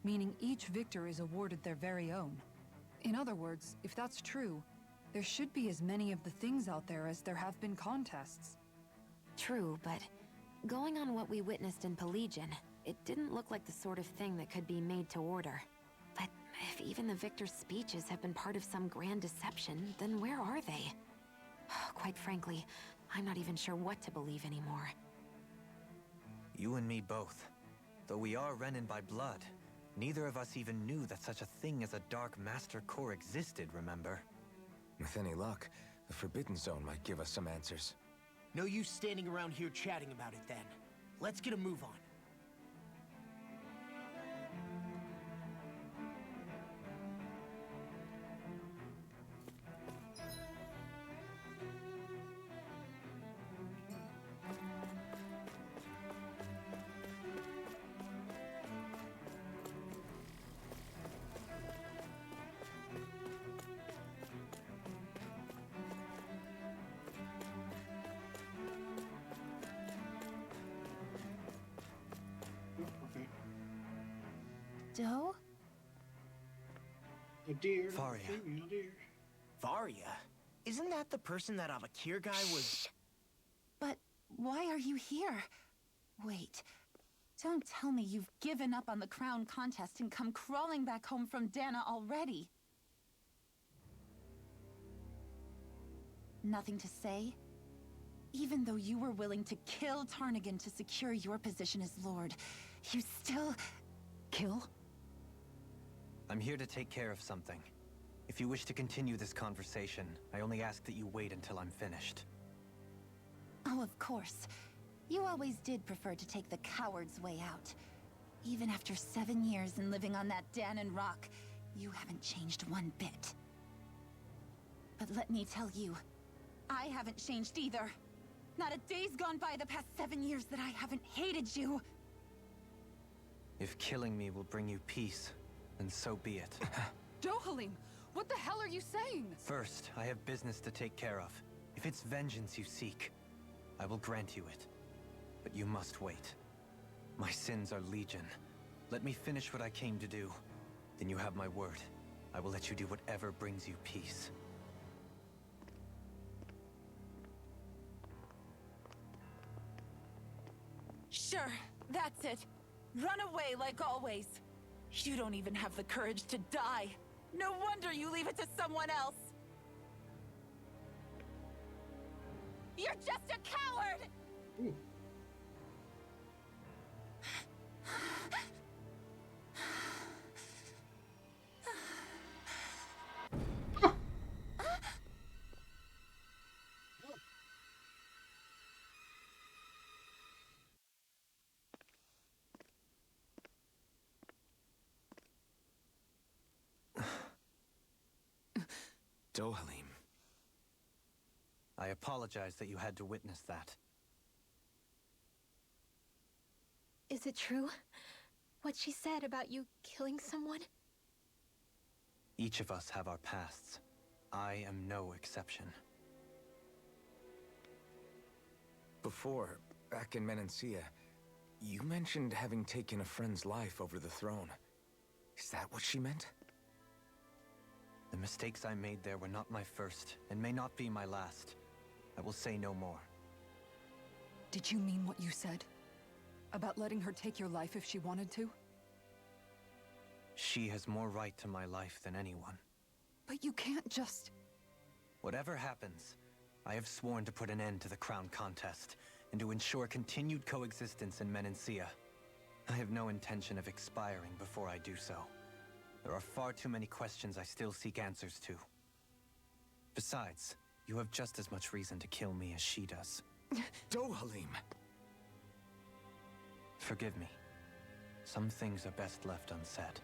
meaning each victor is awarded their very own. In other words, if that's true, there should be as many of the things out there as there have been contests. True, but going on what we witnessed in Pelagian, it didn't look like the sort of thing that could be made to order. But if even the victor's speeches have been part of some grand deception, then where are they? Quite frankly, I'm not even sure what to believe anymore. You and me both. Though we are Renin by blood, neither of us even knew that such a thing as a Dark Master Core existed, remember? With any luck, the Forbidden Zone might give us some answers. No use standing around here chatting about it then. Let's get a move on. Doe? A deer. Faria. A female deer. Varia? Isn't that the person that Avakir guy was... But why are you here? Wait. Don't tell me you've given up on the crown contest and come crawling back home from Dana already. Nothing to say? Even though you were willing to kill Tarnigan to secure your position as Lord, you still... kill? I'm here to take care of something. If you wish to continue this conversation, I only ask that you wait until I'm finished. Oh, of course. You always did prefer to take the coward's way out. Even after 7 years and living on that Danon rock, you haven't changed one bit. But let me tell you, I haven't changed either. Not a day's gone by the past 7 years that I haven't hated you. If killing me will bring you peace, then so be it. Dohalim, what the hell are you saying? First, I have business to take care of. If it's vengeance you seek, I will grant you it. But you must wait. My sins are legion. Let me finish what I came to do. Then you have my word. I will let you do whatever brings you peace. Sure, that's it. Run away like always. You don't even have the courage to die. No wonder you leave it to someone else. You're just a coward! Ooh. Dohalim. I apologize that you had to witness that. Is it true? What she said about you killing someone? Each of us have our pasts. I am no exception. Before, back in Menancia, You mentioned having taken a friend's life over the throne. Is that what she meant? The mistakes I made there were not my first, and may not be my last. I will say no more. Did you mean what you said? About letting her take your life if she wanted to? She has more right to my life than anyone. But you can't just... Whatever happens, I have sworn to put an end to the crown contest, and to ensure continued coexistence in Menancia. I have no intention of expiring before I do so. There are far too many questions I still seek answers to. Besides, you have just as much reason to kill me as she does. Dohalim! Forgive me. Some things are best left unsaid.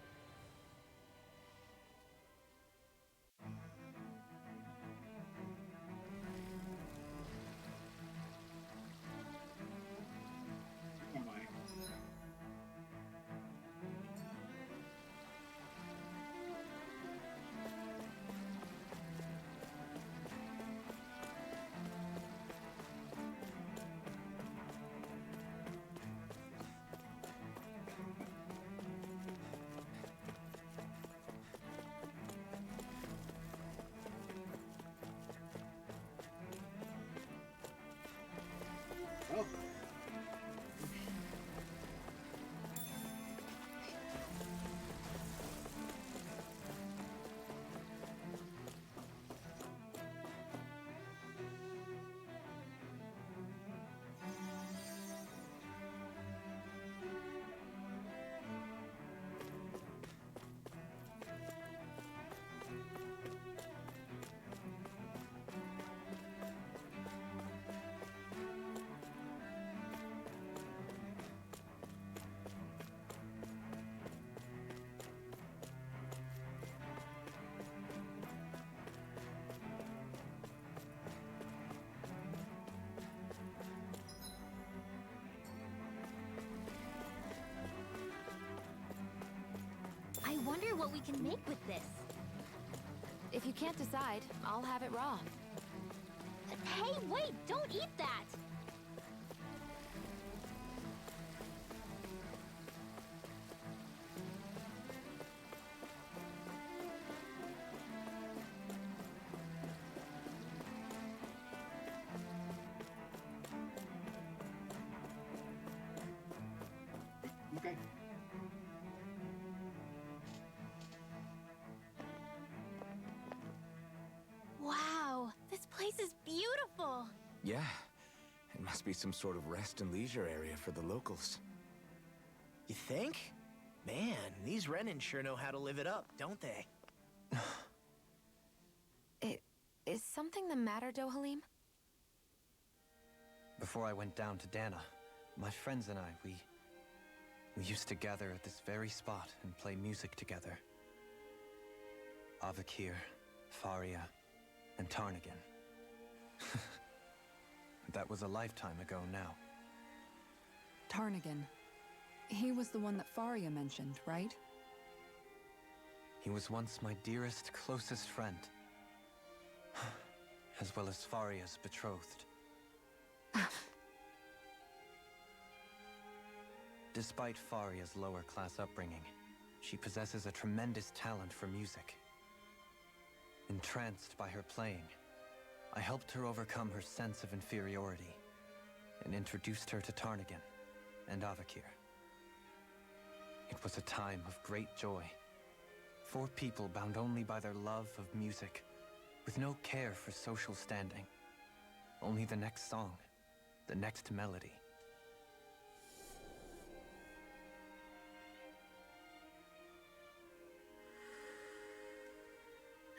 Well, I wonder what we can make with this. If you can't decide, I'll have it raw. Hey, wait! Don't eat that! okay. Wow, this place is beautiful! Yeah. It must be some sort of rest and leisure area for the locals. You think? Man, these Renin sure know how to live it up, don't they? Is something the matter, Dohalim? Before I went down to Dana, my friends and I, we used to gather at this very spot and play music together. Avakir, Faria, and Tarnagan. That was a lifetime ago now. Tarnagan. He was the one that Faria mentioned, right? He was once my dearest, closest friend. As well as Faria's betrothed. Despite Faria's lower-class upbringing, she possesses a tremendous talent for music. Entranced by her playing, I helped her overcome her sense of inferiority and introduced her to Tarnagan and Avakir. It was a time of great joy. 4 people bound only by their love of music, with no care for social standing. Only the next song, the next melody.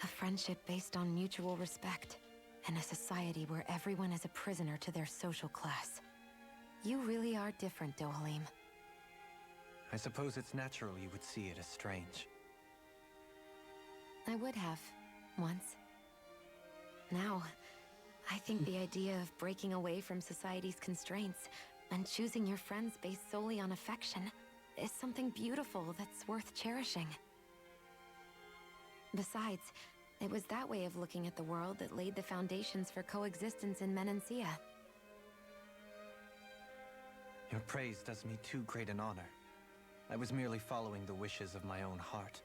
A friendship based on mutual respect, and a society where everyone is a prisoner to their social class. You really are different, Dohalim. I suppose it's natural you would see it as strange. I would have, once. Now, I think the idea of breaking away from society's constraints and choosing your friends based solely on affection is something beautiful that's worth cherishing. Besides, it was that way of looking at the world that laid the foundations for coexistence in Menancia. Your praise does me too great an honor. I was merely following the wishes of my own heart.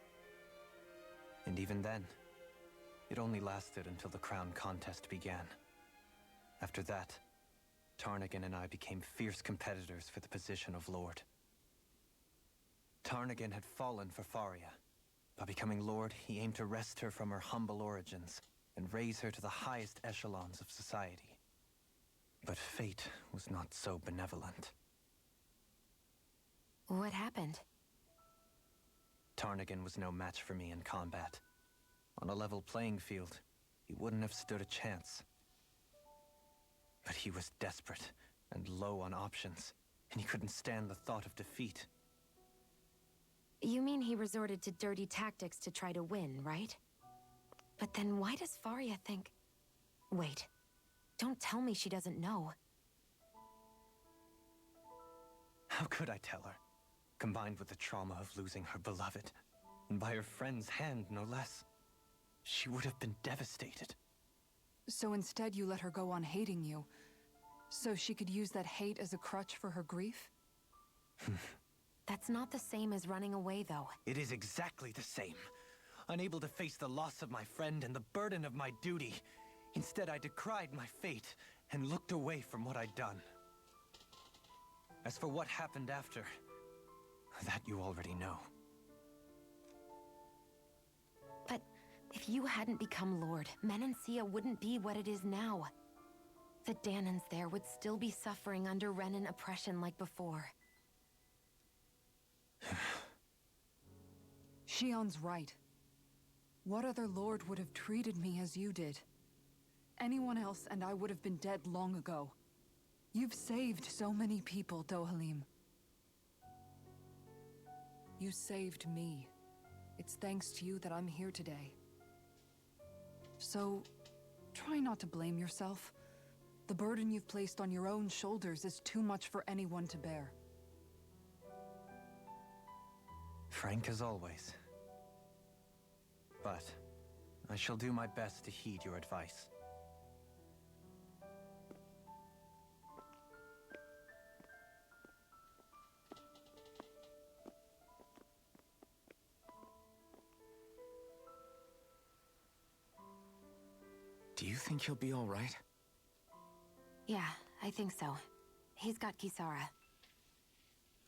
And even then, it only lasted until the crown contest began. After that, Tarnagin and I became fierce competitors for the position of Lord. Tarnagin had fallen for Faria. By becoming Lord, he aimed to wrest her from her humble origins and raise her to the highest echelons of society. But fate was not so benevolent. What happened? Tarnagin was no match for me in combat. On a level playing field, he wouldn't have stood a chance. But he was desperate and low on options, and he couldn't stand the thought of defeat. You mean he resorted to dirty tactics to try to win, right? But then why does Faria think... Wait. Don't tell me she doesn't know. How could I tell her? Combined with the trauma of losing her beloved, and by her friend's hand, no less, she would have been devastated. So instead you let her go on hating you, so she could use that hate as a crutch for her grief? That's not the same as running away, though. It is exactly the same. Unable to face the loss of my friend and the burden of my duty, instead I decried my fate and looked away from what I'd done. As for what happened after, that you already know. But if you hadn't become Lord, Menancia wouldn't be what it is now. The Dahnans there would still be suffering under Renan oppression like before. Shion's right. What other lord would have treated me as you did? Anyone else and I would have been dead long ago. You've saved so many people, Dohalim. You saved me. It's thanks to you that I'm here today. So, try not to blame yourself. The burden you've placed on your own shoulders is too much for anyone to bear. Frank as always. But I shall do my best to heed your advice. Do you think he'll be all right? Yeah, I think so. He's got Kisara.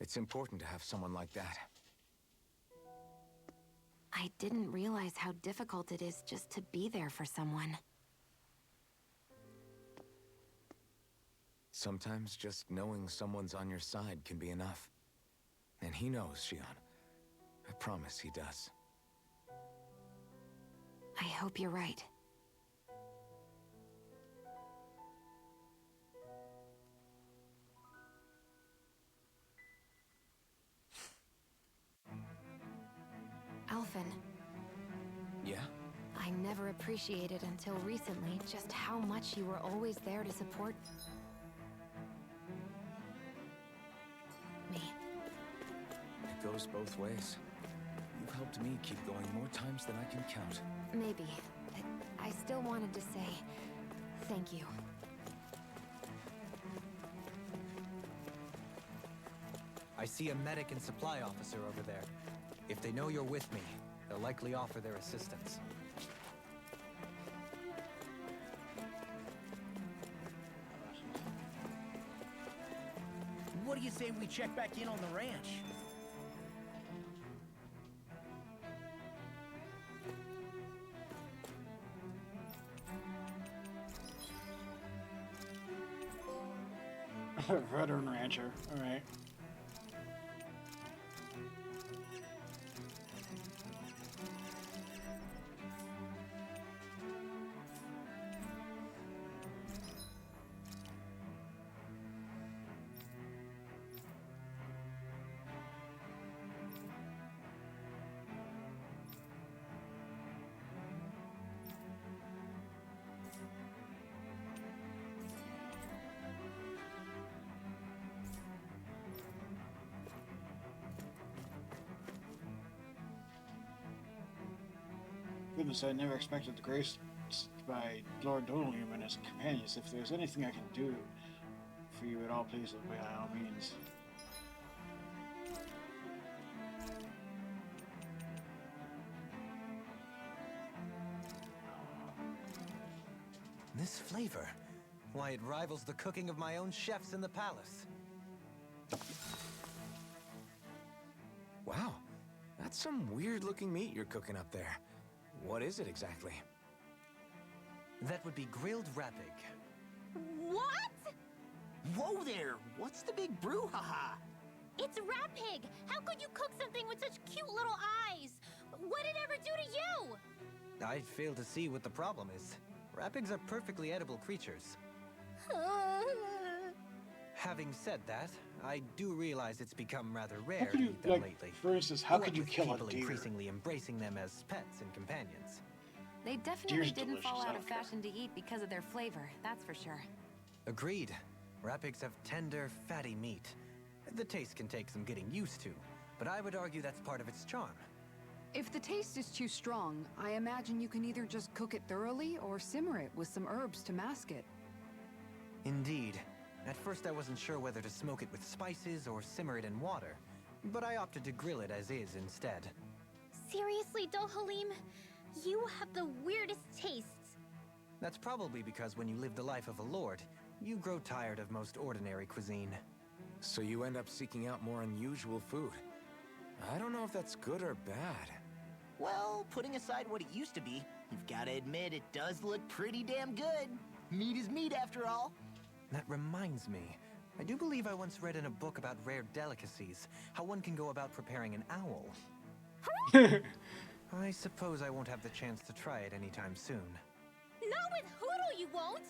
It's important to have someone like that. I didn't realize how difficult it is just to be there for someone. Sometimes just knowing someone's on your side can be enough. And he knows, Shion. I promise he does. I hope you're right. Alphen. Yeah? I never appreciated until recently just how much you were always there to support me. It goes both ways. You've helped me keep going more times than I can count. Maybe, but I still wanted to say thank you. I see a medic and supply officer over there. If they know you're with me, they'll likely offer their assistance. What do you say we check back in on the ranch? Veteran rancher. All right. Goodness, I never expected the grace by Lord Dohalim and his companions. If there's anything I can do for you at all, please, by all means. This flavor. Why, it rivals the cooking of my own chefs in the palace. Wow, that's some weird-looking meat you're cooking up there. What is it exactly? That would be grilled rapig. What? Whoa there! What's the big brouhaha? It's Rapig! How could you cook something with such cute little eyes? What did it ever do to you? I fail to see what the problem is. Rapigs are perfectly edible creatures. Having said that, I do realize it's become rather rare to eat them lately. For instance, how What could you with kill a people deer? increasingly embracing them as pets and companions. They definitely Deer's didn't fall delicious, I out of don't care. fashion to eat because of their flavor, that's for sure. Agreed. Rapigs have tender, fatty meat. The taste can take some getting used to, but I would argue that's part of its charm. If the taste is too strong, I imagine you can either just cook it thoroughly or simmer it with some herbs to mask it. Indeed. At first I wasn't sure whether to smoke it with spices or simmer it in water, but I opted to grill it as is instead. Seriously, Dohalim? You have the weirdest tastes. That's probably because when you live the life of a lord, you grow tired of most ordinary cuisine. So you end up seeking out more unusual food. I don't know if that's good or bad. Well, putting aside what it used to be, you've got to admit it does look pretty damn good. Meat is meat, after all. That reminds me. I do believe I once read in a book about rare delicacies, how one can go about preparing an owl. I suppose I won't have the chance to try it anytime soon. Not with Hoodle, you won't!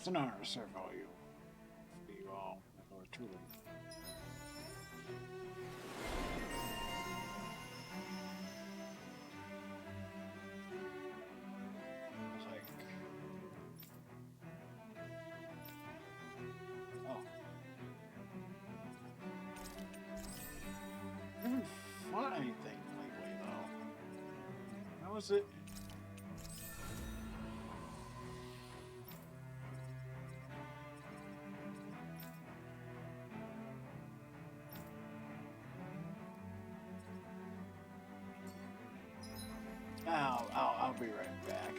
It's an honor to serve all you. For you all, my Lord Tulin. It's like... Oh. I haven't fought anything lately, though. How was it? I'll be right back.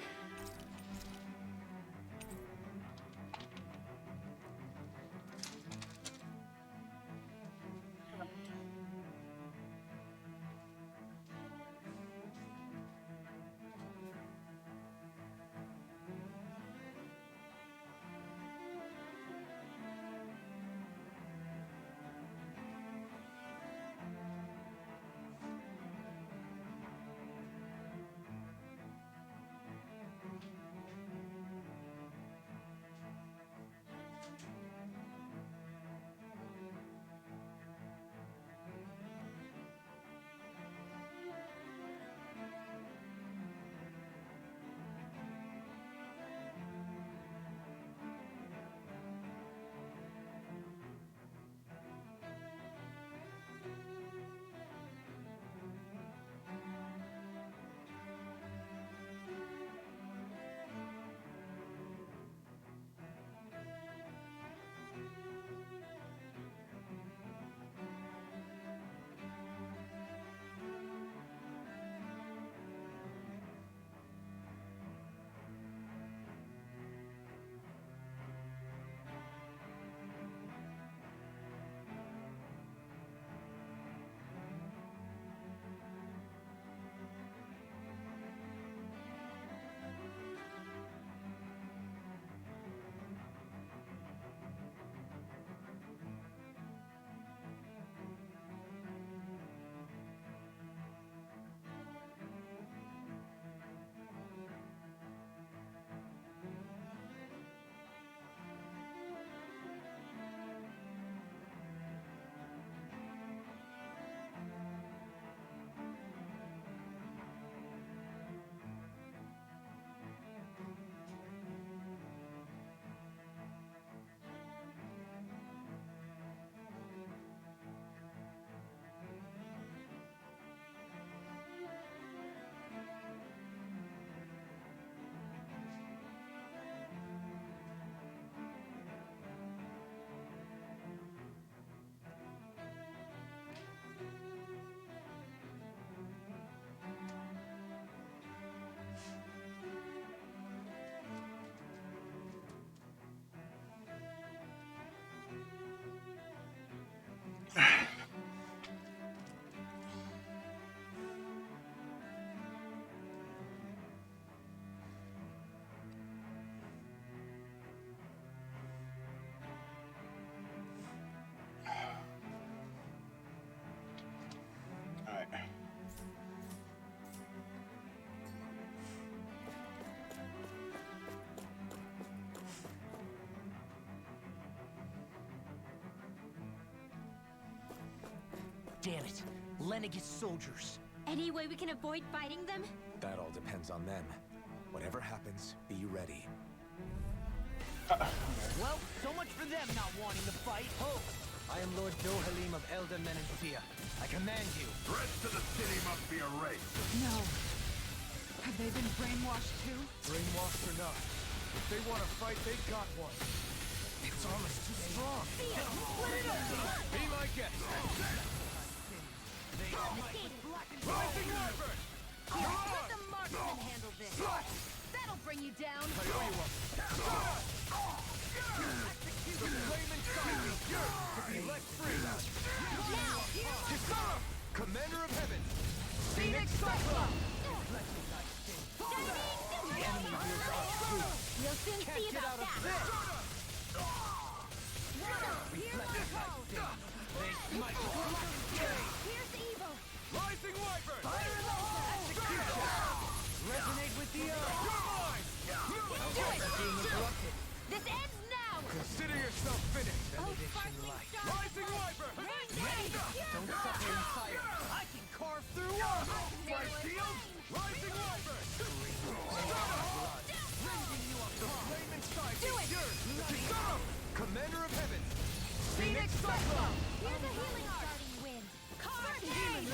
it. Lenegis soldiers. Any way we can avoid fighting them? That all depends on them. Whatever happens, be ready. Well, so much for them not wanting to fight. Ho! I am Lord Dohalim of Elda Menentia. I command you. Threats to the city must be erased. No. Have they been brainwashed too? Brainwashed or not, if they want to fight, they got one. Its armor's too strong. Be my guest. Rising Wyvern! Let the marksman handle this. That'll bring you down. I owe you one. The flame inside me yearns to be let free. Now, Kisara, Commander of Heaven. Phoenix Cyclops! You'll soon see about that. Here's evil. Rising Wyvern! Resonate with the earth. Do it! This ends now! Consider yourself finished. Rising Wyvern! Don't suffer in fire. I can carve through walls. My shield! Rising Wyvern! Rending you The flame inside Do me it! yearns. Kisara, Commander of Heaven. Phoenix Cyclops! Here's a healing starting wind. Carve Demon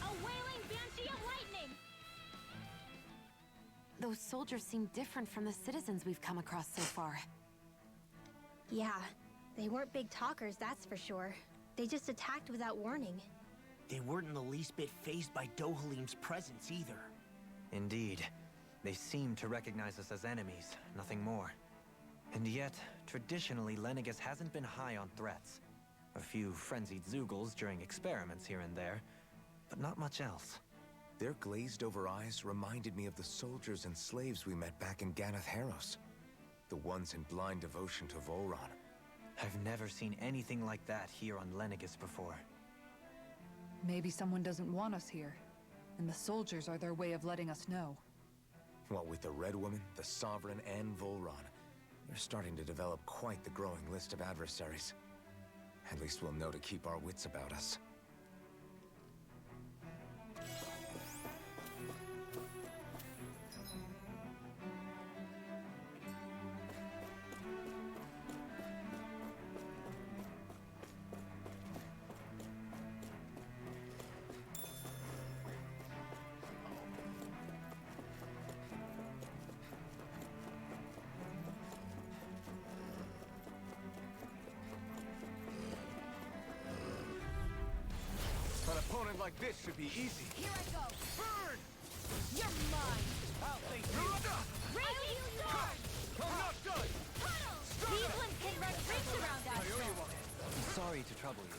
A wailing banshee of lightning! Those soldiers seem different from the citizens we've come across so far. Yeah, they weren't big talkers, that's for sure. They just attacked without warning. They weren't in the least bit fazed by Dohalim's presence either. Indeed. They seem to recognize us as enemies, nothing more. And yet, traditionally, Lenegis hasn't been high on threats. A few frenzied Zeugles during experiments here and there, but not much else. Their glazed-over eyes reminded me of the soldiers and slaves we met back in Ganath Haros. The ones in blind devotion to Volron. I've never seen anything like that here on Lenegis before. Maybe someone doesn't want us here, and the soldiers are their way of letting us know. What with the Red Woman, the Sovereign, and Volron, we're starting to develop quite the growing list of adversaries. At least we'll know to keep our wits about us. An opponent like this should be easy. Here I go! Burn! You're mine! I'll face you. Raging Storm! I'm not done! These ones can run rings around us! I owe you one. Sorry to trouble you.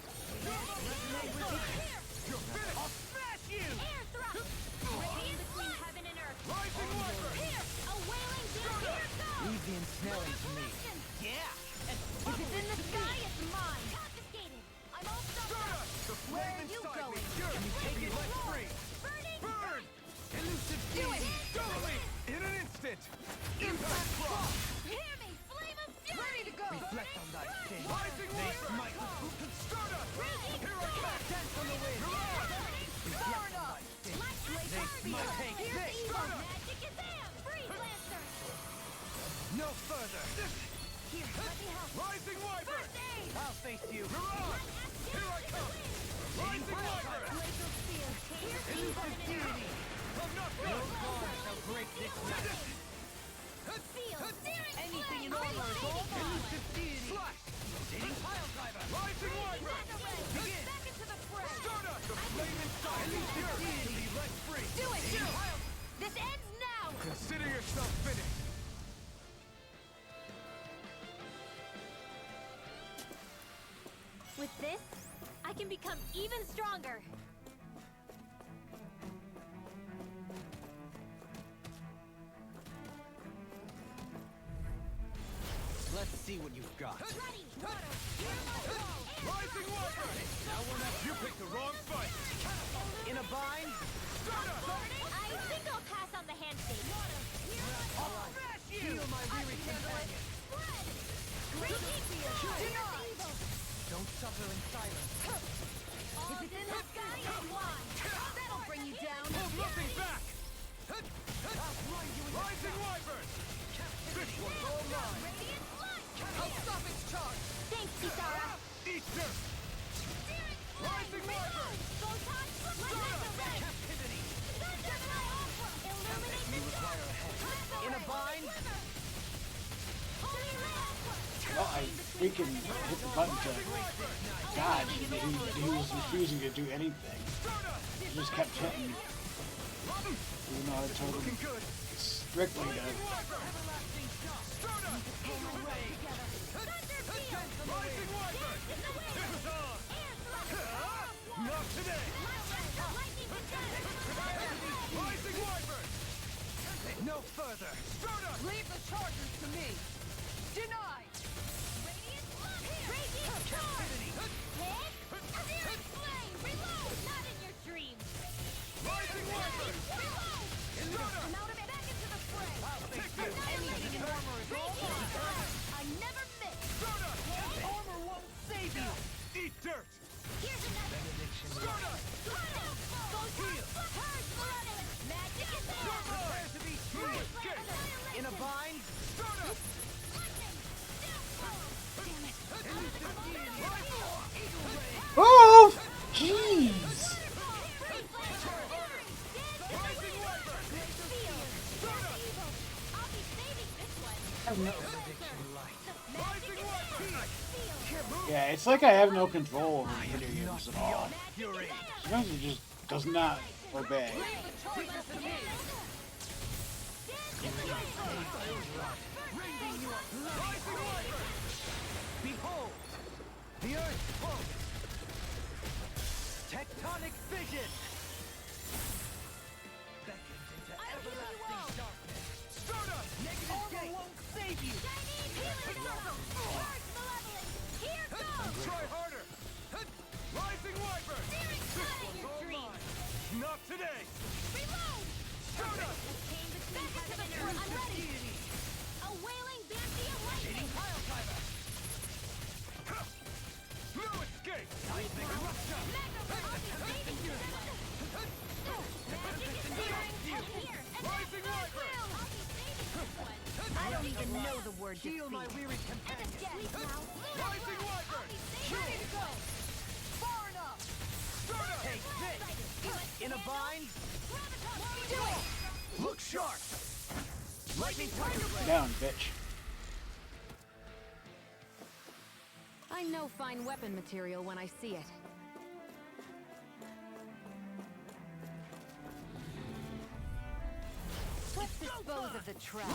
You're finished! I'll smash you! Air thrust! Radiant between heaven and earth! Rising Wyvern! Here! A wailing dance! Here it goes! Leave the ensnaring to me. Yeah. If it's in the sky, it's mine! Confiscated! I'm all stuck up! The Where flame are you inside going? me yearns to be let free. Burning! Burn! Elusive Do it! deity. Totally! In an instant! Impact Frost! Hear me! Flame of fury! Ready to go! Reflect on thy sin. Rising They Wyvern! smite with Stardust! Here I come! dance on the wind. Far enough! They smite. Take Here's this. evil! Magic Kazam! Freeze Lancer! No further. Here, let me help! Rising Wyvern! First aid! I'll face you. Mirage! Here I come! Rising Wyvern! Glacial Spear! Here's Elusive deity. I'm not No done! harm shall break this match. Seal! Searing Anything in flame! armor is all elusive deity. Slash! Rotating pile driver. Rising Wyvern! Begin. Back into the fray! Stardust! The flame inside me yearns to be let free. Do it! This ends now! Consider yourself finished. With this, I can become even stronger! Let's see what you've got. Ready! Hear my call! Rising Wyvern! Now we're not. You picked the wrong fight! In a bind. I think I'll pass on the handshake. Feel my weary companion. Raging Storm! suffer in silence. If it's in the sky, it's one. That'll bring you down. Hold nothing back! Rising Wyvern! This one's all mine! I'll stop its charge! Thanks, Kisara. Eat dirt! Rising Wyvern! Captivity! In a bind? Well, I freaking hit the button to dodge, and he was refusing to do anything. He just kept hitting. Even though I told him strictly to... Not today! Rising Wyvern! No further! Leave the chargers to me! Denied! Captivity! Rising Wyvern! I never miss. Armor won't save you! Eat dirt! Here's another. Prepare to be healed! In a bind? Oh! Jeez! Yeah, it's like I have no control over video games at all. Sometimes it just does not obey. Behold! The earth pulse! Tectonic fission! Beckons into everlasting darkness! Negative gate won't save you! Try harder! Rising Wyvern! This one's all mine! Not today! A wailing Banshee of lightning! No escape! Rising Wyvern! I don't even know the word Heal my weary companion! Rising Wyvern! Ready to go! Far enough! Take this! In a bind? Do it! Look sharp! Lightning tiger Get breath! down, bitch. I know fine weapon material when I see it. Let's dispose of the trash.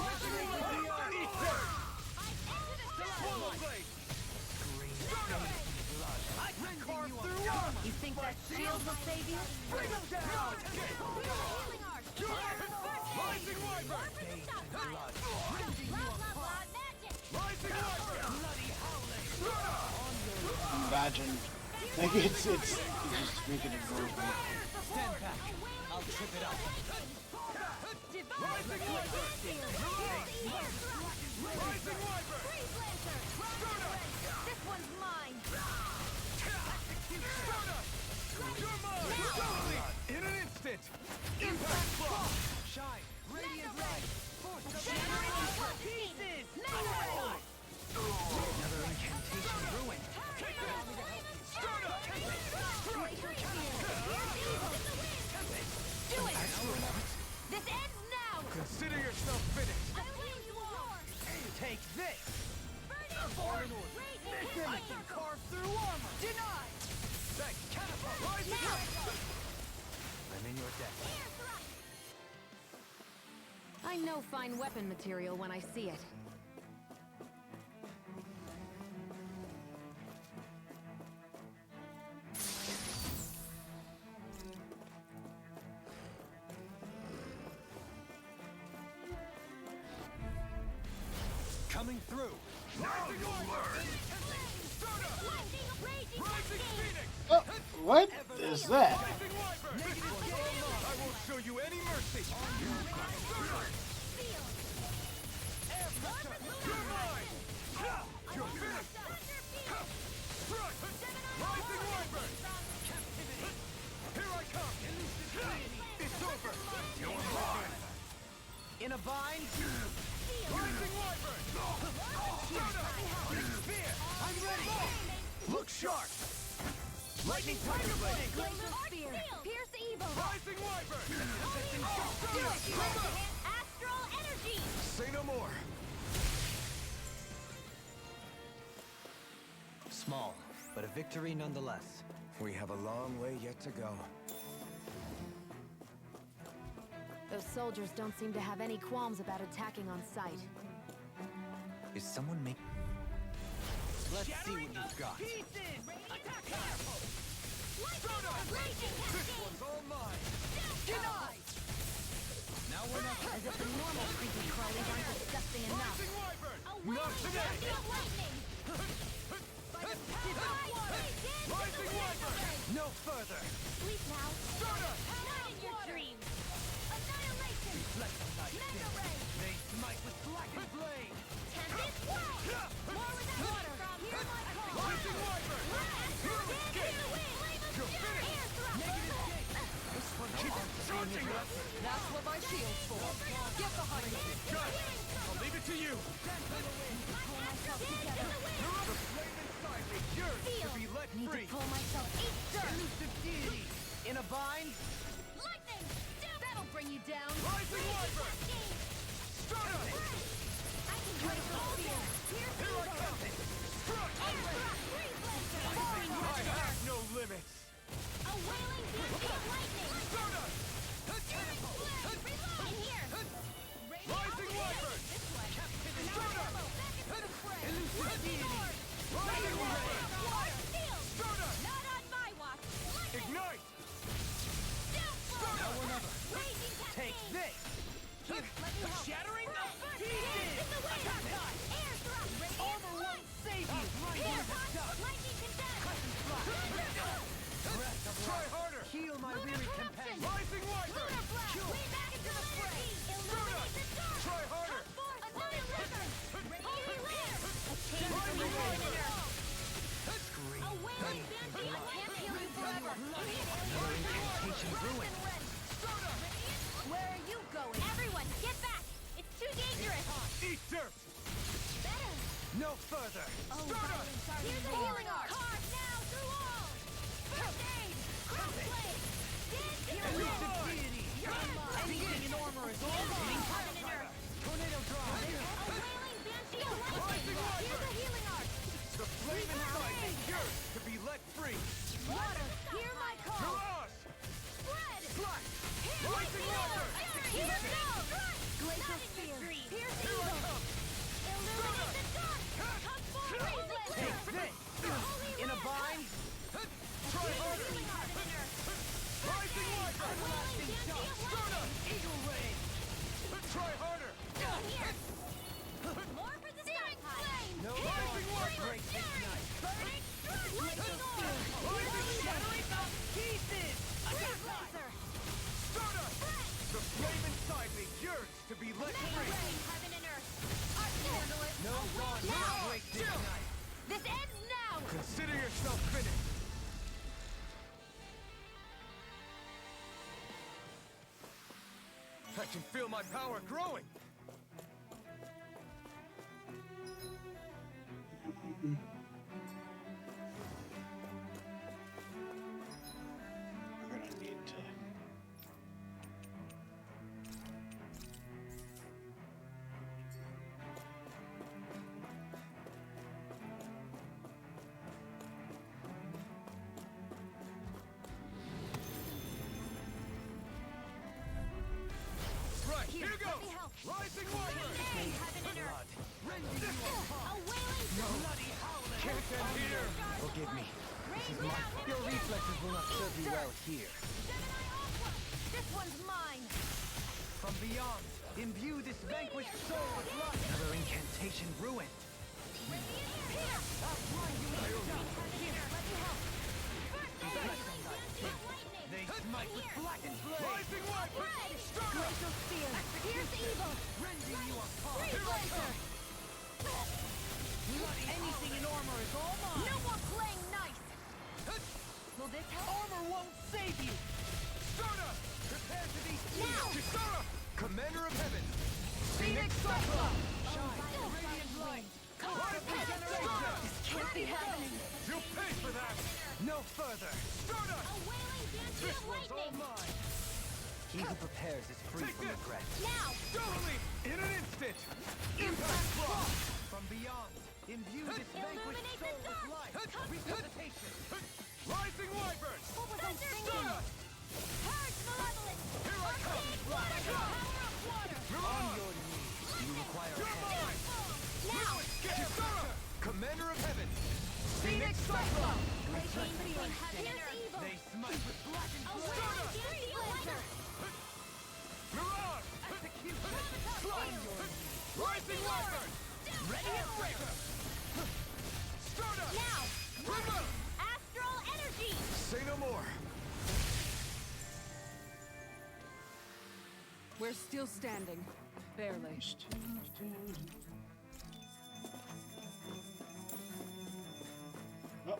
I can carve through armor! You think that shield will save you? Bring them down! Rising Wyvern! Rising Wyvern! Imagine. Like it's just making it move me. Stand back. I'll trip it up. Rising Wyvern! Rising Wyvern! This one's mine. You're mine! In an instant! Impact block! Shine! Radiant light! Force of Pieces! Another incantation ruined. Do it! This ends now! Consider yourself finished! Take this! All in order. I can carve through armor! Denied! Thanks, catapult! Rising I'm in your debt. I know fine weapon material when I see it. Coming through! Now you'll learn! Rising Phoenix! Oh, what is that? Rising Wyvern! I won't show you any mercy! You're mine! You're finished! bind! Rising Wyvern! Sona! Spear! I'm ready! Look sharp! Lightning Tiger Blade! Glacial Spear! Pierce Evil! Rising Wyvern! Astral Energy! Say no more. Small, but a victory nonetheless. We have a long way yet to go. Those soldiers don't seem to have any qualms about attacking on sight. Is someone make... Let's see what you've got. Pieces! Attack powerful! This one's all mine! Denied! Now we're not... As if the normal creepy crawlies aren't disgusting enough. Rising Wyvern! Not today! Rising Wyvern! No further! Sleep now. Sona! Not in your dreams. Annihilation. Reflect on thy Mega sin. Ray. They smite with blackened blade! Tempest Well. More without water. Hear my call. Rising Wyvern! You're finished! Negative gate! This one keeps charging us! That's what my shield's for. Get behind me. Got it! I'll leave it to you! The flame inside me yearns to be let Need free! to pull myself. Eat dirt. Elusive deity! In a bind? Lightning. That'll bring you down. Rising Wyvern! Sona! I can break all fear. Pierce Here I come! Struck! I have no limits! A wailing beauty of lightning. Sona! In here. Rising Wyvern! Sona! Elusive deity! Rising Wyvern! Sona! Not on my watch. Ignite! Downfall. Now or never! Raging Take cascade. this! Here, let me help. Shattering the First pieces! in the wind. Attack time! Air thrust. Radiant Armor won't light. save you! Here, lightning condemned. Try harder! Heal my weary companion! Rising Wyvern! Lunar blast. Cure! Way back into the fray. Illuminate the dark. Try harder! Another river. Holy land. A chain Rising from the Wyvern! A wailing banshee. I can't heal you forever. Another incantation ruined. Where are you going? Everyone, get back. It's too dangerous. Eat dirt! Better. No further! Oh, violence are here's a healing art. Carve now through all. First aid. Crossblade. Elusive deity! Anything in armor is all mine! Tornado drive! A wailing banshee of lightning. Rising Here's Wyvern! a healing art. The flame inside me yearns to be let free! Water. Hear my To call. us! Spread. Slash! Here Rising Wyvern! Here goes. Glacial Spear. Pierce Here I evil. come! Illuminate the dark. Come forward. Take this! In a bind? Try harder! Rising Wyvern! Everlasting shot. Sona! Eagle Ray! Try harder! More for the stockpile. No rising Wyvern! Burning strike. Lightning orb. Rising shattering the pieces! Breeze laser. Sona! The flame inside me yearns to be let Mega free! ray. Heaven and earth. I can handle it. No dawn Now. will break this night! This ends now. Consider yourself finished! I can feel my power growing! We're gonna need to. Right, here Let goes! me help. Rising Wyvern! Heaven and earth. Rending you apart! A wailing Bloody howling! Can't end here! Forgive me. Rain down. Your reflexes will not serve you well here. Gemini Aqua. This one's mine. From beyond, imbue this vanquished soul with light! Another incantation ruined. Here. I'll blind you with your shot. Here, let me help. First aid. Lightning. They smite with blackened blade! Rising Red. Wyvern! Stir up! Glacial Spear. Pierce evil. Rending you apart! Breeze Here I laser. come! Anything in armor is all mine. No more playing nice. Will this help? Armor won't save you! Sona! Prepare to be Now. Kisara! Commander of Heaven! See Cyclone! Shine! Radiant light! This can't be happening! You pay for that! No further! Stardust! A wailing dance This of one's all lightning! mine! He who prepares is free Take from this! regret. Now! Totally! In an instant! Impact block! From beyond, imbue this vanquished Illuminate soul the with dark! life! Resuscitation! Rising Wyvern! What was I thinking? Stardust! Purge Malevolence! Here I come! Water! Power of water! On your knees, you require You're help. mine! Now! Kisara! Commander of Heaven! Phoenix Cyclone! Return between heaven and earth! Evil! They smite with black and A blood! wailing dance of lightning! Mirage! Execution! Rising Wyvern! Ready and breaker! Stardust! Now! Remove! Astral energy! Say no more! We're still standing. Barely. Oh.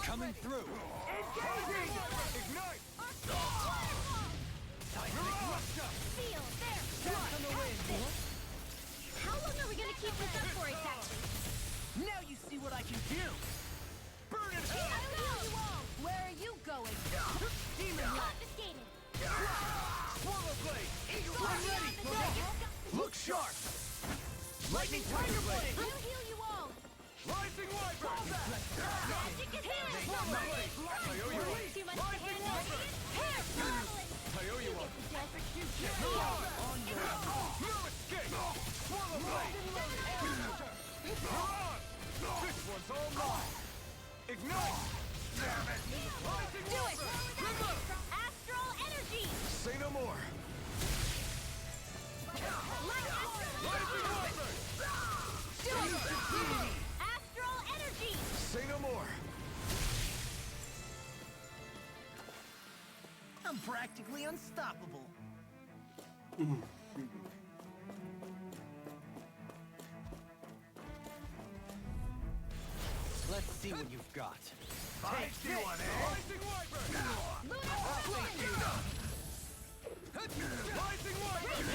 Coming through. Engaging! Ignite! Seismic rupture! Feel there! Dance on the wind! How long are we gonna keep this up for exactly? Now you see what I can do! Burn it I'll hell! heal you all! Where are you going? Demon light! Confiscated! Swallow blade! Eagle I'm eye! ready! Look sharp! Lightning tiger blade! I'll heal you all! Rising Wyvern! Magic is healing! Swallow blade! I owe you one! Too much to Rising handle! Wyvern! Hair! Malevolence! I owe you one! Execution! Mirage! No escape! Swallow blade! Mirage! This one's all mine! Ignite! Damn it! Rising Do it! Wyvern! Remove! Astral energy! Say no more! Rising Wyvern! Do it! Astral energy! Say no more! I'm practically unstoppable! Let's see what you've got. I see one, eh? Rising Wyvern! Rising Wyvern!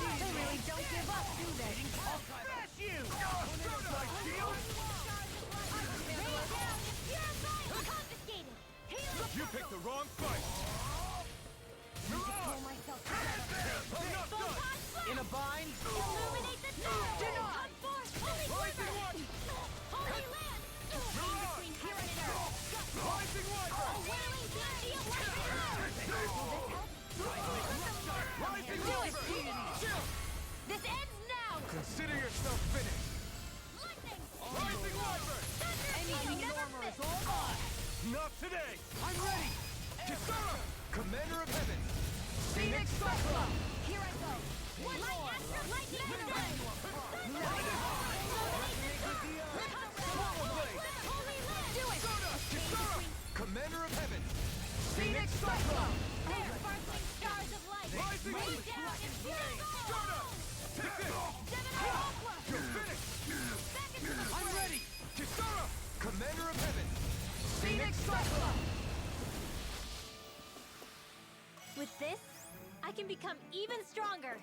They really don't give up, do they? Smash you! Stardust! My shield! Confiscated! You picked the wrong fight! Mirage! I'm not done! In a bind? Illuminate the dark! Come forth! Holy Rising River! Wyvern! Holy land! Mirage! Between heaven and earth! Rising A Wyvern! wailing dandy of lightning! Rising Do it! Wyvern! This ends now! Consider yourself finished! Lightning! Rising Wyvern! Anything normal is all mine! Not today! I'm ready! Kisara! Commander of Heaven! Phoenix Cyclone! Here I go! One light astral lightning energy! Swallow blade! Holy land! Do it! Kisara! Commander of Heaven! Phoenix Cyclone! There, sparkling stars of light! Rising Rain Wyvern! down and feel Stardust! Take this! Gemini Aqua! You're finished! Back into the I'm fray! ready! Kisara! Commander of Heaven! Phoenix Cyclone! With this, I can become even stronger!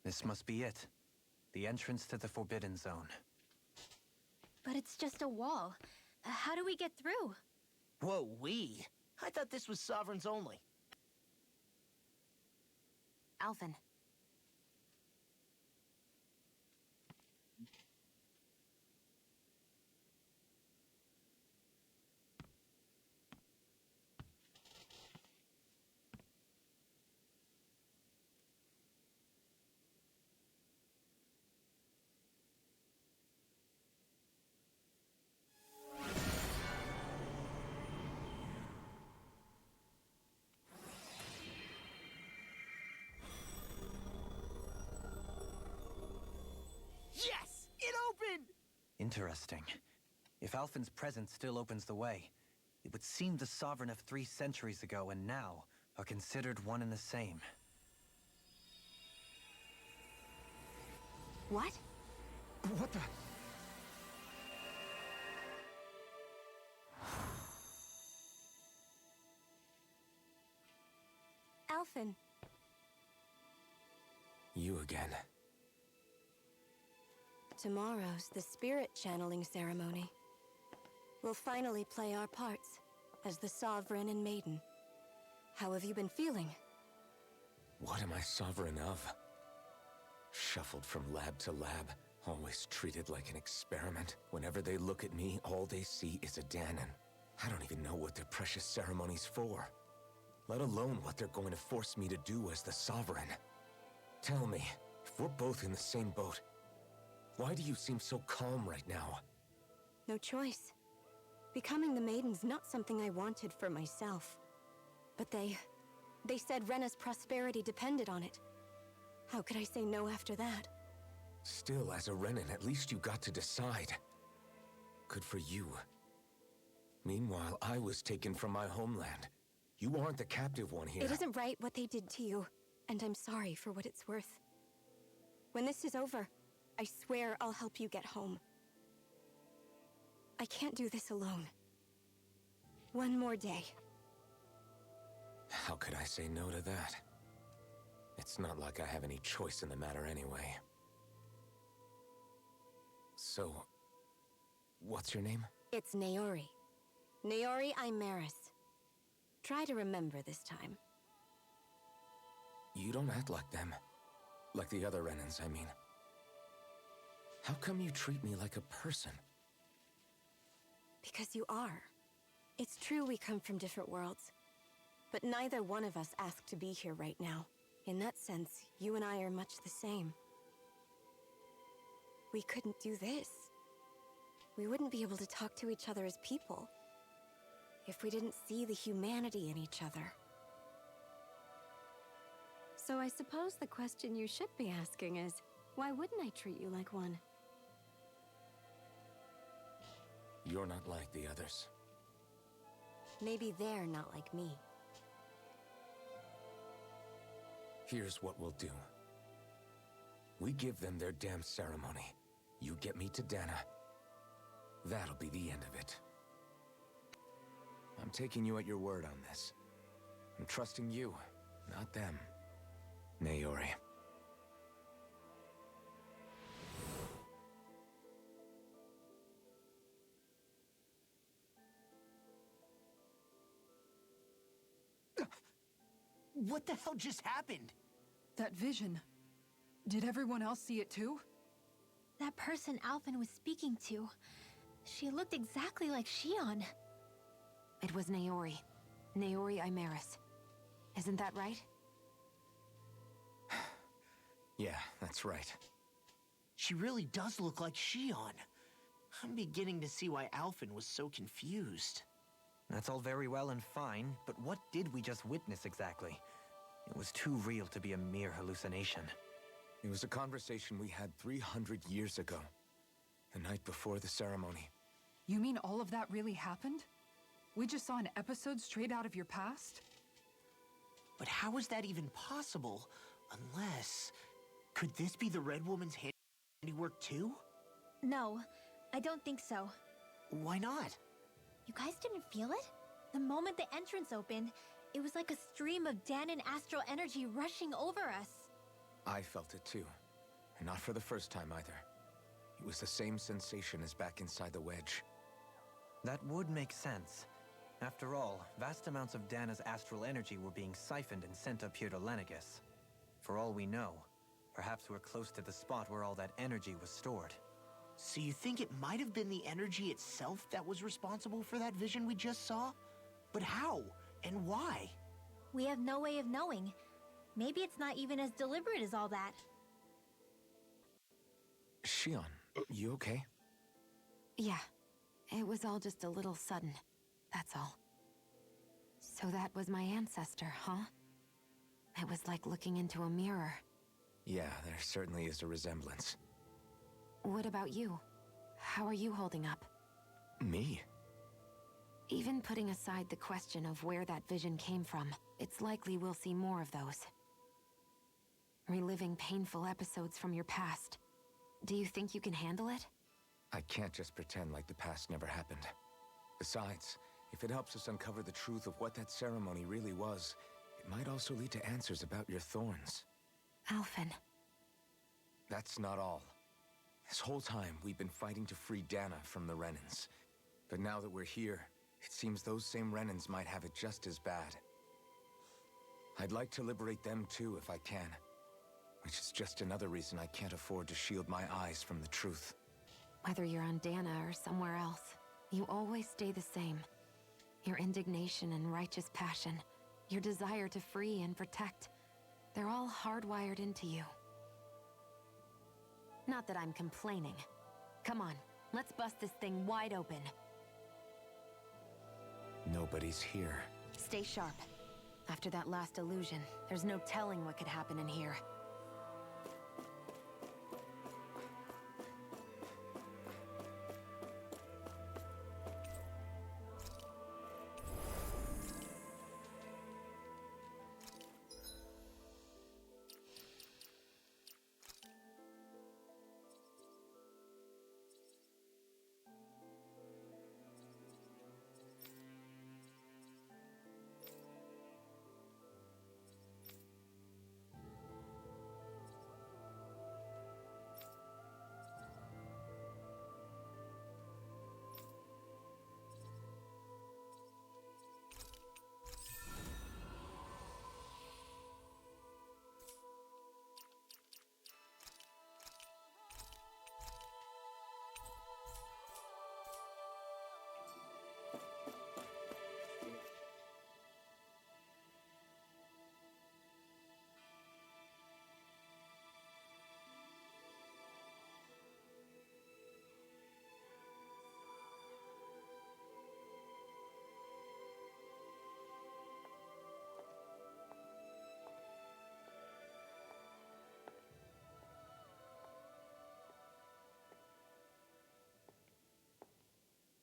This must be it. The entrance to the Forbidden Zone. But it's just a wall. How do we get through? Whoa, we? I thought this was Sovereigns only. Alvin. Interesting. If Alphen's presence still opens the way, it would seem the Sovereign of 3 centuries ago and now are considered one and the same. What? What the? Alphen. You again. Tomorrow's the spirit channeling ceremony. We'll finally play our parts as the Sovereign and Maiden. How have you been feeling? What am I sovereign of? Shuffled from lab to lab, always treated like an experiment. Whenever they look at me, all they see is a Dahnan. I don't even know what their precious ceremony's for, let alone what they're going to force me to do as the Sovereign. Tell me, if we're both in the same boat, why do you seem so calm right now? No choice. Becoming the Maiden's not something I wanted for myself. But they said Rena's prosperity depended on it. How could I say no after that? Still, as a Renan, at least you got to decide. Good for you. Meanwhile, I was taken from my homeland. You aren't the captive one here. It isn't right what they did to you, and I'm sorry for what it's worth. When this is over, I swear I'll help you get home. I can't do this alone. One more day. How could I say no to that? It's not like I have any choice in the matter anyway. So, what's your name? It's Naori. Naori Imaris. Try to remember this time. You don't act like them. Like the other Renans, I mean. How come you treat me like a person? Because you are. It's true we come from different worlds. But neither one of us asked to be here right now. In that sense, you and I are much the same. We couldn't do this. We wouldn't be able to talk to each other as people if we didn't see the humanity in each other. So I suppose the question you should be asking is, why wouldn't I treat you like one? You're not like the others. Maybe they're not like me. Here's what we'll do. We give them their damn ceremony. You get me to Dahna. That'll be the end of it. I'm taking you at your word on this. I'm trusting you, not them. Naori. What the hell just happened? That vision. Did everyone else see it too? That person Alphen was speaking to, she looked exactly like Shion. It was Naori. Naori Imaris. Isn't that right? Yeah, that's right. She really does look like Shion. I'm beginning to see why Alphen was so confused. That's all very well and fine, but what did we just witness exactly? It was too real to be a mere hallucination. It was a conversation we had 300 years ago. The night before the ceremony. You mean all of that really happened? We just saw an episode straight out of your past? But how is that even possible? Unless... Could this be the Red Woman's handiwork too? No, I don't think so. Why not? You guys didn't feel it? The moment the entrance opened, it was like a stream of Dahnan astral energy rushing over us. I felt it too. And not for the first time either. It was the same sensation as back inside the wedge. That would make sense. After all, vast amounts of Dahna's astral energy were being siphoned and sent up here to Lenegis. For all we know, perhaps we're close to the spot where all that energy was stored. So you think it might have been the energy itself that was responsible for that vision we just saw? But how? And why? We have no way of knowing. Maybe it's not even as deliberate as all that. Shion, you okay? Yeah. It was all just a little sudden. That's all. So that was my ancestor, huh? It was like looking into a mirror. Yeah, there certainly is a resemblance. What about you? How are you holding up? Me? Even putting aside the question of where that vision came from, it's likely we'll see more of those. Reliving painful episodes from your past. Do you think you can handle it? I can't just pretend like the past never happened. Besides, if it helps us uncover the truth of what that ceremony really was, it might also lead to answers about your thorns. Alphen. That's not all. This whole time, we've been fighting to free Dana from the Renans. But now that we're here, it seems those same Renans might have it just as bad. I'd like to liberate them too if I can. Which is just another reason I can't afford to shield my eyes from the truth. Whether you're on Dana or somewhere else, you always stay the same. Your indignation and righteous passion, your desire to free and protect, they're all hardwired into you. Not that I'm complaining. Come on, let's bust this thing wide open. Nobody's here. Stay sharp. After that last illusion, there's no telling what could happen in here.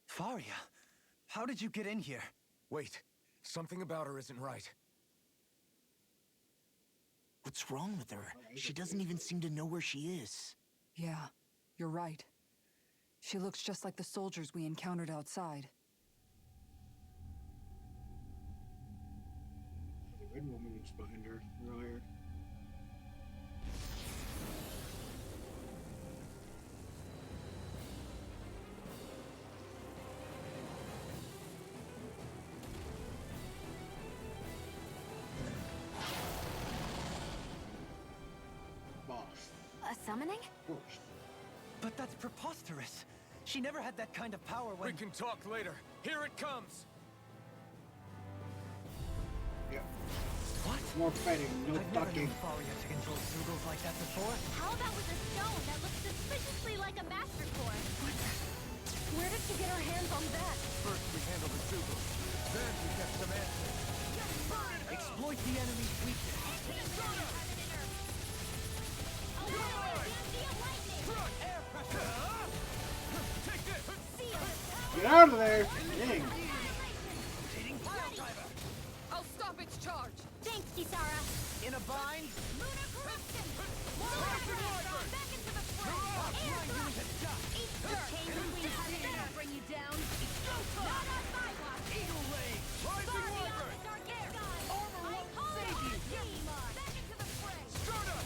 Faria, how did you get in here? Wait, something about her isn't right. What's wrong with her? She doesn't even seem to know where she is. Yeah, you're right. She looks just like the soldiers we encountered outside. The red woman was behind her earlier. A summoning? Of course. But that's preposterous. She never had that kind of power when— We can talk later. Here it comes! Yeah. What? More fighting, no I've never ducking. known Faria to control Zeugles like that before. How about with a stone that looks suspiciously like a Master Core? Where did she get her hands on that? First we handle the Zeugles. Then we get some answers. Exploit the enemy's weakness. Air pressure! Take this! Get out of there! Dang. I'll stop its charge. Thanks, Kisara. In a bind? Lunar corruption. Back into the fray. Air thrust. Easter. Chain between better bring you down. Not on my watch. Eagle leg! Rising Wyvern! Dark air. Armor won't save you! Back into the fray. Sturda!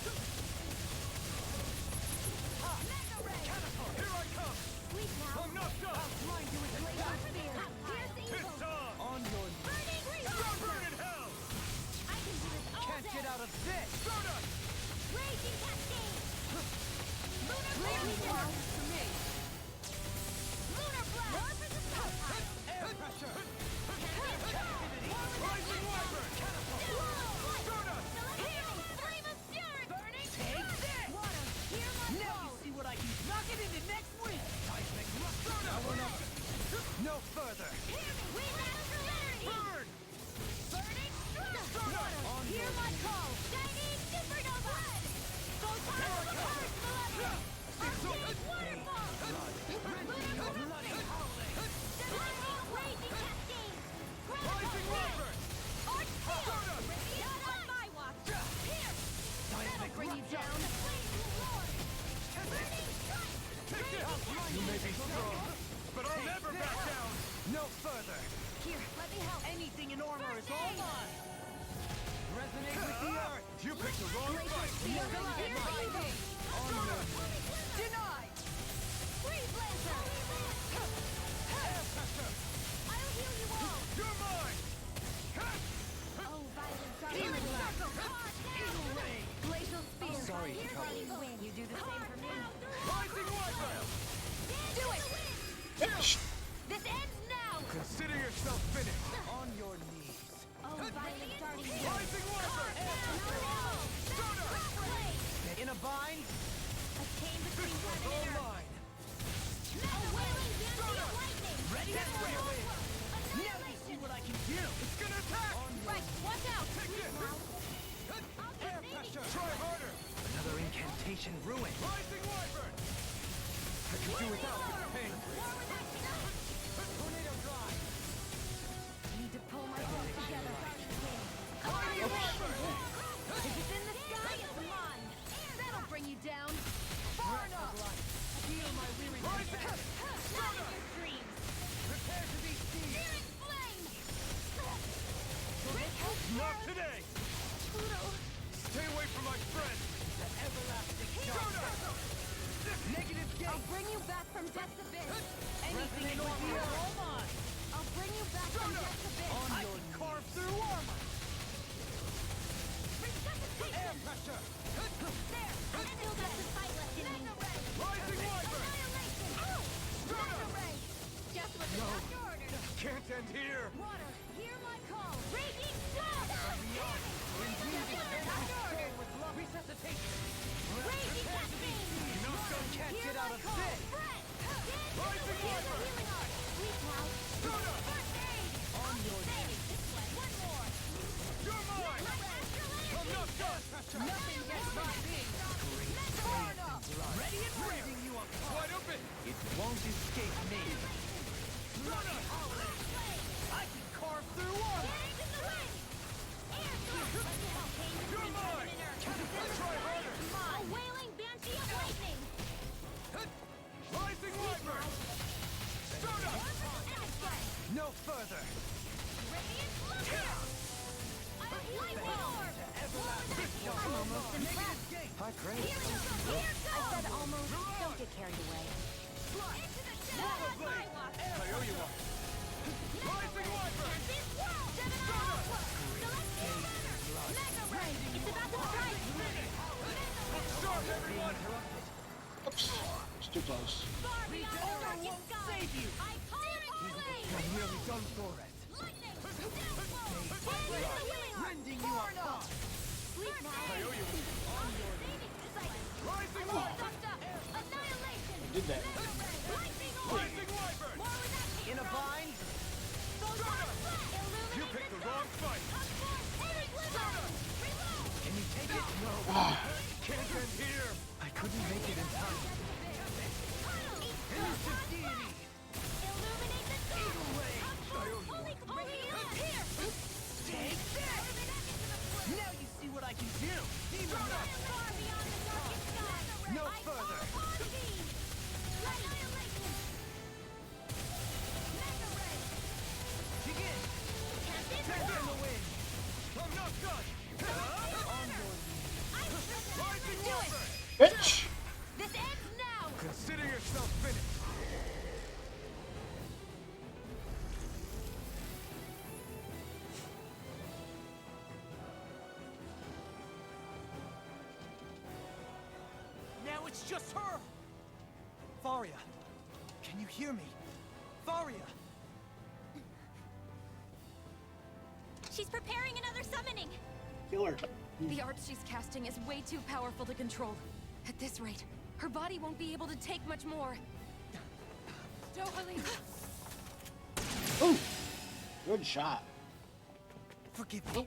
Mega ray. Here I come! Sweet now. I'm not done! Blind you with the Blaze of fear. Here's the It's evil. on! on your Burning Burn reaper. in hell! I can do this all can't day. get out of this! Sturda! Raging cascade. Lunar Leave blast. to me. Lunar blast. More for the south. Air pressure! Rising Wyvern! Sturda! Flame of fury. Burning. Take this! Water. Hear my Now call. you see what I can knock it into next week! Seismic rupture! Now we're not— No further! We rise to liberty. Burn! Burning strike. Water. Hear my call. Shining supernova. Go time of the first malevolent. Arcane waterfall. Denied! Freeze Lancer! Air pressure! I'll heal you all! You're mine! Oh, violent dark! Healing blast! Hot Eagle ray! Glacial spear! Sorry, Here's Hikaru. where you win. You do the same for me. Rising wiper! Do it! This ends now! Consider yourself finished! On your knees. Oh, violent darting! Rising wiper! In a bind? A chain between This one's heaven all and earth! mine! A wailing Banshee of lightning! Ready? That's where you win! Now you see what I can do! It's gonna attack! Right, watch out! Take this! Air pressure! Try harder! Another incantation ruined. Rising wyvern! I could do without this pain. Tornado drive! Need to pull myself together. Fire wyvern! If it's in the sky, it's mine! That'll bring you down! Far enough! Heal my weary Not in your dreams! Prepare to be seized! Searing flame! Not today! Pluto! Stay away from my friend! The everlasting Jonah! Negative gate! I'll bring you back from death's abyss! Anything Resonate you want with me you. to roll on! I'll bring you back from death's abyss! I can carve through armor! Air pressure! There! I still got the fight left in me! Rising wyvern! Annihilation! Ray! Just what the doctor ordered! Can't end here! Water, hear my call! Raging storm! With love resuscitation! Raging cascade! No sun can't Hear get my out of call! this! Fred! Rising Here's the wyvern! healing art! Sleep now! Jonah! First aid! On your Baby, this way! One more! You're mine! I'm not done! Nothing gets by me! Far enough! Ready and breathing you up. Wide open! It won't escape me. Jonah! I can carve through armor! You're mine! Try harder! A wailing banshee of lightning! Rising wyvern! Jonah! No further. Radiant Flutter! Lightning orb! I'm almost impressed! High praise. I said almost. Don't get carried away. Into the shadow on my walk! I owe you one! Rising wyvern! Gemini Aqua! Celestial Runner! Mega Ray! It's about to strike! Start, everyone! Oops. It's too close. Far beyond the darkest sky! Save you! Iconic flame! I'm nearly done for it. Lightning! Downfall! Hand in the healing art! Rending you Far up. enough! Sleep now! I owe you one! Rising wyvern! Annihilation! I did that. Lightning orb! Rising wyvern! More with that In a bind? You picked the wrong fight! Can you take it? No. Can't end here! I couldn't make it in time. Elusive deity! Illuminate the Eagle ray! I owe you Holy one! here! Take this! Now you see what I can do. Far beyond the darkest sky! No I further. call upon thee! Annihilation! Mega ray! Begin. Can't be Take the in the wind! I'm not done! Rising wyvern! Bitch! This ends now! Consider yourself finished! Now it's just her. Faria, can you hear me? Faria! She's preparing another summoning! Kill her. The art she's casting is way too powerful to control. At this rate, her body won't be able to take much more. Dohalim! Ooh! Good shot. Forgive me.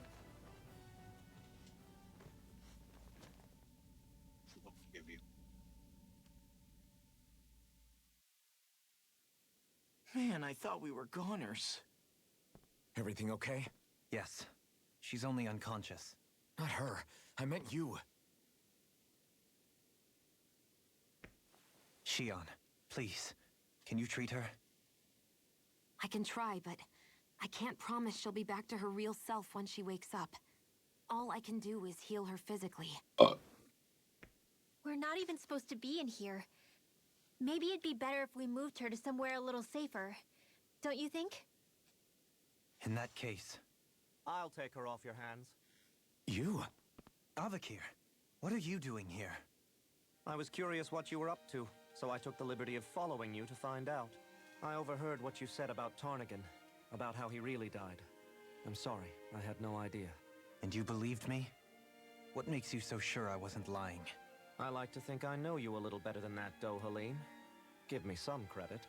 I'll forgive you. Man, I thought we were goners. Everything okay? Yes. She's only unconscious. Not her. I meant you. Shion, please. Can you treat her? I can try, but I can't promise she'll be back to her real self when she wakes up. All I can do is heal her physically. We're not even supposed to be in here. Maybe it'd be better if we moved her to somewhere a little safer. Don't you think? In that case... I'll take her off your hands. You? Avakir, what are you doing here? I was curious what you were up to, so I took the liberty of following you to find out. I overheard what you said about Tarnigan, about how he really died. I'm sorry, I had no idea. And you believed me? What makes you so sure I wasn't lying? I like to think I know you a little better than that, Dohalim. Give me some credit.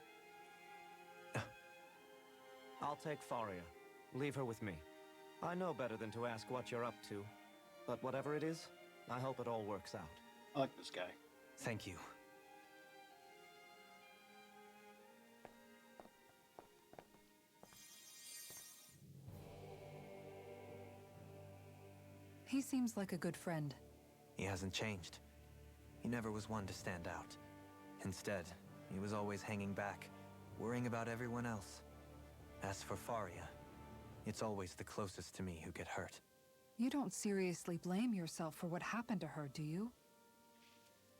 I'll take Faria. Leave her with me. I know better than to ask what you're up to. But whatever it is, I hope it all works out. I like this guy. Thank you. He seems like a good friend. He hasn't changed. He never was one to stand out. Instead, he was always hanging back, worrying about everyone else. As for Faria, it's always the closest to me who get hurt. You don't seriously blame yourself for what happened to her, do you?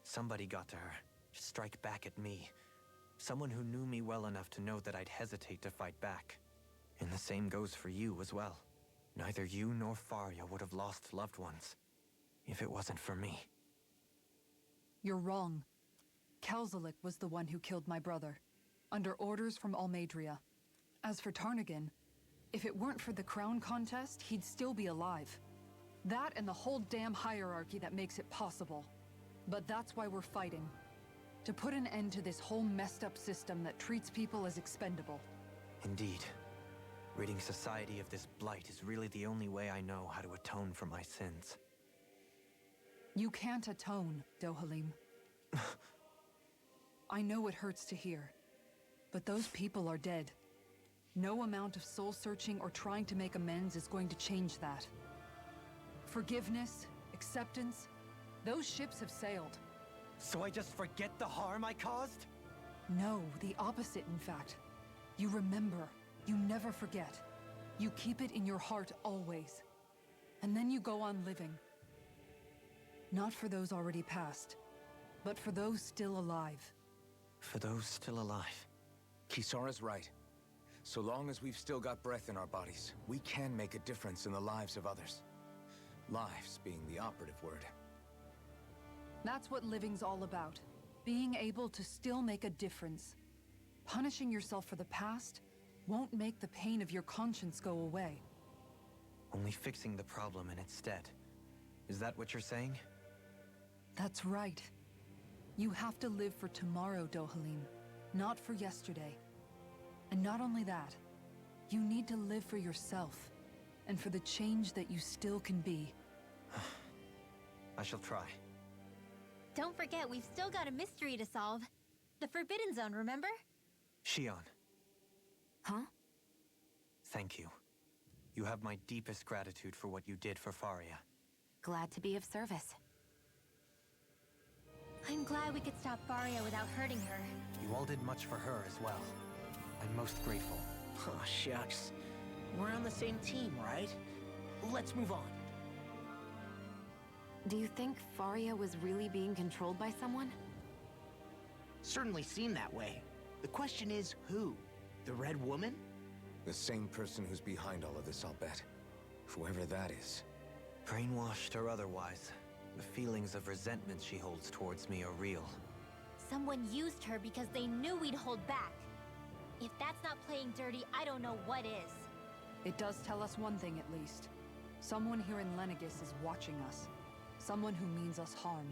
Somebody got to her, to strike back at me. Someone who knew me well enough to know that I'd hesitate to fight back. And the same goes for you as well. Neither you nor Faria would have lost loved ones, if it wasn't for me. You're wrong. Kelzalik was the one who killed my brother, under orders from Almeidria. As for Tarnigan, if it weren't for the crown contest, he'd still be alive. That and the whole damn hierarchy that makes it possible. But that's why we're fighting. To put an end to this whole messed up system that treats people as expendable. Indeed. Ridding society of this blight is really the only way I know how to atone for my sins. You can't atone, Dohalim. I know it hurts to hear, but those people are dead. No amount of soul-searching or trying to make amends is going to change that. Forgiveness, acceptance, those ships have sailed. So I just forget the harm I caused? No, the opposite, in fact. You remember. You never forget. You keep it in your heart always. And then you go on living. Not for those already past, but for those still alive. For those still alive. Kisara's right. So long as we've still got breath in our bodies, we can make a difference in the lives of others. Lives being the operative word. That's what living's all about. Being able to still make a difference. Punishing yourself for the past won't make the pain of your conscience go away. Only fixing the problem in its stead. Is that what you're saying? That's right. You have to live for tomorrow, Dohalim, not for yesterday. And not only that, you need to live for yourself, and for the change that you still can be. I shall try. Don't forget, we've still got a mystery to solve. The Forbidden Zone, remember? Shion. Huh? Thank you. You have my deepest gratitude for what you did for Faria. Glad to be of service. I'm glad we could stop Faria without hurting her. You all did much for her as well. I'm most grateful. Oh, shucks. We're on the same team, right? Let's move on. Do you think Faria was really being controlled by someone? Certainly seemed that way. The question is, who? The Red Woman? The same person who's behind all of this, I'll bet. Whoever that is. Brainwashed or otherwise, the feelings of resentment she holds towards me are real. Someone used her because they knew we'd hold back. If that's not playing dirty, I don't know what is. It does tell us one thing at least. Someone here in Lenegis is watching us. Someone who means us harm.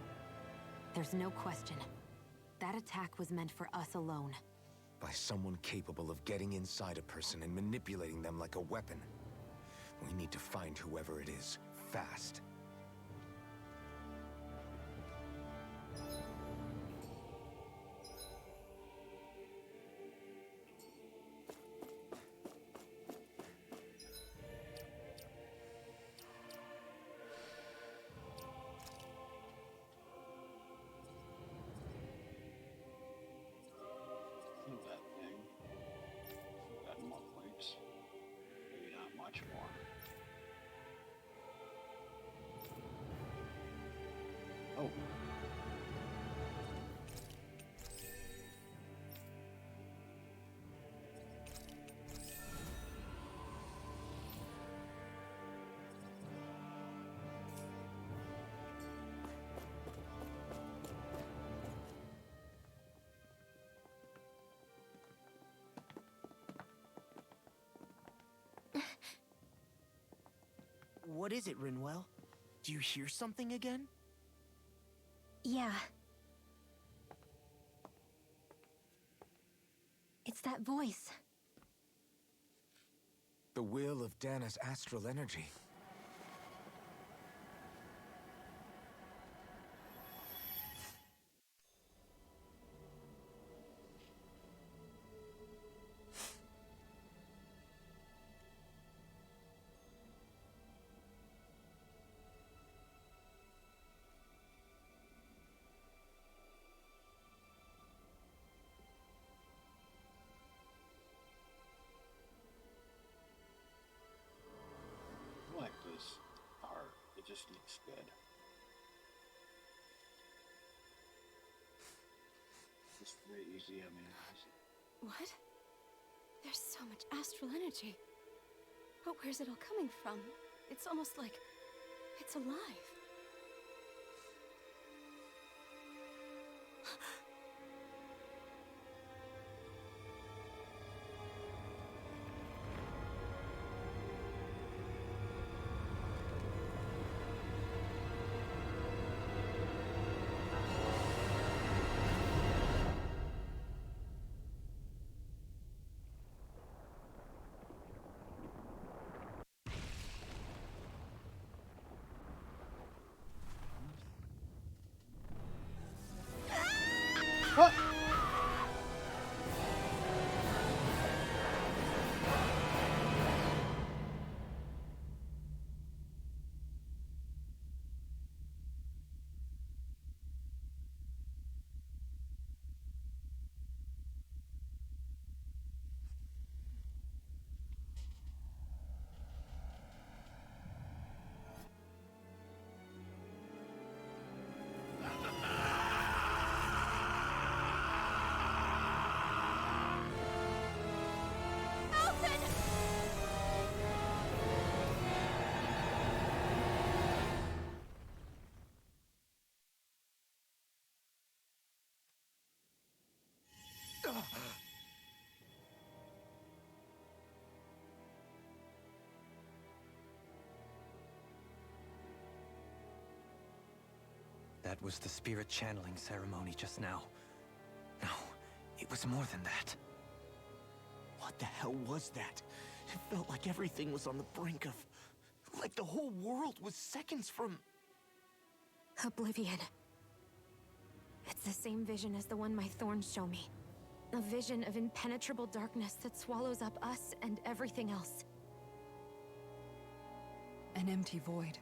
There's no question. That attack was meant for us alone. By someone capable of getting inside a person and manipulating them like a weapon. We need to find whoever it is, fast. That thing. Got more points. Maybe not much more. Oh. What is it, Rinwell? Do you hear something again? Yeah. It's that voice. The will of Dana's astral energy. I like this art. It just looks good. It's very easy. I mean, What? There's so much astral energy. But where's it all coming from? It's almost like it's alive. That was the spirit channeling ceremony just now. No, it was more than that. What the hell was that? It felt like everything was on the brink of... like the whole world was seconds from... Oblivion. It's the same vision as the one my thorns show me. A vision of impenetrable darkness that swallows up us and everything else. An empty void.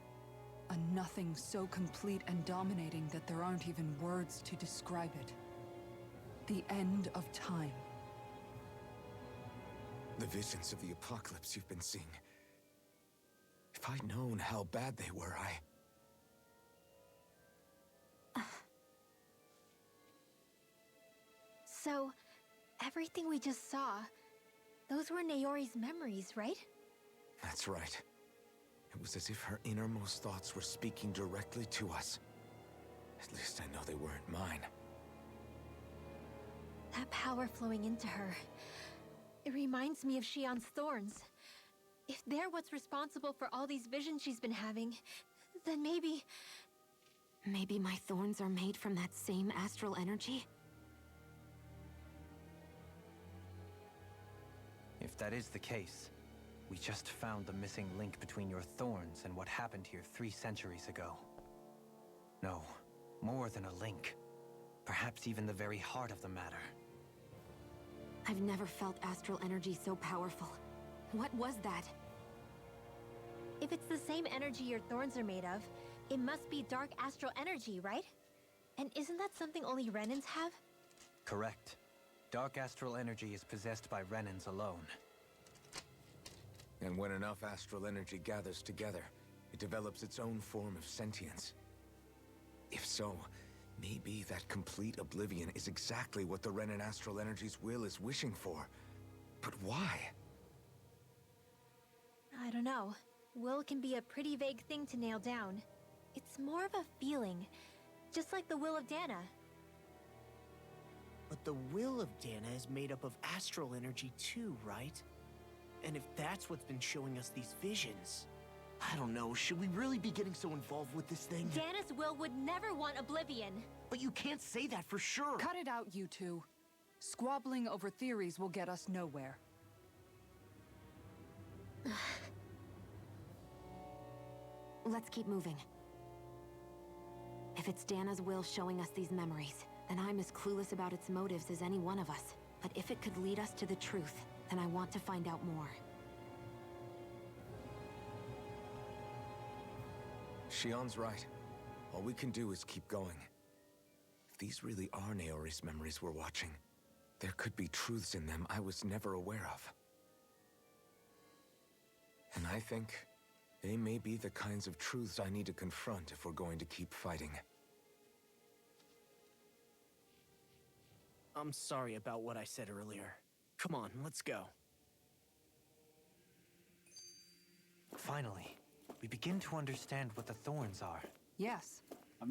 A nothing so complete and dominating that there aren't even words to describe it. The end of time. The visions of the apocalypse you've been seeing. If I'd known how bad they were, So, everything we just saw, those were Naori's memories, right? That's right. It was as if her innermost thoughts were speaking directly to us. At least I know they weren't mine. That power flowing into her. It reminds me of Shion's thorns. If they're what's responsible for all these visions she's been having, then maybe... Maybe my thorns are made from that same astral energy? If that is the case, we just found the missing link between your thorns and what happened here 3 centuries ago. No, more than a link. Perhaps even the very heart of the matter. I've never felt astral energy so powerful. What was that? If it's the same energy your thorns are made of, it must be dark astral energy, right? And isn't that something only Renans have? Correct. Dark astral energy is possessed by Renans alone. And when enough astral energy gathers together, it develops its own form of sentience. If so, maybe that complete oblivion is exactly what the Renan astral energy's will is wishing for. But why? I don't know. Will can be a pretty vague thing to nail down. It's more of a feeling, just like the will of Dana. But the will of Dana is made up of astral energy too, right? And if that's what's been showing us these visions... I don't know, should we really be getting so involved with this thing? Dana's will would never want Oblivion. But you can't say that for sure. Cut it out, you two. Squabbling over theories will get us nowhere. Let's keep moving. If it's Dana's will showing us these memories, then I'm as clueless about its motives as any one of us. But if it could lead us to the truth, then I want to find out more. Shion's right. All we can do is keep going. If these really are Naori's memories we're watching, there could be truths in them I was never aware of. And I think they may be the kinds of truths I need to confront if we're going to keep fighting. I'm sorry about what I said earlier. Come on, let's go. Finally, we begin to understand what the thorns are. Yes,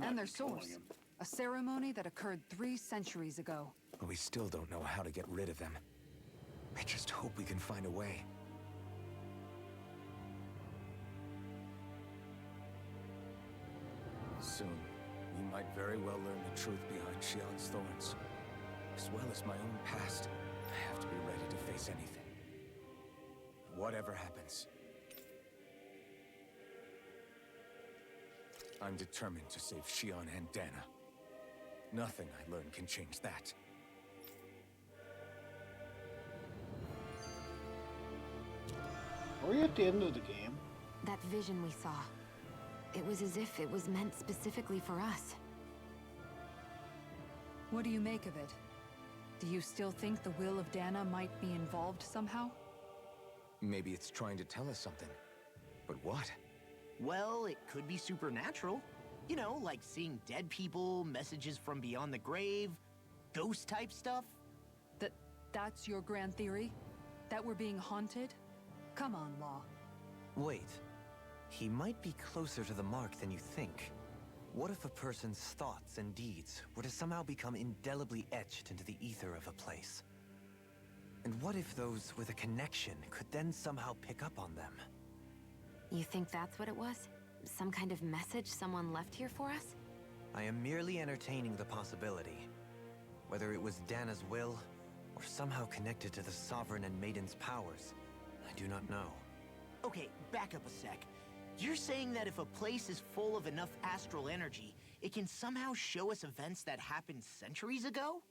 and their source. A ceremony that occurred 3 centuries ago. But we still don't know how to get rid of them. I just hope we can find a way. Soon, we might very well learn the truth behind Shion's thorns. As well as my own past, I have to be ready to face anything. Whatever happens. I'm determined to save Shion and Dana. Nothing I learn can change that. Are we at the end of the game? That vision we saw. It was as if it was meant specifically for us. What do you make of it? Do you still think the will of Dana might be involved somehow? Maybe it's trying to tell us something. But what? Well, it could be supernatural. You know, like seeing dead people, messages from beyond the grave, ghost-type stuff. That's your grand theory? That we're being haunted? Come on, Law. Wait. He might be closer to the mark than you think. What if a person's thoughts and deeds were to somehow become indelibly etched into the ether of a place? And what if those with a connection could then somehow pick up on them? You think that's what it was? Some kind of message someone left here for us? I am merely entertaining the possibility. Whether it was Dana's will, or somehow connected to the Sovereign and Maiden's powers, I do not know. Okay, back up a sec. You're saying that if a place is full of enough astral energy, it can somehow show us events that happened centuries ago?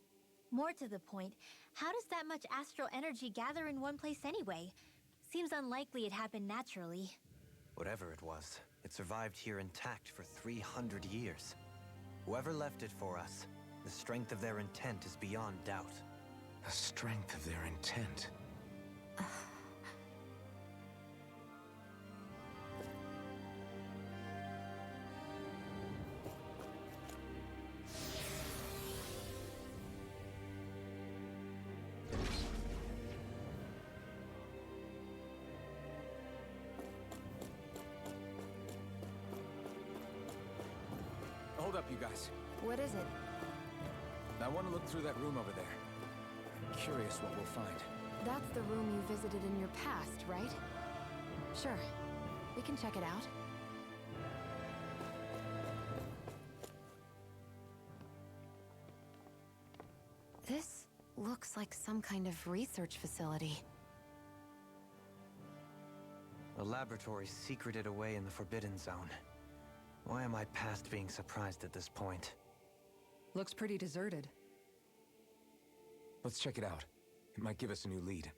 More to the point, how does that much astral energy gather in one place anyway? Seems unlikely it happened naturally. Whatever it was, it survived here intact for 300 years. Whoever left it for us, the strength of their intent is beyond doubt. The strength of their intent? Hold up, you guys. What is it? I want to look through that room over there. I'm curious what we'll find. That's the room you visited in your past, right? Sure. We can check it out. This looks like some kind of research facility. A laboratory secreted away in the Forbidden Zone. Why am I past being surprised at this point? Looks pretty deserted. Let's check it out. It might give us a new lead.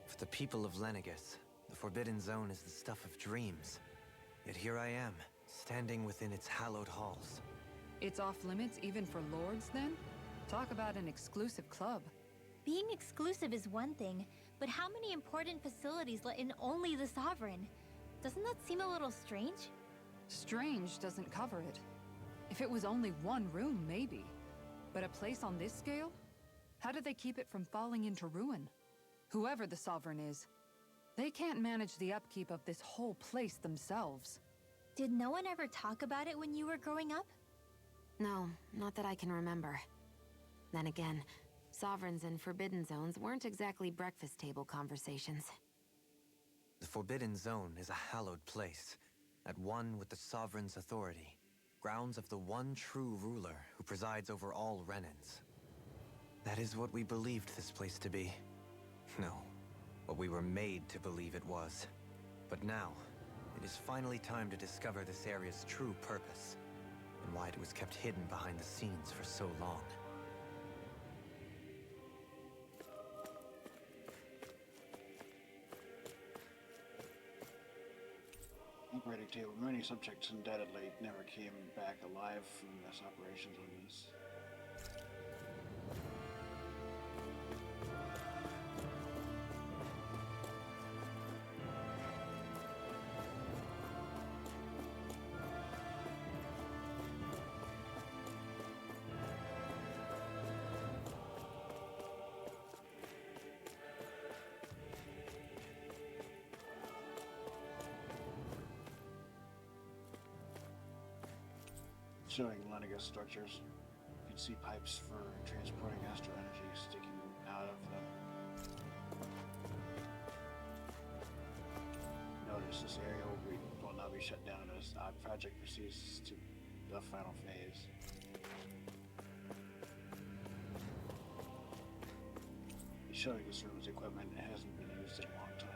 For the people of Lenegis, the Forbidden Zone is the stuff of dreams. Yet here I am, standing within its hallowed halls. It's off limits even for lords, then? Talk about an exclusive club. Being exclusive is one thing, but how many important facilities let in only the Sovereign? Doesn't that seem a little strange? Strange doesn't cover it. If it was only one room, maybe. But a place on this scale? How did they keep it from falling into ruin? Whoever the Sovereign is, they can't manage the upkeep of this whole place themselves. Did no one ever talk about it when you were growing up? No, not that I can remember. Then again, Sovereigns and Forbidden Zones weren't exactly breakfast table conversations. The Forbidden Zone is a hallowed place, at one with the Sovereign's authority, grounds of the one true ruler who presides over all Renans. That is what we believed this place to be. No, what we were made to believe it was. But now, it is finally time to discover this area's true purpose, and why it was kept hidden behind the scenes for so long. Operating table. Many subjects undoubtedly never came back alive from this operations on this. Showing Lenegis structures. You can see pipes for transporting astral energy sticking out of them. Notice this area will now be shut down as our project proceeds to the final phase. He's showing this room's equipment. It hasn't been used in a long time.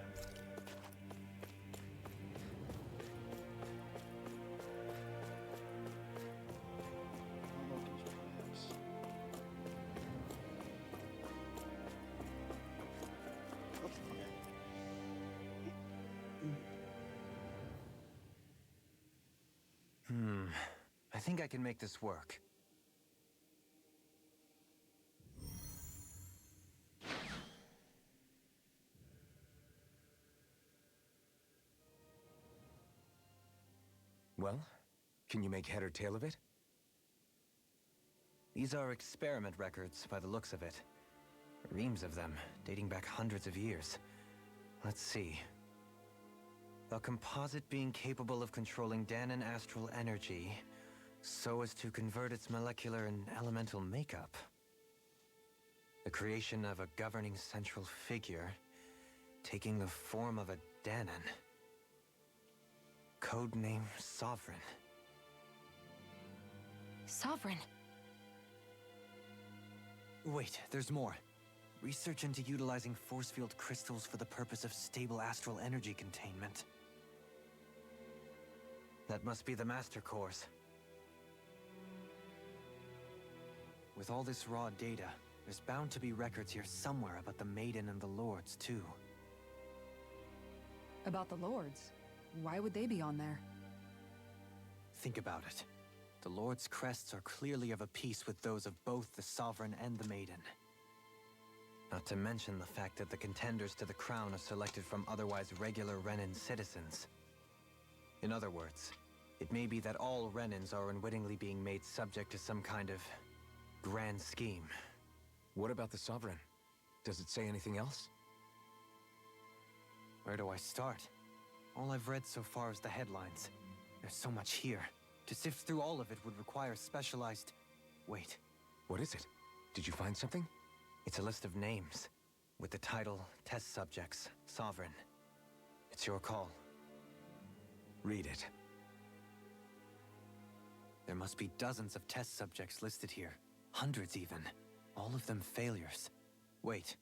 I think I can make this work. Well, can you make head or tail of it? These are experiment records, by the looks of it. Reams of them, dating back hundreds of years. Let's see. A composite being capable of controlling Dahnan astral energy, so as to convert its molecular and elemental makeup. The creation of a governing central figure, taking the form of a Dahnan. Codename Sovereign. Sovereign? Wait, there's more. Research into utilizing force field crystals for the purpose of stable astral energy containment. That must be the Master Course. With all this raw data, there's bound to be records here somewhere about the Maiden and the Lords, too. About the Lords? Why would they be on there? Think about it. The Lord's crests are clearly of a piece with those of both the Sovereign and the Maiden. Not to mention the fact that the contenders to the crown are selected from otherwise regular Renan citizens. In other words, it may be that all Renans are unwittingly being made subject to some kind of grand scheme. What about the Sovereign? Does it say anything else? Where do I start? All I've read so far is the headlines. There's so much here. To sift through all of it would require specialized... Wait. What is it? Did you find something? It's a list of names, with the title Test Subjects, Sovereign. It's your call. Read it. There must be dozens of test subjects listed here. Hundreds even. All of them failures. Wait,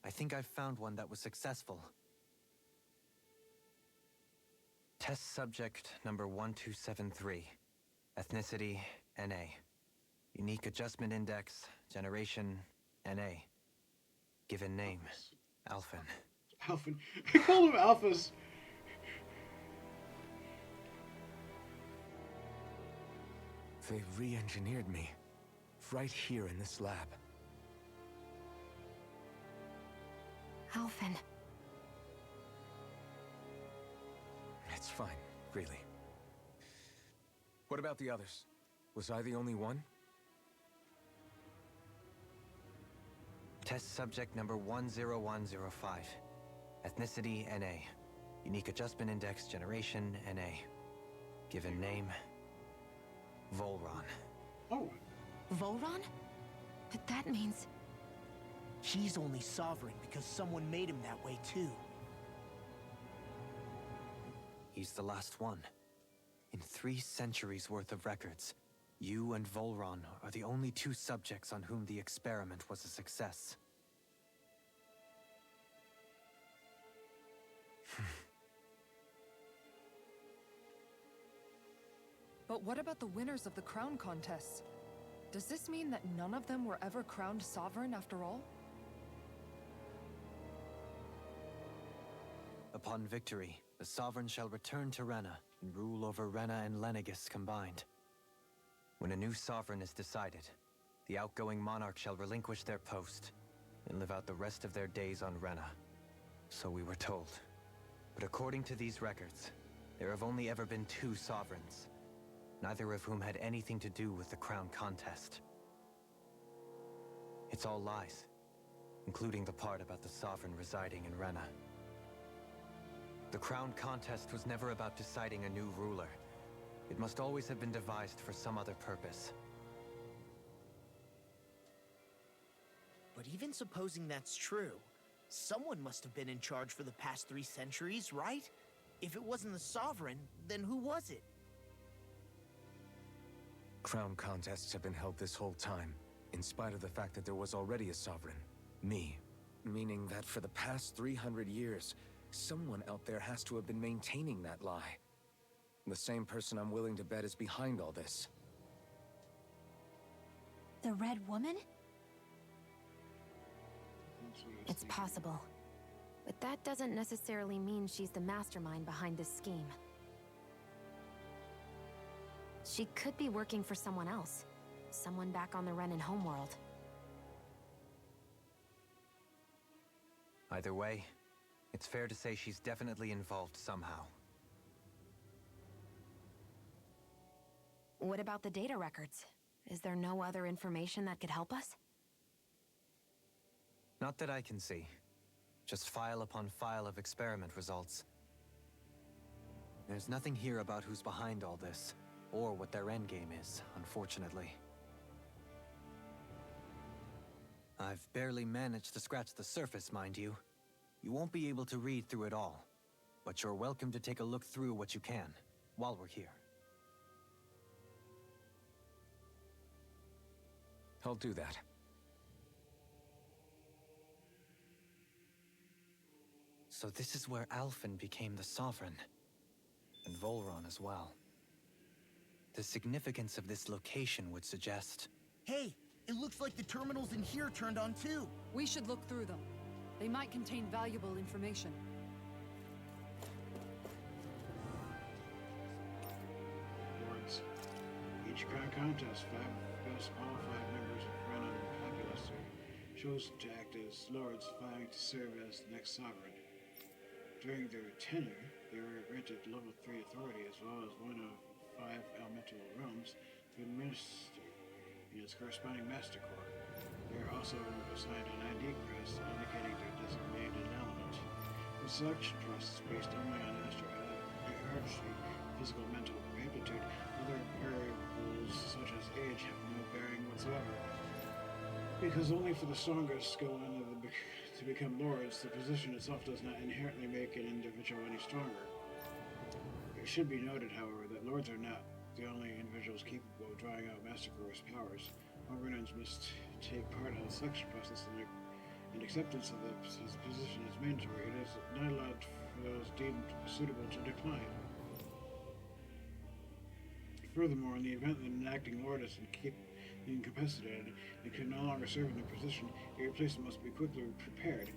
I think I've found one that was successful. Test subject number 1273. Ethnicity, NA. Unique adjustment index, generation, NA. Given name, Alphen. Alphen. I call him Alphas. They've re-engineered me. Right here in this lab. Alphen. It's fine, really. What about the others? Was I the only one? Test subject number 10105. Ethnicity, NA. Unique adjustment index, generation, NA. Given name, Volron. Oh. Volron? But that means... He's only sovereign because someone made him that way too. He's the last one. In 3 centuries worth of records, you and Volron are the only 2 subjects on whom the experiment was a success. But what about the winners of the crown contests? Does this mean that none of them were ever crowned sovereign after all? Upon victory, the Sovereign shall return to Rena and rule over Rena and Lenegis combined. When a new Sovereign is decided, the outgoing monarch shall relinquish their post and live out the rest of their days on Rena. So we were told. But according to these records, there have only ever been 2 Sovereigns, neither of whom had anything to do with the crown contest. It's all lies, including the part about the Sovereign residing in Rena. The crown contest was never about deciding a new ruler. It must always have been devised for some other purpose. But even supposing that's true, someone must have been in charge for the past 3 centuries, right? If it wasn't the Sovereign, then who was it? Crown contests have been held this whole time, in spite of the fact that there was already a Sovereign. Me. Meaning that for the past 300 years, someone out there has to have been maintaining that lie. The same person I'm willing to bet is behind all this. The Red Woman? It's possible. But that doesn't necessarily mean she's the mastermind behind this scheme. She could be working for someone else. Someone back on the Renan homeworld. Either way, it's fair to say she's definitely involved somehow. What about the data records? Is there no other information that could help us? Not that I can see. Just file upon file of experiment results. There's nothing here about who's behind all this, or what their endgame is, unfortunately. I've barely managed to scratch the surface, mind you. You won't be able to read through it all, but you're welcome to take a look through what you can, while we're here. I'll do that. So this is where Alphen became the Sovereign, and Volron as well. The significance of this location would suggest... Hey, it looks like the terminals in here turned on too. We should look through them. They might contain valuable information. Awards. Each crown contest, 5 best qualified members of Renan populace are chosen to act as lords vying to serve as the next sovereign. During their tenure, they were granted level 3 authority as well as one of 5 elemental realms to administer in its corresponding master core. They are also assigned an ID crest indicating their designated element. The selection process is based only on astral artistry, physical, mental aptitude. Other variables such as age have no bearing whatsoever. Because only for the strongest go on to become lords, the position itself does not inherently make an individual any stronger. It should be noted, however, that lords are not the only individuals capable of drawing out Master Core's powers. All Renans must take part in the selection process, and acceptance of his position is mandatory. It is not allowed for those deemed suitable to decline. Furthermore, in the event that an acting lord is incapacitated and can no longer serve in the position, a replacement must be quickly prepared.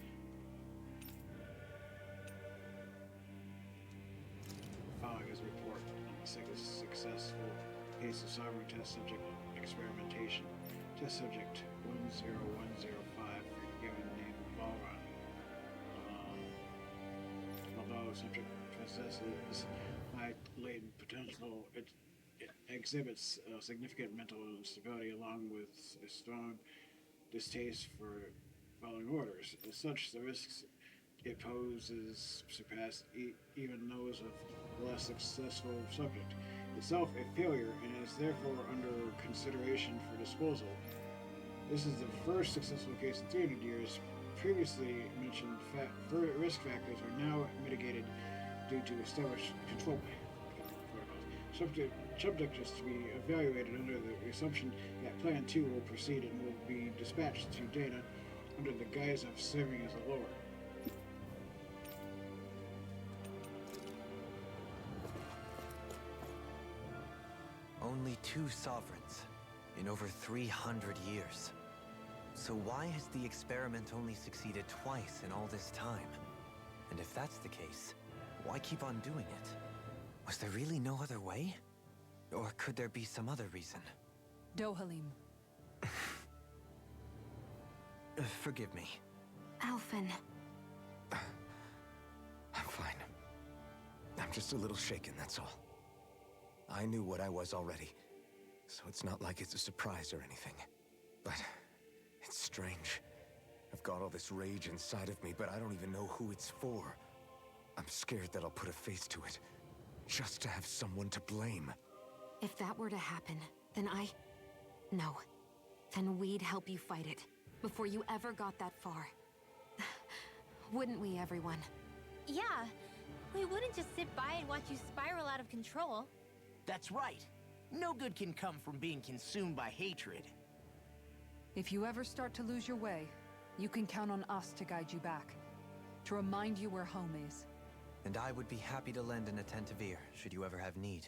Following is a report on the successful case of sovereign test subject experimentation. Test subject 10105, given name Volron. Although subject possesses high latent potential, it exhibits significant mental instability along with a strong distaste for following orders. As such, the risks it poses surpass even those of the less successful subject. It itself a failure and is therefore under consideration for disposal. This is the first successful case in 300 years. Previously mentioned risk factors are now mitigated due to established control protocols. Subject is to be evaluated under the assumption that Plan 2 will proceed and will be dispatched to Dana under the guise of serving as a lower. Only 2 sovereigns in over 300 years. So why has the experiment only succeeded twice in all this time? And if that's the case, why keep on doing it? Was there really no other way? Or could there be some other reason? Dohalim. Forgive me. Alphen. I'm fine. I'm just a little shaken, that's all. I knew what I was already, so it's not like it's a surprise or anything. But it's strange. I've got all this rage inside of me, but I don't even know who it's for. I'm scared that I'll put a face to it, just to have someone to blame. If that were to happen, then No. Then we'd help you fight it, before you ever got that far. Wouldn't we, everyone? Yeah, we wouldn't just sit by and watch you spiral out of control. That's right. No good can come from being consumed by hatred. If you ever start to lose your way, you can count on us to guide you back. To remind you where home is. And I would be happy to lend an attentive ear, should you ever have need.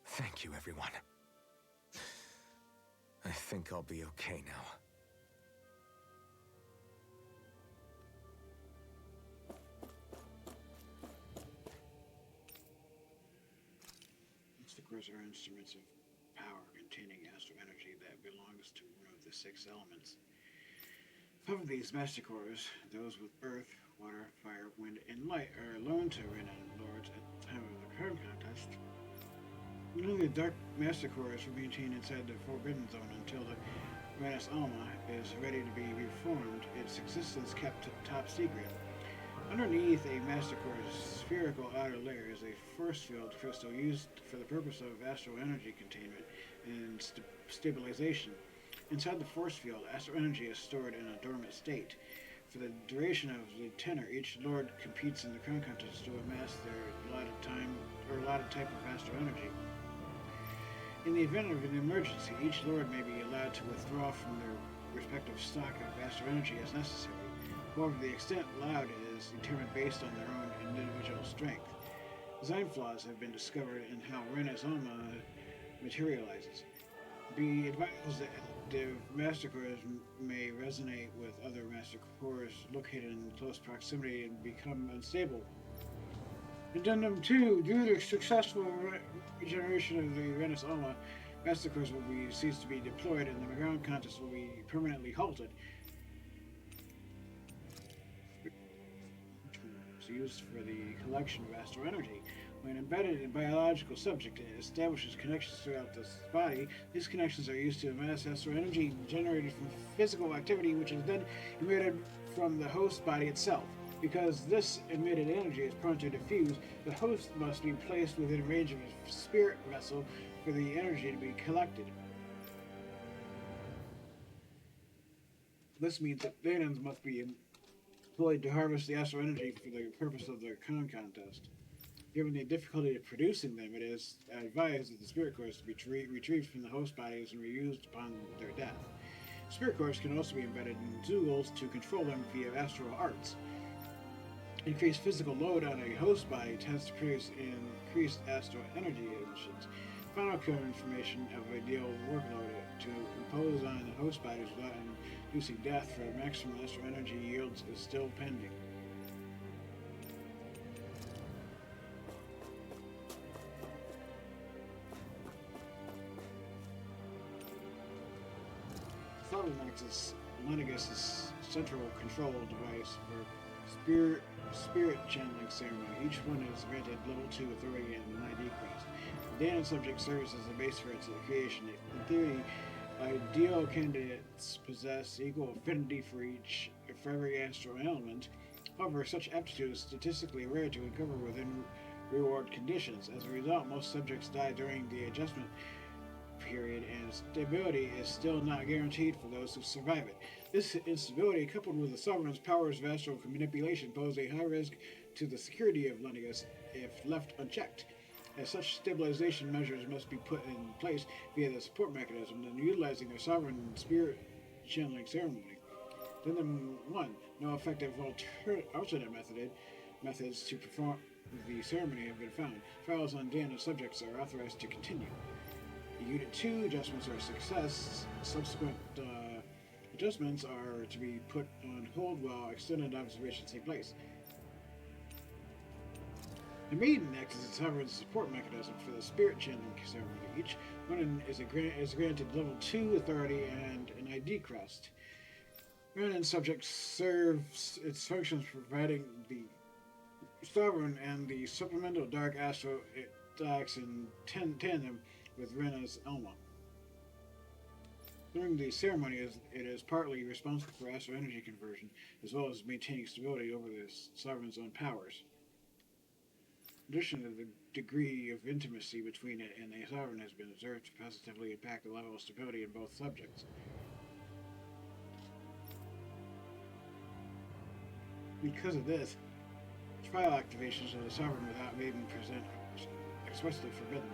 Thank you, everyone. I think I'll be okay now. Masticores are instruments of power containing astral energy that belongs to one of the 6 elements. 5 of these Masticores, those with earth, water, fire, wind, and light, are loaned to Renan Lords at the time of the current contest. Only the Dark Masticores were maintained inside the Forbidden Zone until the Renis Alma is ready to be reformed, its existence kept top secret. Underneath a Masticore's spherical outer layer is a force field crystal used for the purpose of astral energy containment and stabilization. Inside the force field, astral energy is stored in a dormant state. For the duration of the tenor, each lord competes in the crown contest to amass their allotted time or allotted type of astral energy. In the event of an emergency, each lord may be allowed to withdraw from their respective stock of astral energy as necessary. However, the extent allowed is determined based on their own individual strength. Design flaws have been discovered in how Renis Alma materializes. Be advised that the Masticores may resonate with other Masticores located in close proximity and become unstable. Addendum 2. Due to successful regeneration of the Renis Alma, Masticores will cease to be deployed and the ground contest will be permanently halted. It's used for the collection of astral energy. When embedded in biological subject, it establishes connections throughout the body. These connections are used to amass astral energy generated from physical activity, which is then emitted from the host body itself. Because this emitted energy is prone to diffuse, the host must be placed within range of a spirit vessel for the energy to be collected. This means that Thanans must be employed to harvest the astral energy for the purpose of the con contest. Given the difficulty of producing them, it is advised that the spirit cores to be retrieved from the host bodies and reused upon their death. Spirit cores can also be embedded in Zoogles to control them via astral arts. Increased physical load on a host body tends to produce increased astral energy emissions. Final confirmation of ideal workload to impose on the host bodies without inducing death for maximum astral energy yields is still pending. Lenegis' central control device for spirit channeling ceremony. Each one is granted level 2 authority and 9 decrease. The Danon subject serves as a base for its creation. In theory, ideal candidates possess equal affinity for every astral element. However, such aptitude is statistically rare to uncover within reward conditions. As a result, most subjects die during the adjustment period, and stability is still not guaranteed for those who survive it. This instability, coupled with the Sovereign's powers of astral manipulation, pose a high risk to the security of Lennigus if left unchecked. As such, stabilization measures must be put in place via the support mechanism and utilizing their Sovereign spirit channeling ceremony. Then 1. No effective alternate methods to perform the ceremony have been found. Trials on Dana subjects are authorized to continue. Unit 2 adjustments are a success. Subsequent adjustments are to be put on hold while extended observations take place. The Maiden acts as a Sovereign's support mechanism for the spirit channeling ceremony. Each one is granted level 2 authority and an ID crest. Renin subject serves its functions providing the Sovereign and the supplemental Dark Astro acts in tandem with Rena's Elma. During the ceremony, it is partly responsible for astral energy conversion, as well as maintaining stability over the Sovereign's own powers. In addition, the degree of intimacy between it and the Sovereign has been observed to positively impact the level of stability in both subjects. Because of this, trial activations of the Sovereign without Maiden present are expressly forbidden.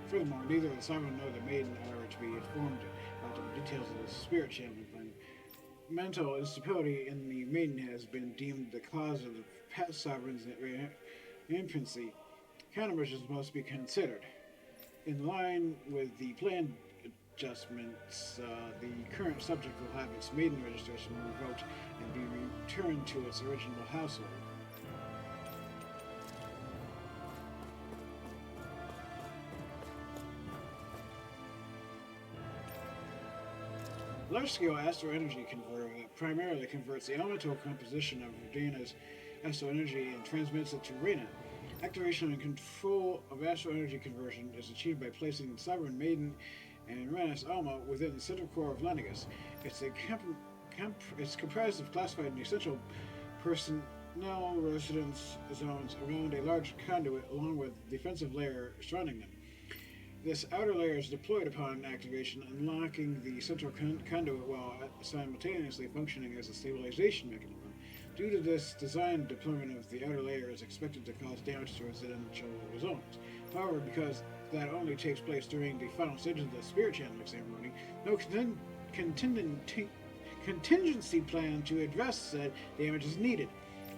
Furthermore, neither the Sovereign nor the Maiden are to be informed about the details of the spirit channeling plan. Mental instability in the Maiden has been deemed the cause of the past Sovereign's infancy. Countermeasures must be considered. In line with the planned adjustments, the current subject will have its Maiden registration revoked and be returned to its original household. Large-scale astral energy converter that primarily converts the elemental composition of Dana's astral energy and transmits it to Rena. Activation and control of astral energy conversion is achieved by placing the Sovereign Maiden and Rena's Alma within the central core of Lennigus. It's comprised of classified and essential personnel residence zones around a large conduit along with a defensive layer surrounding them. This outer layer is deployed upon activation, unlocking the central conduit while simultaneously functioning as a stabilization mechanism. Due to this design, deployment of the outer layer is expected to cause damage to residential zones. However, because that only takes place during the final stages of the spirit channeling ceremony, no contingency plan to address said damage is needed.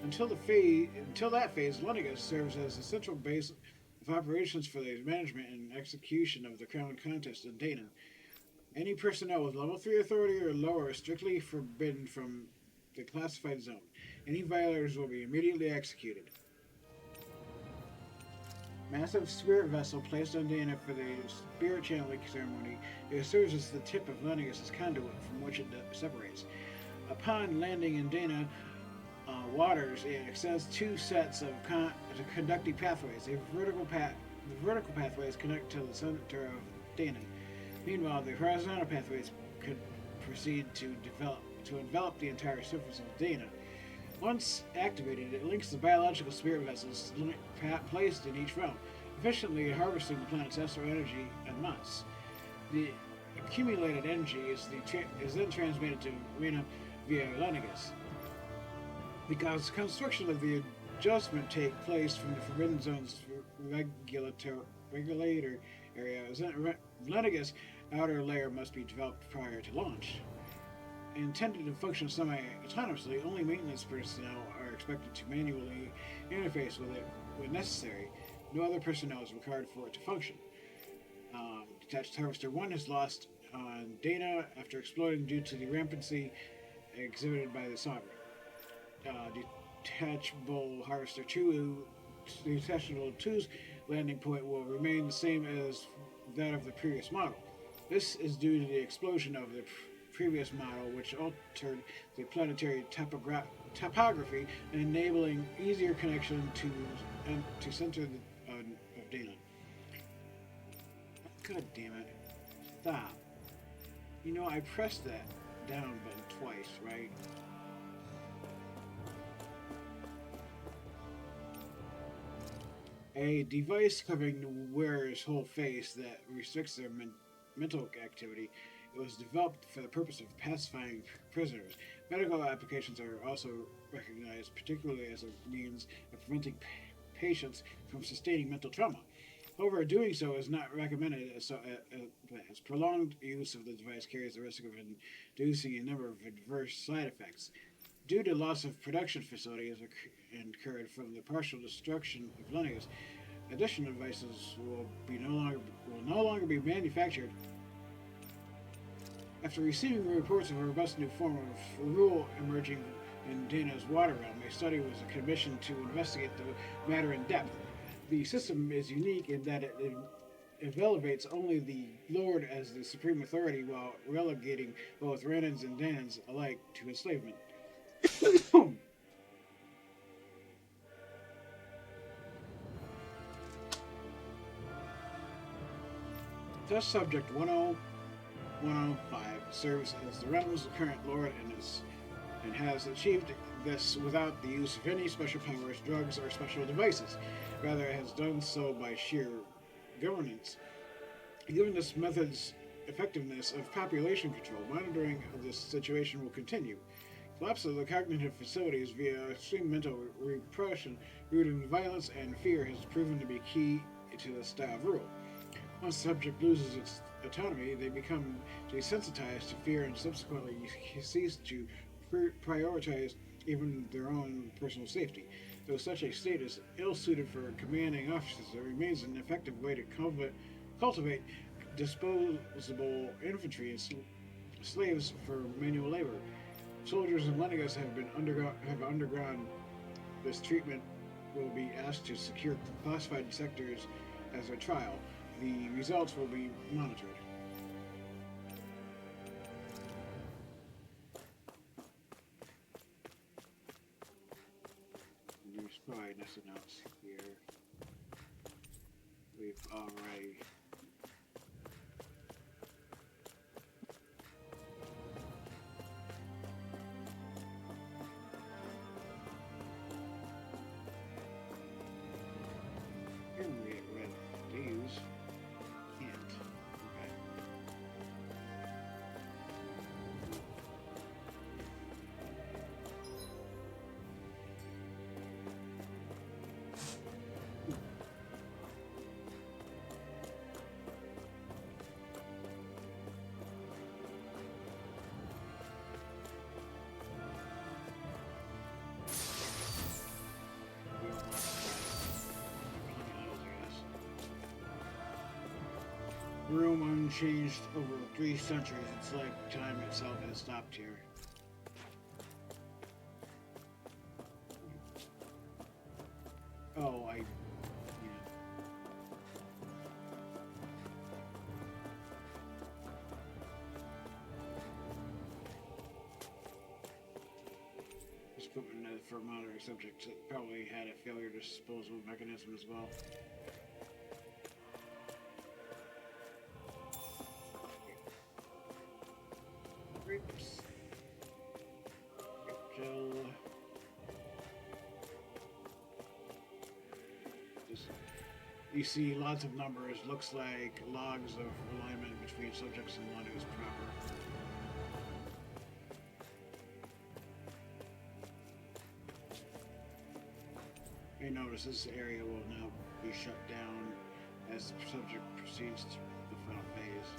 Until that phase, Lennigus serves as a central base of operations for the management and execution of the Crown Contest in Dana. Any personnel with level 3 authority or lower is strictly forbidden from the classified zone. Any violators will be immediately executed. Massive spirit vessel placed on Dana for the spirit channeling ceremony. It serves as the tip of Lennigus' conduit from which it separates. Upon landing in Dana waters, it extends 2 sets of conducting pathways. The vertical pathways connect to the center of Dana. Meanwhile, the horizontal pathways could proceed to envelop the entire surface of Dana. Once activated, it links the biological spirit vessels placed in each realm, efficiently harvesting the planet's astral energy en masse. The accumulated energy is then transmitted to Rena via Lennigus. Because construction of the adjustment take place from the Forbidden Zone's regulator area, Lennigus' outer layer must be developed prior to launch. Intended to function semi-autonomously, only maintenance personnel are expected to manually interface with it when necessary. No other personnel is required for it to function. Detached Harvester 1 is lost on Dana after exploding due to the rampancy exhibited by the Sovereign. Detachable Harvester 2's landing point will remain the same as that of the previous model. This is due to the explosion of the previous model, which altered the planetary topography, enabling easier connection to center of Dana. God damn it. Stop. You know, I pressed that down button twice, right? A device covering the wearer's whole face that restricts their mental activity. It was developed for the purpose of pacifying prisoners. Medical applications are also recognized, particularly as a means of preventing patients from sustaining mental trauma. However, doing so is not recommended as prolonged use of the device carries the risk of inducing a number of adverse side effects. Due to loss of production facilities incurred from the partial destruction of Lennius, additional devices will no longer be manufactured. After receiving reports of a robust new form of rule emerging in Dana's water realm, a study was commissioned to investigate the matter in depth. The system is unique in that it elevates only the Lord as the supreme authority while relegating both Renans and Danans alike to enslavement. Test Subject 10105 serves as the realm's current Lord and has achieved this without the use of any special powers, drugs, or special devices. Rather, it has done so by sheer governance. Given this method's effectiveness of population control, monitoring of this situation will continue. Collapse of the cognitive facilities via extreme mental repression rooted in violence and fear has proven to be key to the style of rule. Once the subject loses its autonomy, they become desensitized to fear and subsequently cease to prioritize even their own personal safety. Though such a state is ill-suited for commanding officers, it remains an effective way to cultivate disposable infantry and slaves for manual labor. Soldiers in Lennius have undergone this treatment. Will be asked to secure classified sectors as a trial. The results will be monitored. There's probably nothing else here. We've already... Room unchanged over 3 centuries. It's like time itself has stopped here. Oh, yeah. This equipment for monitoring subjects, it probably had a failure disposal mechanism as well. You see lots of numbers, looks like logs of alignment between subjects and Lennius proper. You notice this area will now be shut down as the subject proceeds to the final phase.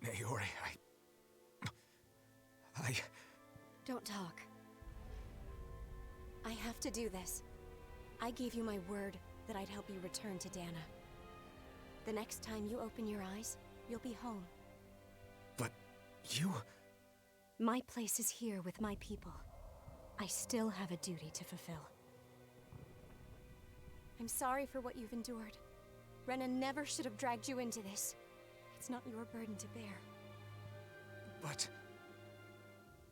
Naori, Don't talk. I have to do this. I gave you my word that I'd help you return to Dana. The next time you open your eyes, you'll be home. But you... My place is here with my people. I still have a duty to fulfill. I'm sorry for what you've endured. Rena never should have dragged you into this. It's not your burden to bear. But...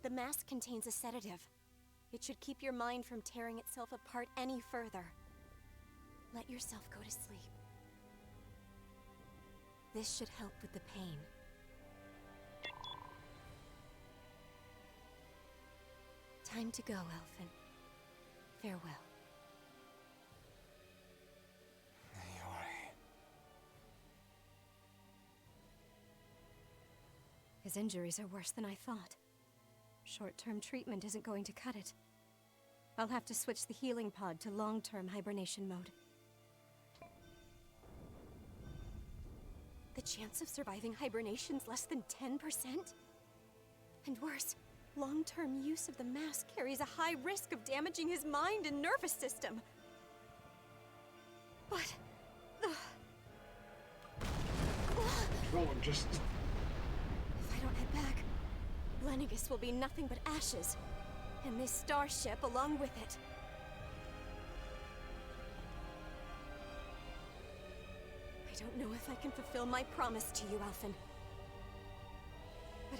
The mask contains a sedative. It should keep your mind from tearing itself apart any further. Let yourself go to sleep. This should help with the pain. Time to go, Elfin. Farewell. His injuries are worse than I thought. Short-term treatment isn't going to cut it. I'll have to switch the healing pod to long-term hibernation mode. The chance of surviving hibernation's less than 10%? And worse, long-term use of the mask carries a high risk of damaging his mind and nervous system. But... Controller just... If I don't head back, Lenegis will be nothing but ashes. And this starship along with it. I don't know if I can fulfill my promise to you, Alphen. But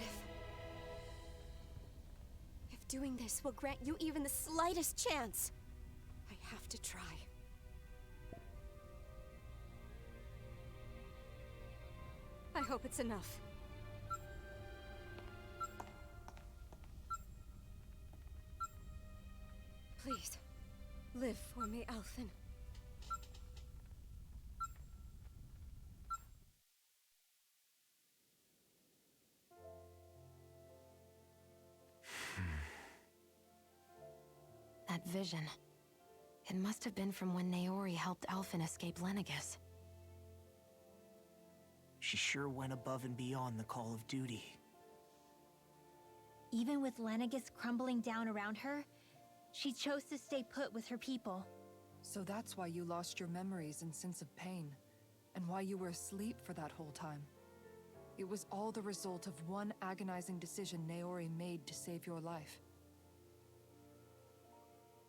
if doing this will grant you even the slightest chance, I have to try. I hope it's enough. Please, live for me, Alphen. That vision. It must have been from when Naori helped Alphen escape Lenegis. She sure went above and beyond the call of duty. Even with Lenegis crumbling down around her, she chose to stay put with her people. So that's why you lost your memories and sense of pain, and why you were asleep for that whole time. It was all the result of one agonizing decision Naori made to save your life.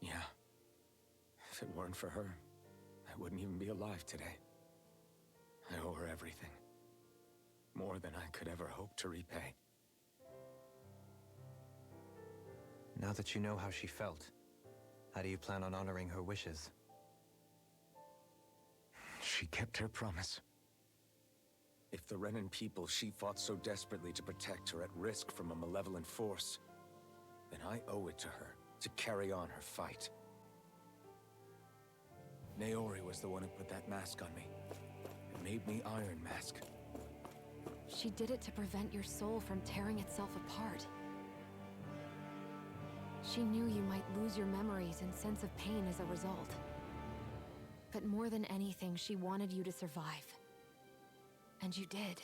Yeah. If it weren't for her, I wouldn't even be alive today. I owe her everything. More than I could ever hope to repay. Now that you know how she felt, how do you plan on honoring her wishes? She kept her promise. If the Renan people she fought so desperately to protect are at risk from a malevolent force, then I owe it to her to carry on her fight. Naori was the one who put that mask on me. It made me Iron Mask. She did it to prevent your soul from tearing itself apart. She knew you might lose your memories and sense of pain as a result. But more than anything, she wanted you to survive. And you did.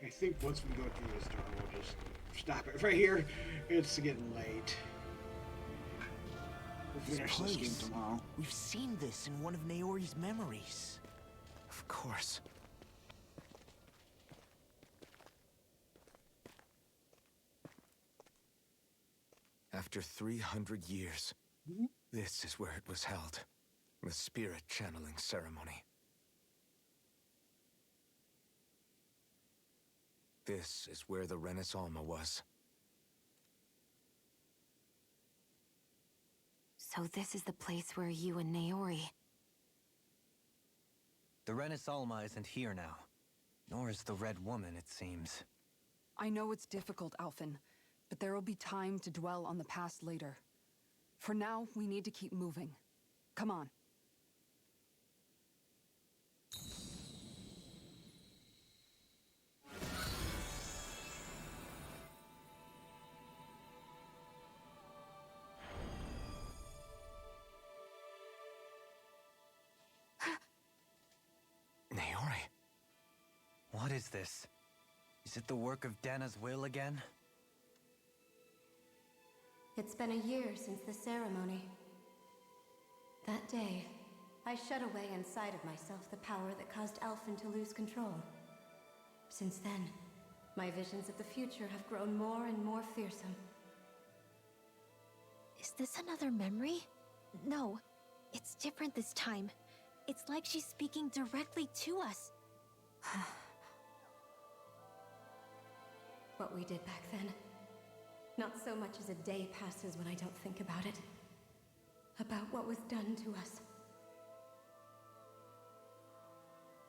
I think once we go through this door, we'll just stop it right here. It's getting late. We'll finish this game tomorrow. We've seen this in one of Naori's memories. Of course. After 300 years, this is where it was held. The spirit channeling ceremony. This is where the Renis Alma was. So this is the place where you and Naori... The Renis Alma isn't here now. Nor is the Red Woman, it seems. I know it's difficult, Alphen, but there will be time to dwell on the past later. For now, we need to keep moving. Come on. Naori. What is this? Is it the work of Dana's will again? It's been a year since the ceremony. That day, I shut away inside of myself the power that caused Alphen to lose control. Since then, my visions of the future have grown more and more fearsome. Is this another memory? No, it's different this time. It's like she's speaking directly to us. What we did back then. Not so much as a day passes when I don't think about it. About what was done to us.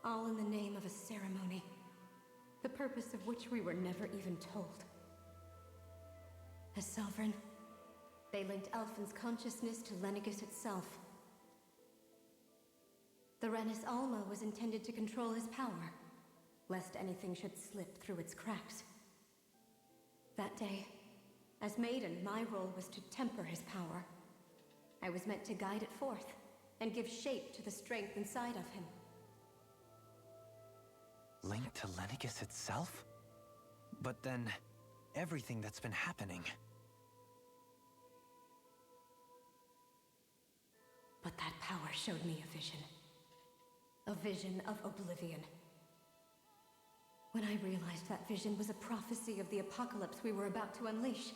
All in the name of a ceremony. The purpose of which we were never even told. As Sovereign, they linked Alphen's consciousness to Lenegis itself. The Renis Alma was intended to control his power, lest anything should slip through its cracks. That day, as Maiden, my role was to temper his power. I was meant to guide it forth, and give shape to the strength inside of him. Linked to Lenegis itself? But then, everything that's been happening... But that power showed me a vision. A vision of oblivion. When I realized that vision was a prophecy of the apocalypse we were about to unleash,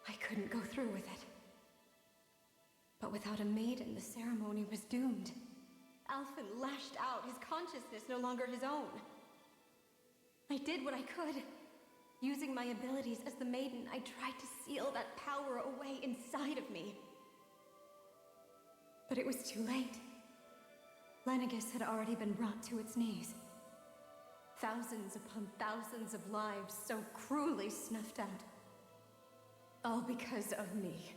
I couldn't go through with it. But without a maiden, the ceremony was doomed. Alphen lashed out, his consciousness no longer his own. I did what I could. Using my abilities as the maiden, I tried to seal that power away inside of me. But it was too late. Lenegis had already been brought to its knees. Thousands upon thousands of lives so cruelly snuffed out. All because of me.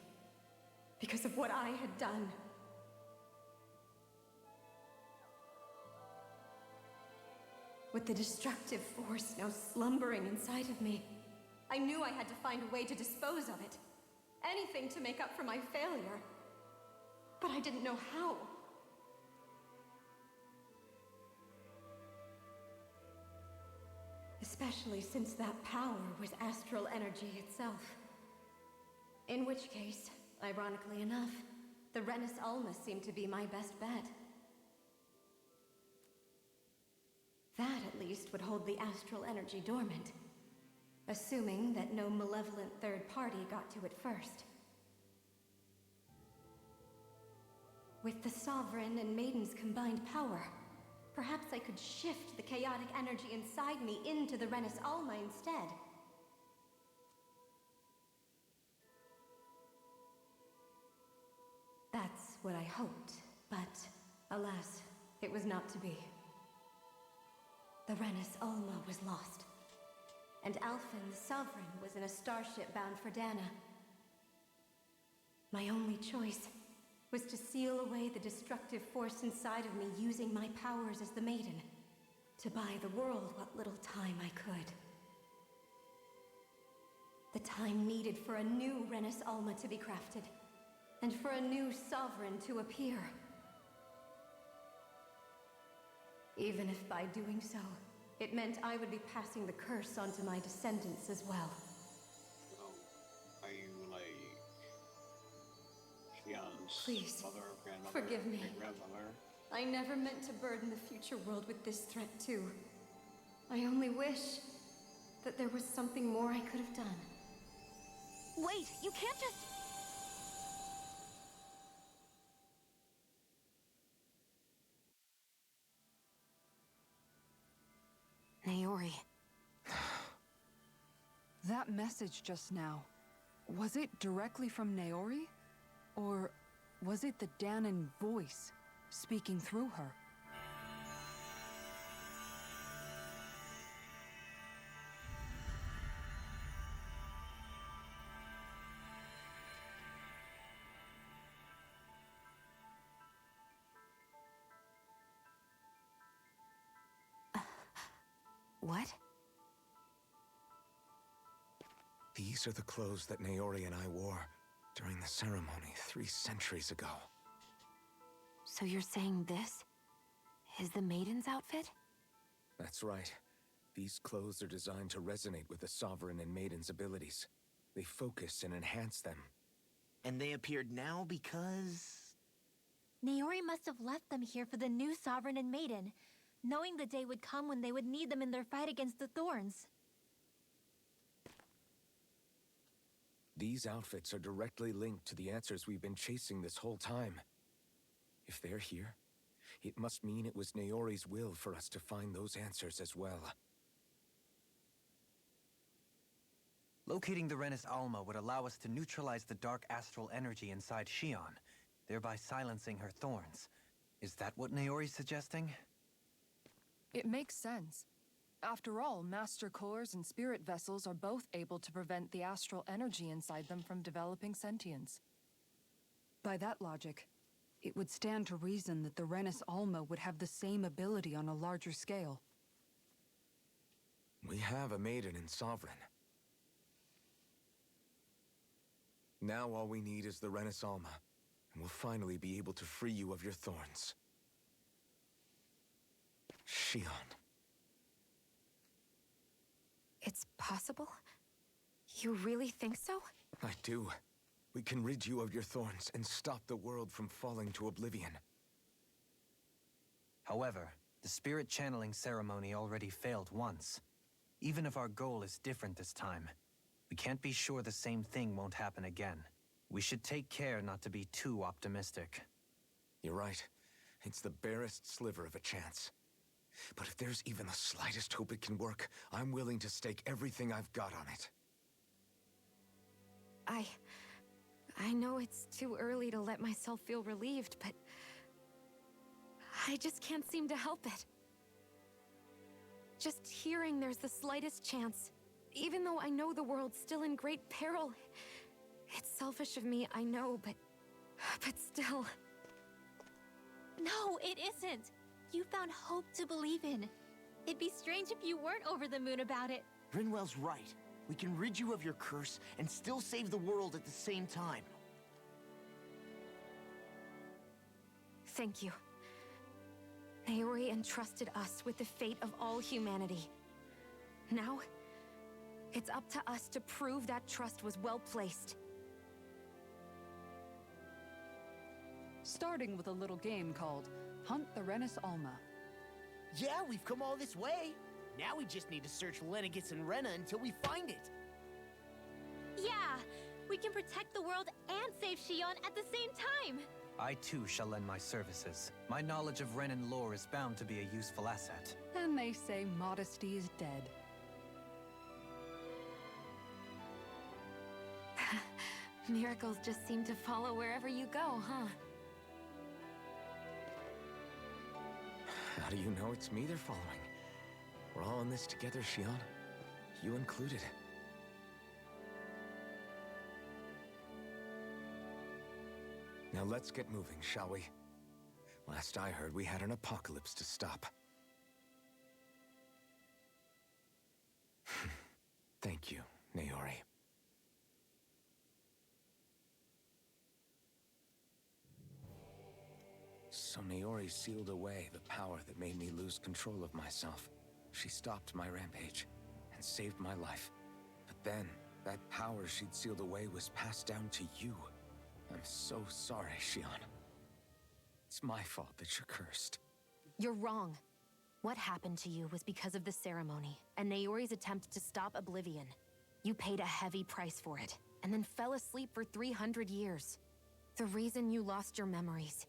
Because of what I had done. With the destructive force now slumbering inside of me, I knew I had to find a way to dispose of it. Anything to make up for my failure. But I didn't know how. Especially since that power was astral energy itself. In which case, ironically enough, the Renis Alma seemed to be my best bet. That, at least, would hold the astral energy dormant. Assuming that no malevolent third party got to it first. With the Sovereign and Maiden's combined power, perhaps I could shift the chaotic energy inside me into the Renis Alma instead. That's what I hoped, but alas, it was not to be. The Renis Alma was lost, and Alphen, the Sovereign, was in a starship bound for Dana. My only choice was to seal away the destructive force inside of me using my powers as the Maiden, to buy the world what little time I could. The time needed for a new Renis Alma to be crafted, and for a new Sovereign to appear. Even if by doing so, it meant I would be passing the curse onto my descendants as well. So, are you like Shionne's Please, mother, grandmother, forgive me. great-grandmother? I never meant to burden the future world with this threat too. I only wish that there was something more I could have done. Wait, you can't just... Naori. That message just now, was it directly from Naori? Or was it the Dahnan voice speaking through her? What? These are the clothes that Naori and I wore during the ceremony 3 centuries ago. So you're saying this is the Maiden's outfit? That's right. These clothes are designed to resonate with the Sovereign and Maiden's abilities. They focus and enhance them. And they appeared now because... Naori must have left them here for the new Sovereign and Maiden, knowing the day would come when they would need them in their fight against the Thorns. These outfits are directly linked to the answers we've been chasing this whole time. If they're here, it must mean it was Naori's will for us to find those answers as well. Locating the Renis Alma would allow us to neutralize the dark astral energy inside Shion, thereby silencing her thorns. Is that what Naori's suggesting? It makes sense. After all, Master Cores and Spirit Vessels are both able to prevent the astral energy inside them from developing sentience. By that logic, it would stand to reason that the Renis Alma would have the same ability on a larger scale. We have a Maiden and Sovereign. Now all we need is the Renis Alma, and we'll finally be able to free you of your thorns. Shion. It's possible? You really think so? I do. We can rid you of your thorns and stop the world from falling to oblivion. However, the spirit channeling ceremony already failed once. Even if our goal is different this time, we can't be sure the same thing won't happen again. We should take care not to be too optimistic. You're right. It's the barest sliver of a chance. But if there's even the slightest hope it can work, I'm willing to stake everything I've got on it. I know it's too early to let myself feel relieved, but I just can't seem to help it. Just hearing there's the slightest chance, even though I know the world's still in great peril. It's selfish of me, I know, but still. No, it isn't. You found hope to believe in. It'd be strange if you weren't over the moon about it. Rinwell's right. We can rid you of your curse and still save the world at the same time. Thank you. Naori entrusted us with the fate of all humanity. Now, it's up to us to prove that trust was well placed. Starting with a little game called Hunt the Renis Alma. Yeah, we've come all this way. Now we just need to search Lenegis and Rena until we find it. Yeah, we can protect the world and save Shion at the same time. I too shall lend my services. My knowledge of Renan lore is bound to be a useful asset. And they say modesty is dead. Miracles just seem to follow wherever you go, huh? How do you know it's me they're following? We're all in this together, Shion. You included. Now let's get moving, shall we? Last I heard, we had an apocalypse to stop. Thank you, Naori. So Naori sealed away the power that made me lose control of myself. She stopped my rampage and saved my life. But then, that power she'd sealed away was passed down to you. I'm so sorry, Shion. It's my fault that you're cursed. You're wrong. What happened to you was because of the ceremony, and Naori's attempt to stop Oblivion. You paid a heavy price for it, and then fell asleep for 300 years. The reason you lost your memories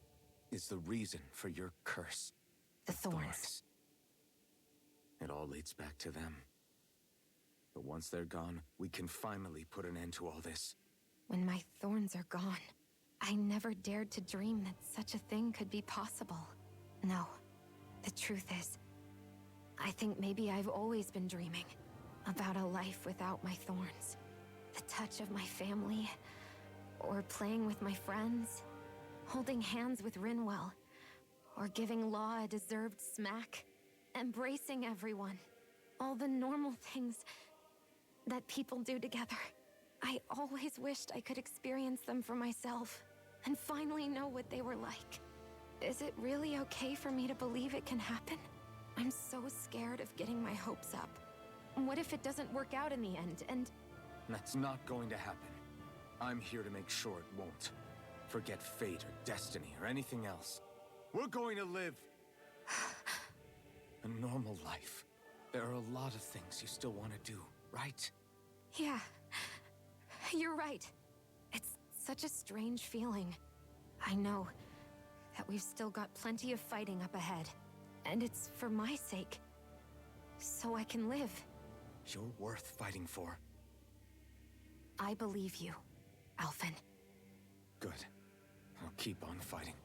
is the reason for your curse. The Thorns. It all leads back to them. But once they're gone, we can finally put an end to all this. When my thorns are gone, I never dared to dream that such a thing could be possible. No, the truth is, I think maybe I've always been dreaming about a life without my thorns. The touch of my family, or playing with my friends, holding hands with Rinwell, or giving Law a deserved smack, embracing everyone. All the normal things that people do together. I always wished I could experience them for myself and finally know what they were like. Is it really okay for me to believe it can happen? I'm so scared of getting my hopes up. What if it doesn't work out in the end, and... That's not going to happen. I'm here to make sure it won't. Forget fate or destiny or anything else. We're going to live a normal life. There are a lot of things you still want to do, right? Yeah, you're right. It's such a strange feeling. I know that we've still got plenty of fighting up ahead. And it's for my sake. So I can live. You're worth fighting for. I believe you, Alphen. Good. I'll keep on fighting.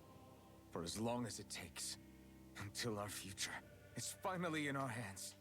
For as long as it takes. Until our future is finally in our hands.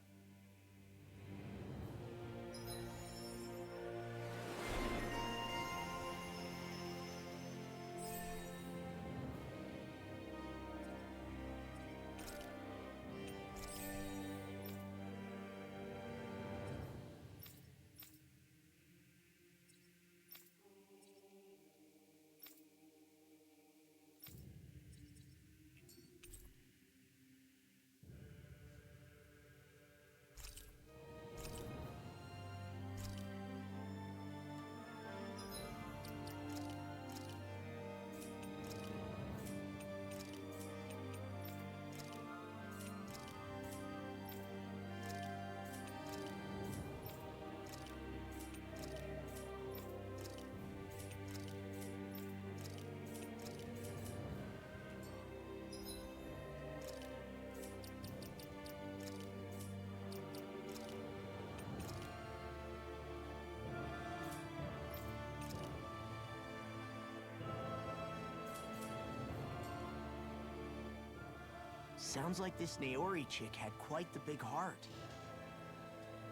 Sounds like this Naori chick had quite the big heart.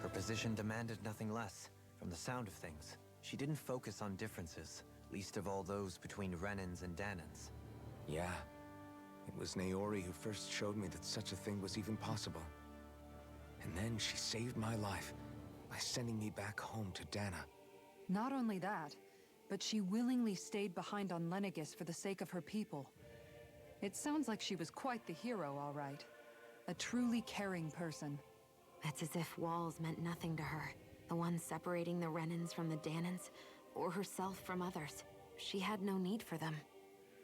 Her position demanded nothing less. From the sound of things, she didn't focus on differences, least of all those between Renans and Danans. Yeah. It was Naori who first showed me that such a thing was even possible. And then she saved my life by sending me back home to Dana. Not only that, but she willingly stayed behind on Lenegis for the sake of her people. It sounds like she was quite the hero, all right. A truly caring person. It's as if walls meant nothing to her. The ones separating the Renans from the Danans, or herself from others. She had no need for them.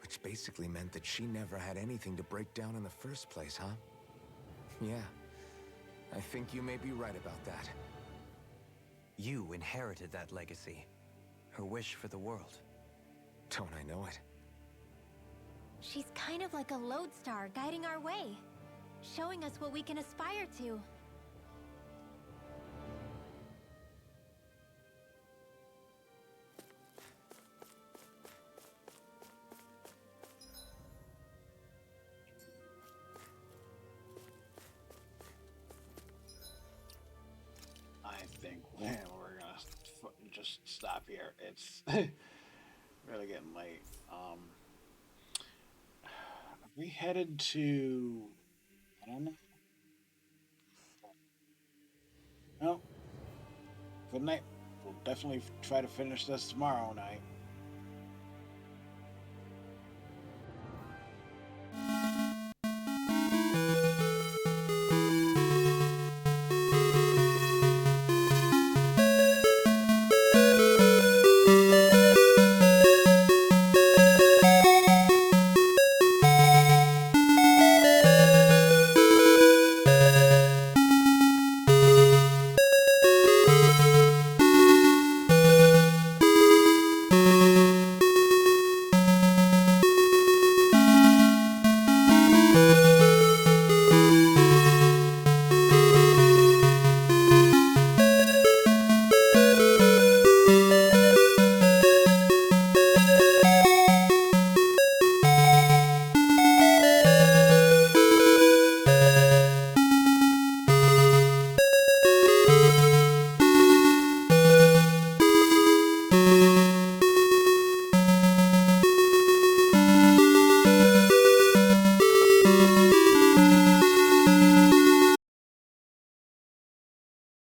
Which basically meant that she never had anything to break down in the first place, huh? Yeah. I think you may be right about that. You inherited that legacy. Her wish for the world. Don't I know it? She's kind of like a lodestar guiding our way, showing us what we can aspire to. I think we're gonna just stop here. It's really getting late. We headed to, I don't know. No. Good night. We'll definitely try to finish this tomorrow night.